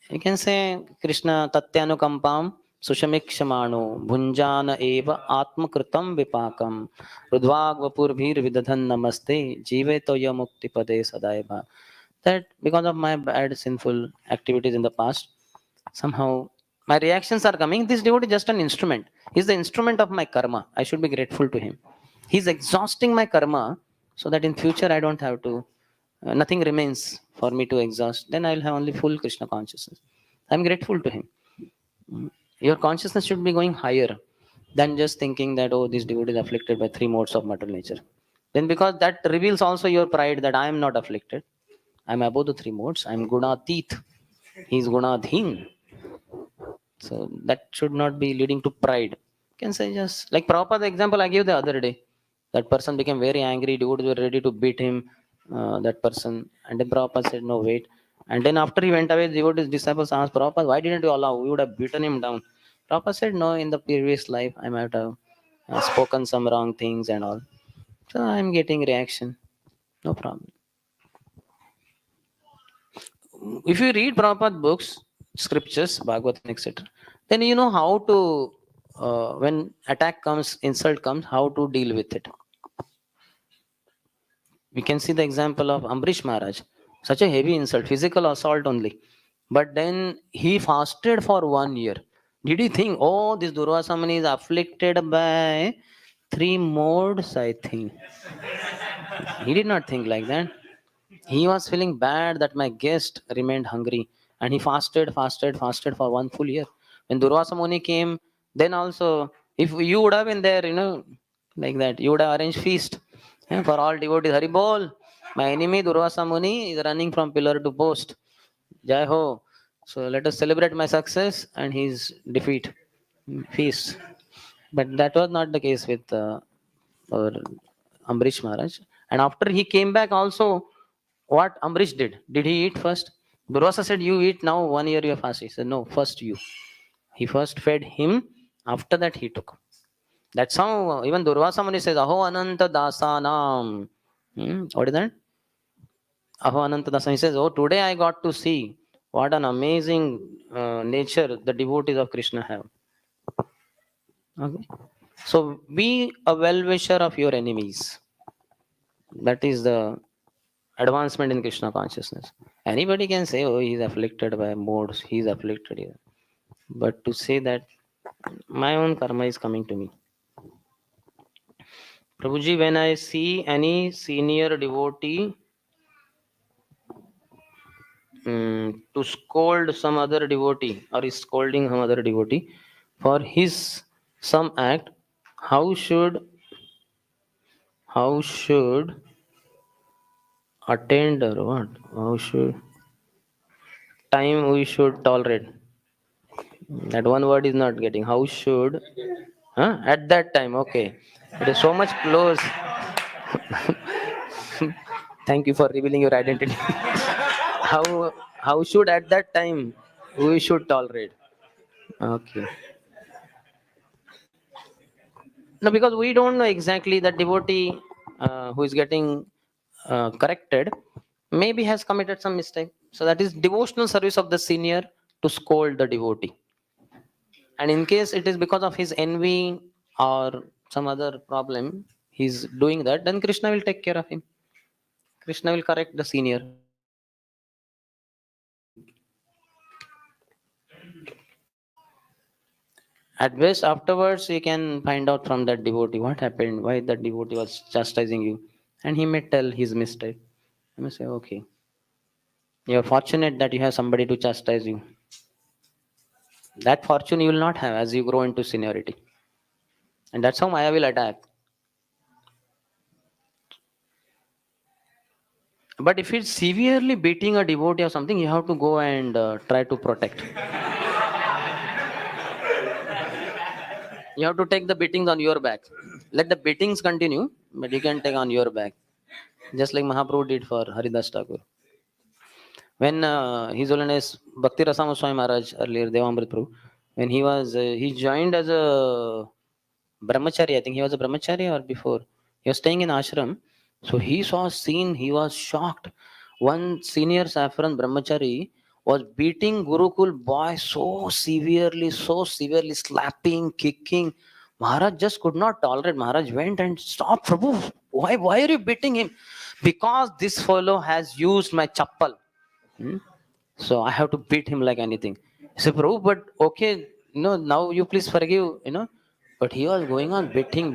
You can say Krishna Tatyanukampam Sushamikshmano Bhunjana Eva Atmakritam Vipakam Rudvagvapur Vidadhan Namaste Jive Toya Mukti Pade Sadaiva. That because of my bad sinful activities in the past, somehow my reactions are coming. This devotee is just an instrument. He's the instrument of my karma. I should be grateful to him. He's exhausting my karma so that in future I don't have to, nothing remains for me to exhaust. Then I'll have only full Krishna consciousness. I'm grateful to him. Your consciousness should be going higher than just thinking that, oh, this devotee is afflicted by three modes of material nature. Then because that reveals also your pride that I am not afflicted. I'm above the three modes. I'm gunatit. He's gunadhin. So that should not be leading to pride. You can say just like Prabhupada example I gave the other day. That person became very angry. Devotees were ready to beat him. That person, and then Prabhupada said, "No, wait." And then after he went away, devotees disciples asked Prabhupada, "Why didn't you allow? We would have beaten him down." Prabhupada said, "No, in the previous life I might have spoken some wrong things and all. So I'm getting reaction. No problem." If you read Prabhupada books, scriptures, Bhagavatam, etc., then you know how to, when attack comes, insult comes, how to deal with it. We can see the example of Ambrish Maharaj, such a heavy insult, physical assault only. But then he fasted for 1 year. Did he think, oh, this Durvasa Muni is afflicted by three modes, I think. He did not think like that. He was feeling bad that my guest remained hungry, and he fasted for 1 full year. When Durvasa Muni came, then also, if you would have been there, like that, you would have arranged feast for all devotees. Hari bol, my enemy Durvasa Muni is running from pillar to post. Jai ho. So let us celebrate my success and his defeat. Feast. But that was not the case with our Ambrish Maharaj. And after he came back also, what Ambrish did he eat first? Durvasa said, "You eat now, 1 year you are fasting." He said, "No, first you." He first fed him, after that he took. That's how even Durvasa Muni says, Aho Ananta Dasanam. What is that? Aho Ananta Dasanam. He says, oh, today I got to see what an amazing nature the devotees of Krishna have. Okay. So be a well wisher of your enemies. That is the advancement in Krishna consciousness. Anybody can say, oh, he's afflicted by modes, he's afflicted here. But to say that my own karma is coming to me. Prabhuji, when I see any senior devotee to scold some other devotee or is scolding some other devotee for his some act, how should attend or what? How should time we should tolerate? That one word is not getting. How should? Huh? At that time, okay. It is so much close. Thank you for revealing your identity. how should at that time we should tolerate? Okay. No, because we don't know exactly the devotee who is getting corrected maybe has committed some mistake. So that is devotional service of the senior to scold the devotee. And in case it is because of his envy or some other problem, he's doing that, then Krishna will take care of him. Krishna will correct the senior. At best, afterwards, you can find out from that devotee what happened, why that devotee was chastising you, and he may tell his mistake. You may say, okay, you are fortunate that you have somebody to chastise you. That fortune you will not have as you grow into seniority. And that's how Maya will attack. But if it's severely beating a devotee or something, you have to go and try to protect. You have to take the beatings on your back. Let the beatings continue, but you can take on your back. Just like Mahaprabhu did for Haridas Thakur. When His Holiness Bhakti Rasama Swami Maharaj, earlier Devamrit Prabhu, when he joined as a brahmachari, I think he was a brahmachari or before. He was staying in ashram. So he saw a scene, he was shocked. One senior saffron brahmachari was beating Gurukul boy so severely, slapping, kicking. Maharaj just could not tolerate. Maharaj went and stopped, Prabhu. Why are you beating him? Because this fellow has used my chappal. Hmm? So I have to beat him like anything. He said, Prabhu, but okay, now you please forgive. But he was going on beating.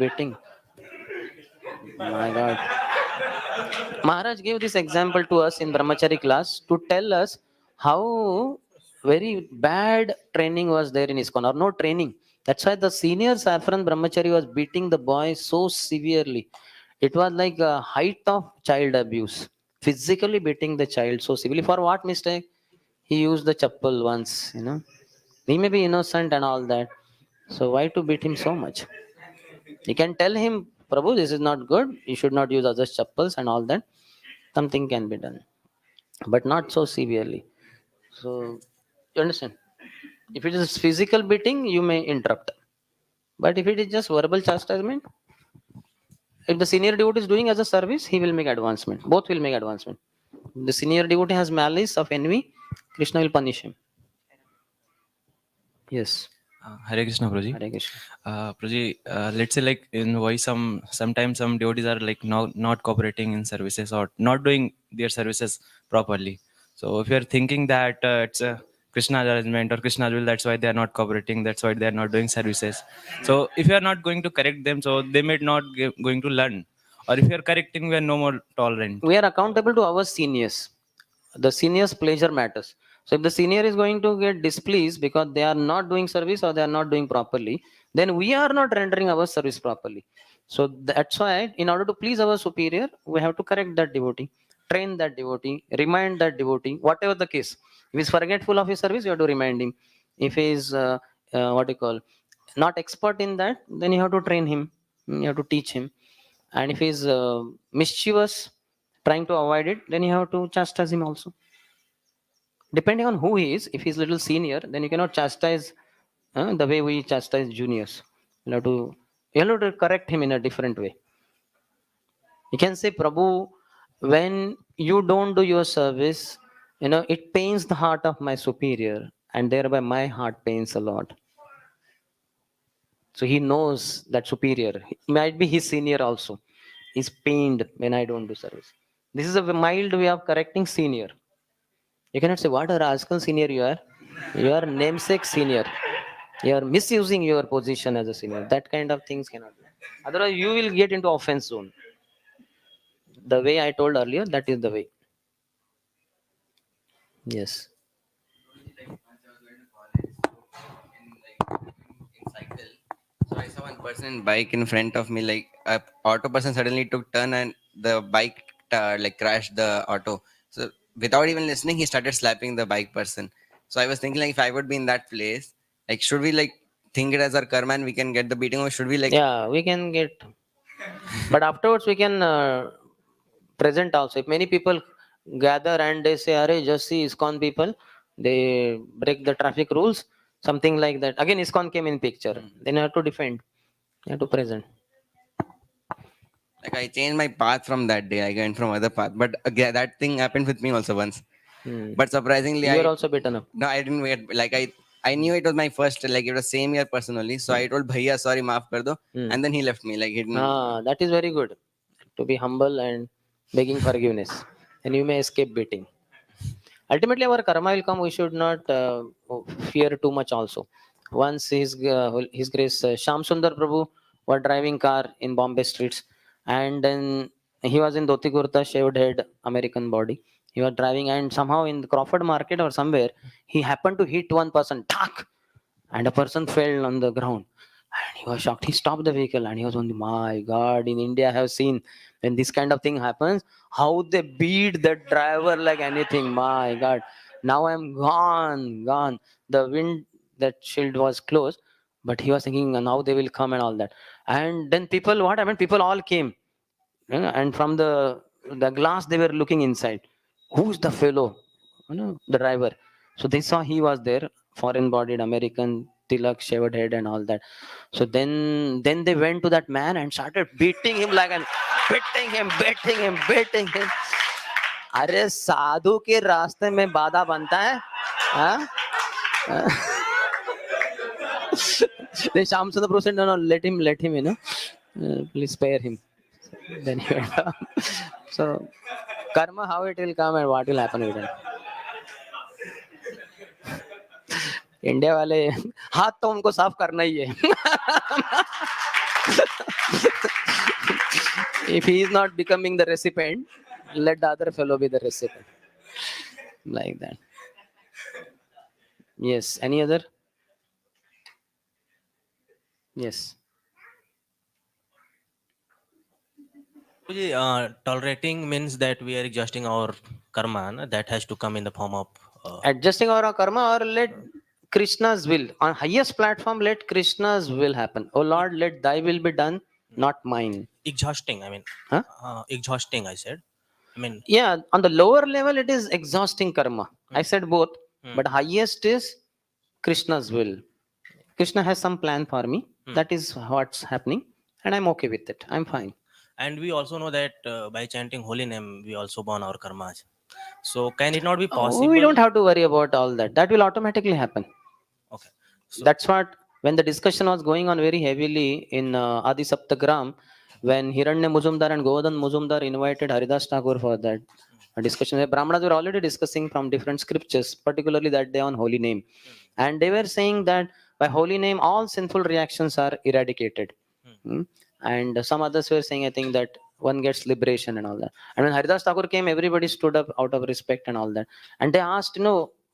My God. Maharaj gave this example to us in Brahmachari class to tell us how very bad training was there in ISKCON or no training. That's why the senior Saffron Brahmachari was beating the boy so severely. It was like a height of child abuse. Physically beating the child so severely. For what mistake? He used the chappal once. He may be innocent and all that. So why to beat him so much? You can tell him, Prabhu, this is not good. You should not use others' chappals and all that. Something can be done, but not so severely. So you understand? If it is physical beating, you may interrupt. But if it is just verbal chastisement, if the senior devotee is doing as a service, he will make advancement. Both will make advancement. The senior devotee has malice of envy, Krishna will punish him. Yes. Hare Krishna, Prabhuji. Hare Krishna. Prabhuji, let's say like in voice, sometimes some devotees are like not cooperating in services or not doing their services properly. So if you are thinking that it's a Krishna judgment or Krishna's will, that's why they are not cooperating. That's why they are not doing services. So if you are not going to correct them, so they may not going to learn. Or if you are correcting, we are no more tolerant. We are accountable to our seniors. The seniors' pleasure matters. So if the senior is going to get displeased because they are not doing service or they are not doing properly, then we are not rendering our service properly. So that's why, in order to please our superior, we have to correct that devotee, train that devotee, remind that devotee, whatever the case. If he's forgetful of his service, you have to remind him. If he is what you call not expert in that, then you have to train him. You have to teach him. And if he's mischievous, trying to avoid it, then you have to chastise him also. Depending on who he is, if he's little senior, then you cannot chastise The way we chastise juniors. You have to correct him in a different way. You can say, Prabhu, when you don't do your service, it pains the heart of my superior, and thereby my heart pains a lot. So he knows that superior. Might be his senior also. Is pained when I don't do service. This is a mild way of correcting senior. You cannot say, what a rascal senior you are. You are namesake senior. You are misusing your position as a senior. That kind of things cannot be. Otherwise, you will get into offense zone. The way I told earlier, that is the way. Yes. In cycle. So I saw one person in bike in front of me, like a auto person suddenly took turn and the bike like crashed the auto. So without even listening, he started slapping the bike person. So I was thinking, like, if I would be in that place, like, should we like think it as our karma and we can get the beating, or should we like? Yeah, we can get. But afterwards, we can present also. If many people gather and they say, "Arey, just see ISKCON people, they break the traffic rules," something like that. Again, ISKCON came in picture. Then you have to defend. You have to present. Like, I changed my path from that day. I went from other path, but again, that thing happened with me also once. But surprisingly, You are I also beaten up. no, I didn't wait. Like I knew it was my first, like it was same year personally. So I told Bhaiya, sorry, maaf kar do, and then he left me. Like he didn't. That is very good. To be humble and begging forgiveness, and you may escape beating. Ultimately, our karma will come. We should not fear too much also. Once his grace Sham Sundar Prabhu were driving car in Bombay streets, and then he was in dhoti kurta, shaved head, American body. He was driving, and somehow in the Crawford Market or somewhere, he happened to hit one person, tak, and a person fell on the ground. And he was shocked. He stopped the vehicle and he was on the, my God, in India I have seen when this kind of thing happens, how they beat the driver like anything. My God. Now I'm gone. The wind, that shield was closed, but he was thinking now they will come and all that. And then people, what happened? People all came. And from the glass they were looking inside. Who's the fellow? The driver. So they saw he was there, foreign bodied American, tilak, shaved head, and all that. So then they went to that man and started beating him like an beating him. अरे साधु के रास्ते में बाधा बनता है हाँ? Then Sham Sundar Prabhu said, no, let him, please spare him. Then he went down. So karma, how it will come and what will happen with it. India वाले हाथ तो उनको साफ करना ही है. If he is not becoming the recipient, let the other fellow be the recipient. Like that. Yes. Any other? Yes. Tolerating means that we are adjusting our karma. Na? That has to come in the form of Adjusting our karma, or let Krishna's will. On highest platform, let Krishna's will happen. Oh Lord, let thy will be done, not mine. exhausting. I mean, Huh? exhausting. I said. I mean, Yeah, on the lower level, it is exhausting karma. I said both, but highest is Krishna's will. Krishna has some plan for me. That is what's happening, and I'm okay with it. I'm fine. and we also know that by chanting holy name, we also burn our karmas. So can it not be Oh, possible? we don't have to worry about all that. That will automatically happen. Okay. So, That's what, when the discussion was going on very heavily in Adi Saptagram, when Hiranya Muzumdar and Govardhan Muzumdar invited Haridas Thakur for that discussion, the Brahmanas were already discussing from different scriptures, particularly that day on holy name. And they were saying that by holy name, all sinful reactions are eradicated. Hmm? And some others were saying, I think, that one gets liberation and all that. And when Haridas Thakur came, everybody stood up out of respect and all that. And they asked,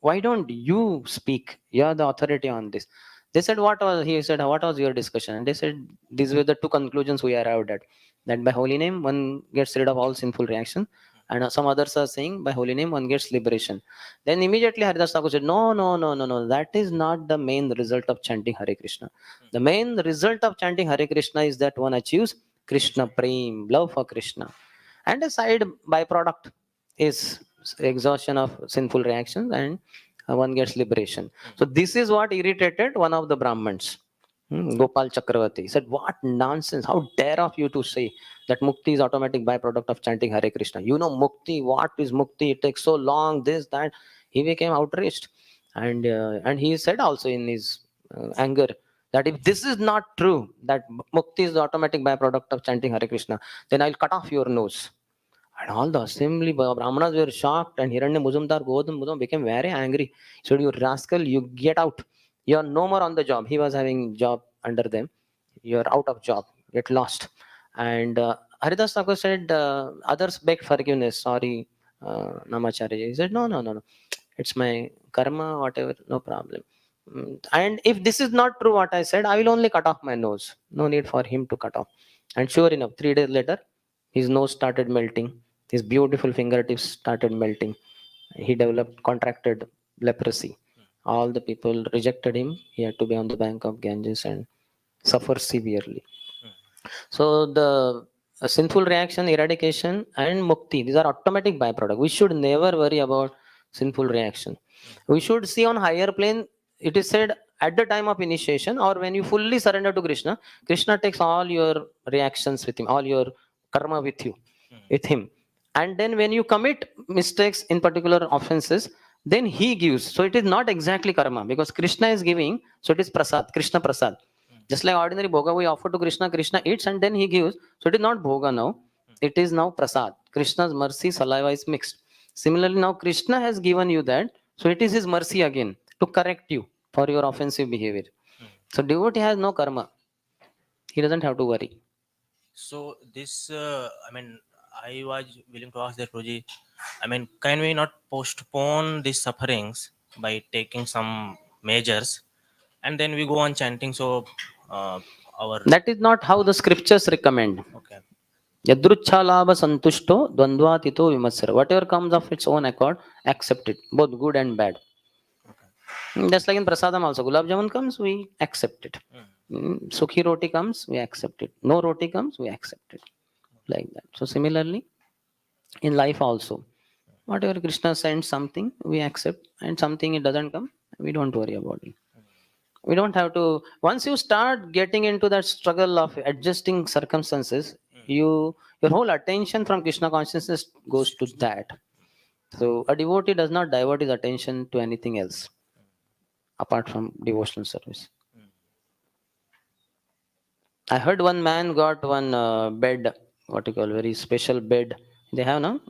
why don't you speak? You are the authority on this. They said, he said, what was your discussion? And they said, these were the two conclusions we arrived at. That by holy name, one gets rid of all sinful reaction. And some others are saying, by holy name, one gets liberation. Then immediately Haridas Thakur said, no. That is not the main result of chanting Hare Krishna. The main result of chanting Hare Krishna is that one achieves Krishna Prem, love for Krishna. And a side byproduct is exhaustion of sinful reactions and one gets liberation. So this is what irritated one of the Brahmins, Gopal Chakravarti. He said, "What nonsense! How dare of you to say that mukti is automatic byproduct of chanting Hare Krishna? You know mukti. What is mukti? It takes so long. This that." He became outraged, and he said also in his anger that if this is not true, that mukti is the automatic byproduct of chanting Hare Krishna, then I'll cut off your nose. And all the assembly Brahmanas were shocked, and Hiranya Muzumdar Godam Muzum became very angry. He said, "You rascal, you get out. You are no more on the job." He was having job under them. "You're out of job. Get lost." And Haridas Thakur said, others begged forgiveness. "Sorry, Namacharya." He said, "No, no, no, no. It's my karma, whatever, no problem. And if this is not true, what I said, I will only cut off my nose. No need for him to cut off." And sure enough, 3 days later, his nose started melting. His beautiful fingertips started melting. He developed contracted leprosy. All the people rejected him. He had to be on the bank of Ganges and suffer severely. So the sinful reaction, eradication, and mukti, these are automatic byproduct. We should never worry about sinful reaction. We should see on higher plane. It is said at the time of initiation or when you fully surrender to Krishna, Krishna takes all your reactions with him, all your karma with him. And then when you commit mistakes in particular offenses, then he gives. So it is not exactly karma because Krishna is giving. So it is prasad, Krishna prasad. Just like ordinary bhoga we offer to Krishna, Krishna eats and then he gives. So it is not bhoga now. It is now prasad. Krishna's mercy, saliva is mixed. Similarly, now Krishna has given you that. So it is his mercy again to correct you for your offensive behavior. So devotee has no karma. He doesn't have to worry. So this, I mean, I was willing to ask that, Roji. I mean, can we not postpone these sufferings by taking some measures, and then we go on chanting? So, our That is not how the scriptures recommend. okay, Yadruchalabha santushto dvandvatito vimatsara. Whatever comes of its own accord, accept it, both good and bad. Just like in prasadam also, gulab jamun comes, we accept it. Sukhi roti comes, we accept it. No roti comes, we accept it. Like that. So similarly, in life also, whatever Krishna sends something, we accept, and something it doesn't come, we don't worry about it. We don't have to. Once you start getting into that struggle of adjusting circumstances, your whole attention from Krishna consciousness goes to that. So a devotee does not divert his attention to anything else apart from devotional service. I heard one man got one bed, what you call very special bed. They have now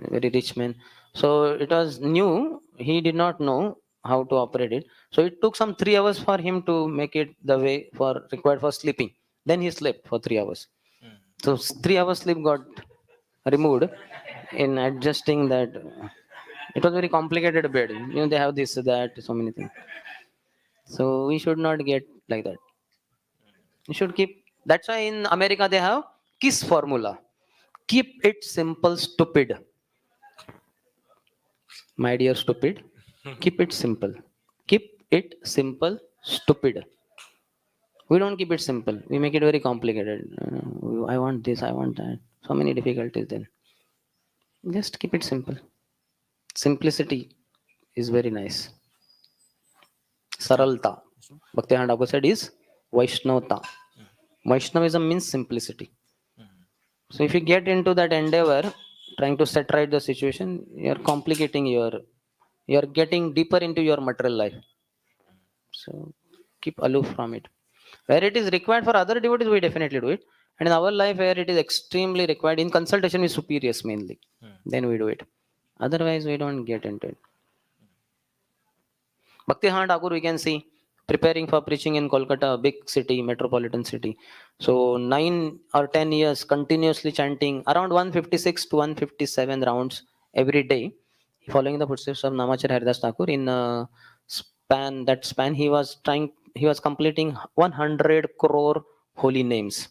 very rich man. So it was new. He did not know how to operate it. So it took some 3 hours for him to make it the way for required for sleeping. Then he slept for 3 hours. So 3 hours sleep got removed in adjusting that. It was very complicated bed. They have this, that, so many things. So we should not get like that. You should keep. That's why in America they have KISS formula. Keep it simple, stupid. My dear stupid, keep it simple. Keep it simple, stupid. We don't keep it simple. We make it very complicated. I want this, I want that. So many difficulties then. Just keep it simple. Simplicity is very nice. Saralta. Bhakti Thakur said is Vaishnavata. Vaishnavism means simplicity. So if you get into that endeavor, trying to set right the situation, you're complicating you're getting deeper into your material life. So keep aloof from it. Where it is required for other devotees, we definitely do it. And in our life, where it is extremely required, in consultation with superiors mainly, then we do it. Otherwise, we don't get into it. Bhakti Thakur, we can see preparing for preaching in Kolkata, a big city, metropolitan city. So 9 or 10 years continuously chanting around 156 to 157 rounds every day, following the footsteps of Namacharya Haridas Thakur. In span, he was completing 100 crore holy names.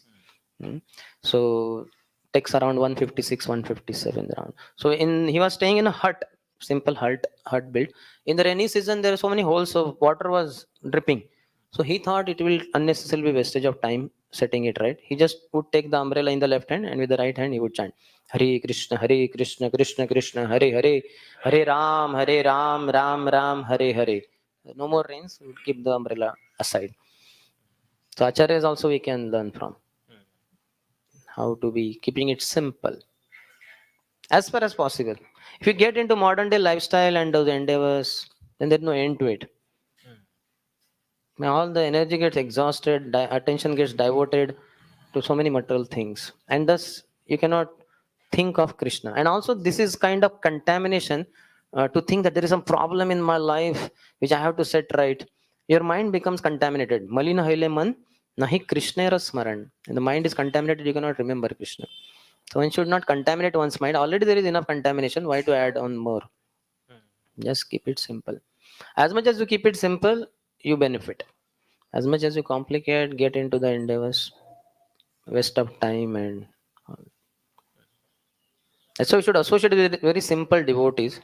So takes around 156, 157 around. So he was staying in a hut, simple hut built. In the rainy season, there are so many holes, so water was dripping. So he thought it will unnecessarily be wastage of time setting it right. He just would take the umbrella in the left hand, and with the right hand he would chant Hare Krishna, Hare Krishna, Krishna Krishna, Hare Hare, Hare Ram, Ram Ram, Hare Hare. No more rains, we would keep the umbrella aside. So acharyas also we can learn from how to be keeping it simple as far as possible. If you get into modern day lifestyle and those endeavors, then there's no end to it. Now, all the energy gets exhausted, attention gets diverted to so many material things, and thus you cannot think of Krishna. And also, this is kind of contamination to think that there is some problem in my life which I have to set right. Your mind becomes contaminated. Malina haile man nahi Krishna smaran. And the mind is contaminated, you cannot remember Krishna. So one should not contaminate one's mind. Already there is enough contamination. Why to add on more? Just keep it simple. As much as you keep it simple, you benefit. As much as you complicate, get into the endeavors, waste of time, and so you should associate with very simple devotees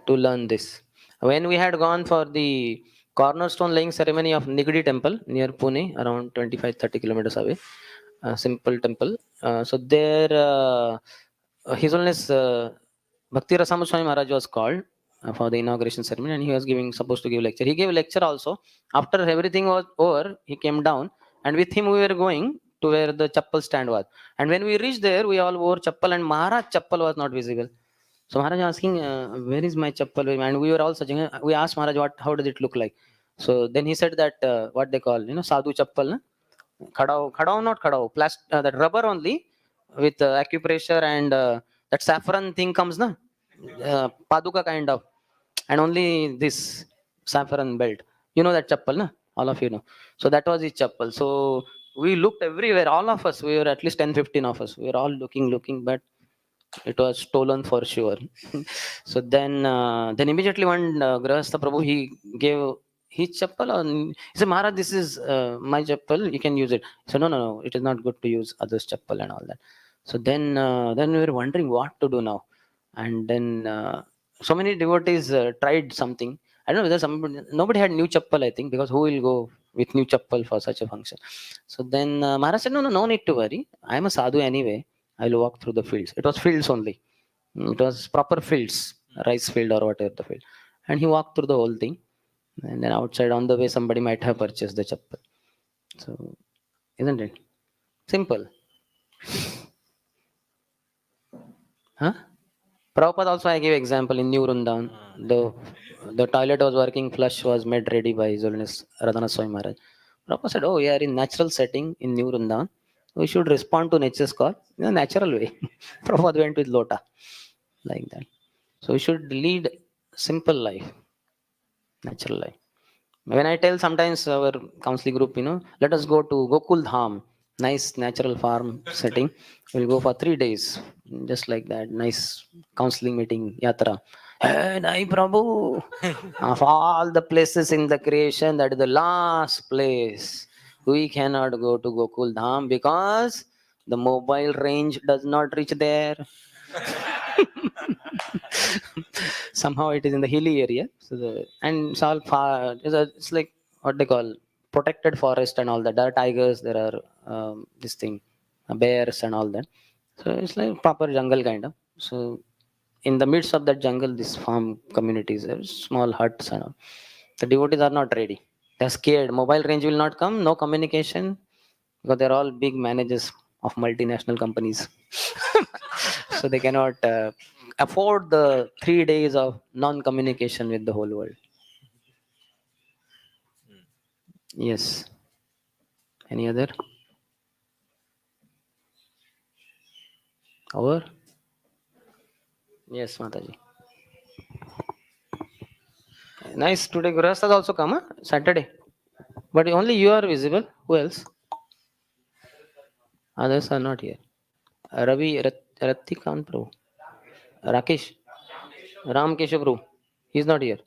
to learn this. When we had gone for the cornerstone laying ceremony of Nigdi temple near Pune, around 25-30 kilometers away, a simple temple. So there, His Holiness Bhakti Rasamrita Swami Maharaj was called for the inauguration ceremony, and he was supposed to give lecture. He gave lecture also. After everything was over, he came down, and with him we were going to where the chappal stand was. And when we reached there, we all wore chappal, and Maharaj chappal was not visible. So Maharaj asking, where is my chappal? And we were all searching. We asked Maharaj, how does it look like? So then he said that what they call, sadhu chappal, na? Khadao, not khadao, that rubber only with acupressure and that saffron thing comes, na? Paduka kind of, and only this saffron belt. You know that chappal, na? All of you know. So that was his chappal. So we looked everywhere, all of us. We were at least 10-15 of us. We were all looking, but it was stolen for sure. So then immediately one Grahastha Prabhu, he gave his chappal. He said, Maharaj, this is my chappal. You can use it. So no, it is not good to use others' chappal and all that. So then we were wondering what to do now. And then so many devotees tried something. I don't know whether nobody had new chappal, I think, because who will go with new chappal for such a function? So then Maharaj said, no need to worry. I am a sadhu anyway. I'll walk through the fields. It was fields only. It was proper fields, rice field or whatever the field. And he walked through the whole thing. And then outside on the way, somebody might have purchased the chappal. So, isn't it? Simple. Huh? Prabhupada also, I gave example in New Rundan. The toilet was working, flush was made ready by His Holiness Radhana Swami Maharaj. Prabhupada said, we are in natural setting in New Rundan. We should respond to nature's call in a natural way. Prabhupada went with Lota, like that. So we should lead simple life, natural life. When I tell sometimes our counseling group, let us go to Gokul Dham, nice natural farm setting. We'll go for 3 days, just like that. Nice counseling meeting, yatra. Hey, Nai Prabhu, of all the places in the creation, that is the last place. We cannot go to Gokul Dham because the mobile range does not reach there. Somehow it is in the hilly area, and it's all far. It's like what they call protected forest and all that. There are tigers, there are this thing, bears and all that. So it's like proper jungle kind of. So in the midst of that jungle, this farm communities, small huts and all. The devotees are not ready. They're scared. Mobile range will not come. No communication because they're all big managers of multinational companies. So they cannot afford the 3 days of non-communication with the whole world. Yes. Any other? Over? Yes, Mataji. Nice. Today Gurasthas also come, huh? Saturday. But only you are visible. Who else? Others are not here. Ravi Ratikant Prabhu. Rakesh. Ram Keshav Prabhu. He's not here.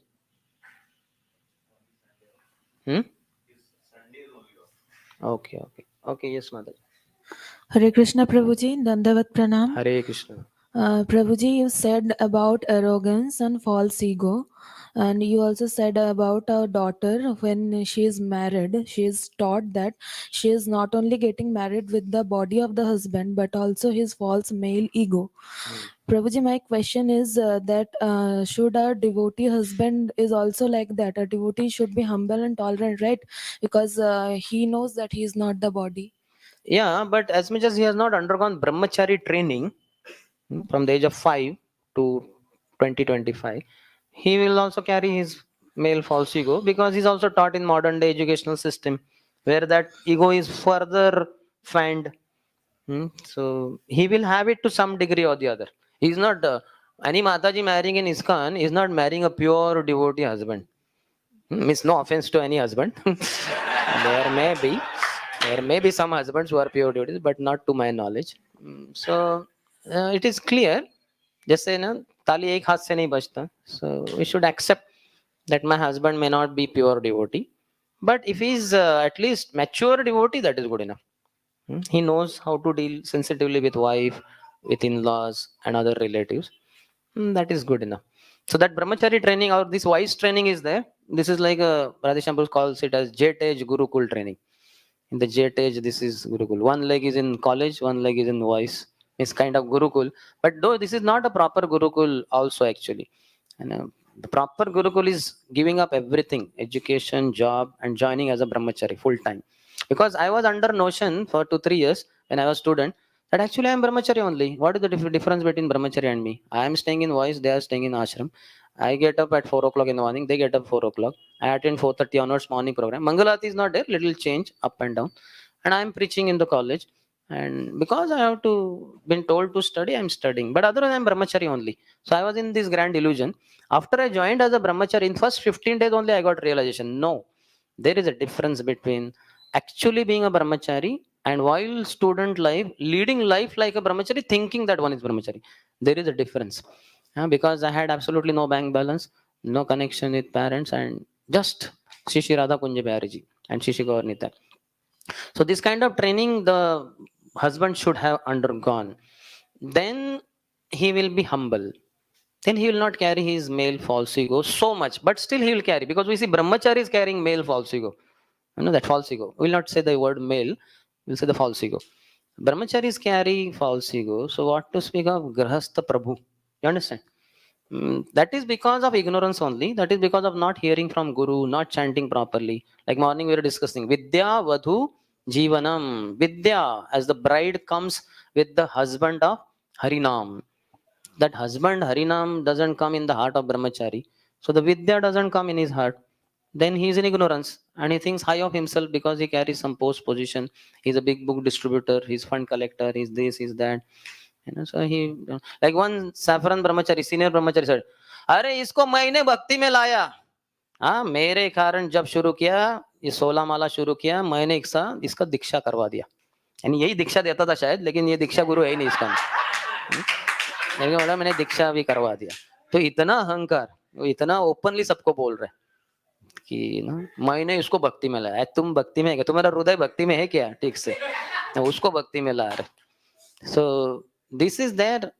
Hmm? Okay. Okay, yes, Mataji. Hare Krishna Prabhuji, Dandavat Pranam. Hare Krishna. Prabhuji, you said about arrogance and false ego, and you also said about our daughter when she is married, she is taught that she is not only getting married with the body of the husband but also his false male ego. Prabhuji, my question is that should our devotee husband is also like that? A devotee should be humble and tolerant, right? Because he knows that he is not the body. Yeah, but as much as he has not undergone brahmachari training from the age of 5 to 2025, he will also carry his male false ego because he's also taught in modern day educational system where that ego is further fanned. So he will have it to some degree or the other. He's not any Mataji marrying in ISKCON is not marrying a pure devotee husband. Means no offense to any husband. There may be some husbands who are pure devotees, but not to my knowledge. So it is clear. जैसे ना ताली एक हाथ से नहीं बजता. So we should accept that my husband may not be pure devotee, but if he is at least mature devotee, that is good enough. He knows how to deal sensitively with wife, with in-laws, and other relatives. That is good enough. So that brahmachari training or this wise training is there. This is like Radheshyam calls it as jet age gurukul training. In the jet age, this is gurukul. One leg is in college, one leg is in wise. It's kind of gurukul. But though this is not a proper gurukul also actually. And the proper gurukul is giving up everything, education, job, and joining as a brahmachari full time. Because I was under notion for 2 3 years when I was student that actually I am brahmachari only. What is the difference between brahmachari and me? I am staying in voice, they are staying in ashram. I get up at 4 o'clock in the morning, they get up 4 o'clock. I attend 4:30 onwards morning program. Mangalati is not there, little change up and down. And I am preaching in the college. And because I have to been told to study, I'm studying. But otherwise I'm brahmachari only. So I was in this grand illusion. After I joined as a brahmachari, in first 15 days only I got realization. No, there is a difference between actually being a brahmachari and while student life leading life like a brahmachari thinking that one is brahmachari. There is a difference. Because I had absolutely no bank balance, no connection with parents, and just Shishi Radha Kunja Bihariji and Shishi Gaurnita. So this kind of training the husband should have undergone. Then he will be humble. Then he will not carry his male false ego so much, but still he will carry, because we see brahmachari is carrying male false ego. That false ego. We will not say the word male, we'll say the false ego. Brahmacharis carry false ego. So what to speak of grahastha prabhu? You understand? That is because of ignorance only. That is because of not hearing from Guru, not chanting properly. Like morning we were discussing Vidya Vadhu Jivanam. Vidya, as the bride comes with the husband of Harinam. That husband Harinam doesn't come in the heart of Brahmachari. So the Vidya doesn't come in his heart. Then he is in ignorance and he thinks high of himself because he carries some post position. He's a big book distributor, he's fund collector, he's this, he's that. So he, like one saffron brahmachari, senior brahmachari said, अरे इसको मैंने भक्ति में लाया. हाँ, मेरे कारण जब शुरू किया, ये 16 माला शुरू किया, मैंने इसका दीक्षा करवा दिया. यानी यही दीक्षा देता था शायद, लेकिन ये दीक्षा गुरु है ही नहीं इसका. लेकिन बोला मैंने दीक्षा भी करवा दिया. तो इतना अहंकार, वो इतना ओपनली सबको बोल रहे कि ना मैंने इसको भक्ति में लाया. तुम भक्ति में है क्या? तुम्हारा हृदय भक्ति में है क्या? ठीक से उसको भक्ति में ला रहे. So this is there,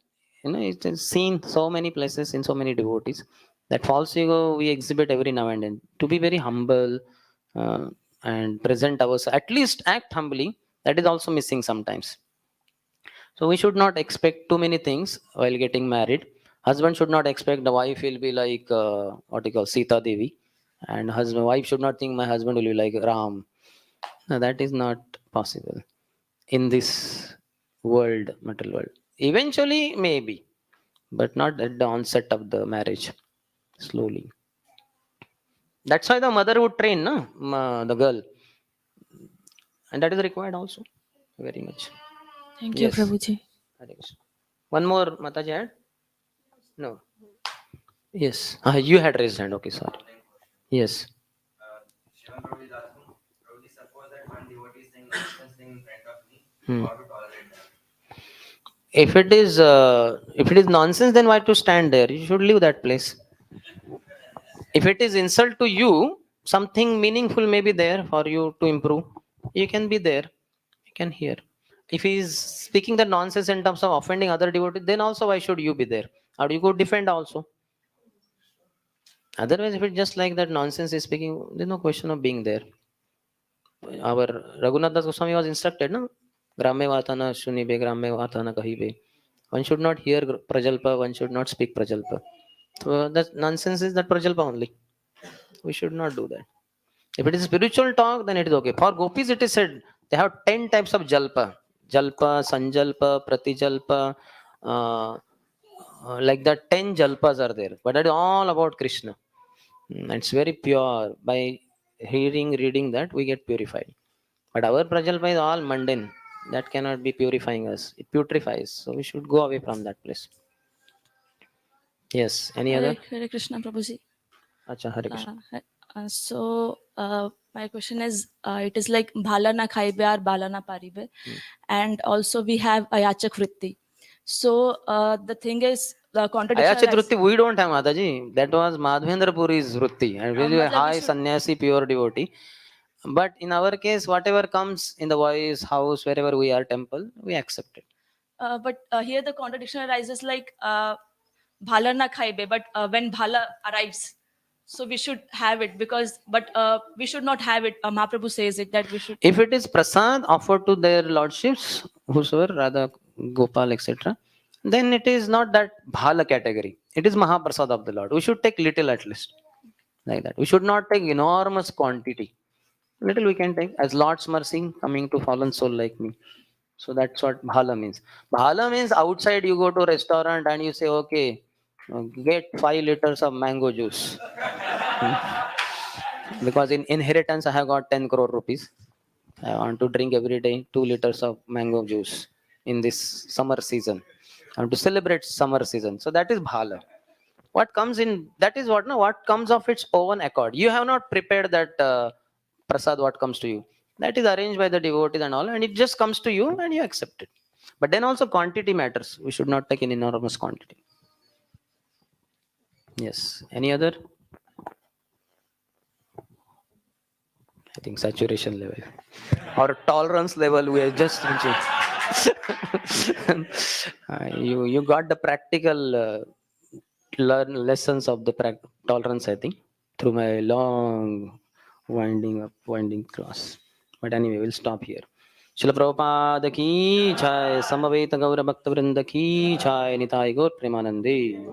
it is seen so many places in so many devotees. That false ego we exhibit every now and then. To be very humble and present ourselves, at least act humbly. That is also missing sometimes. So we should not expect too many things while getting married. Husband should not expect the wife will be like what you call Sita Devi, and wife should not think my husband will be like Ram. No, that is not possible in this world, material world. Eventually, maybe, but not at the onset of the marriage. Slowly. That's why the mother would train, no, the girl, and that is required also, very much. Thank you, Yes. Prabhuji. Hare Krishna. One more, Mataji had? No. Yes. You had raised hand. Okay, sorry. Yes. Shivan Prabhu is asking, Prabhuji, suppose that one devotee is saying nonsense thing in front of me, Hmm. how to tolerate that? If it is nonsense, then why to stand there? You should leave that place. If it is insult to you, something meaningful may be there for you to improve. You can be there. You can hear. If he is speaking the nonsense in terms of offending other devotees, then also why should you be there? Or you could defend also. Otherwise, if it's just like that nonsense is speaking, there's no question of being there. Our Raghunath Das Goswami was instructed, no? Gramme vatana shunibe, gramme vatana kahibe. One should not hear prajalpa, one should not speak prajalpa. So that nonsense is that prajalpa only. We should not do that. If it is spiritual talk, then it is okay. For gopis, it is said they have 10 types of jalpa. Jalpa, sanjalpa, pratijalpa, like that 10 jalpas are there. But that is all about Krishna. It's very pure. By hearing, reading that, we get purified. But our prajalpa is all mundane. That cannot be purifying us. It putrefies. So we should go away from that place. Yes. Any other? Hare Krishna, Prabhuji. Acha, Hare Krishna. My question is, it is like bhala na khaibe or bhala na paribe, and also we have ayachak vritti. So the thing is, the contradiction. Ayachit Vrutti, we don't have Mataji. That was Madhvendra Puri's Vrutti. And really a high sannyasi, pure devotee. But in our case, whatever comes in the voice, house, wherever we are, temple, we accept it. But here the contradiction arises like bhala na khaibe, but when bhala arrives, so we should have it because, but we should not have it. Mahaprabhu says it that we should. If it is prasad offered to their lordships, whosoever, Radha, Gopal, etc., then it is not that bhala category. It is Mahaprasad of the Lord. We should take little at least. Like that. We should not take enormous quantity. Little we can take as Lord's mercy coming to fallen soul like me. So that's what bhala means. Bhala means outside you go to a restaurant and you say, okay, get 5 liters of mango juice. Because in inheritance I have got 10 crore rupees. I want to drink every day 2 liters of mango juice in this summer season. I want to celebrate summer season. So that is bhala. What comes in, that is what, no, what comes of its own accord. You have not prepared that prasad, what comes to you. That is arranged by the devotees and all, and it just comes to you and you accept it. But then also quantity matters. We should not take an enormous quantity. Yes. Any other? I think saturation level or tolerance level we are just reaching. You got the practical learn lessons of the tolerance, I think, through my long winding class. But anyway, we'll stop here. Srila Prabhupada ki jai, Samaveta Gaura Bhakta Vrinda ki jai, Nitai Gaur Premanande.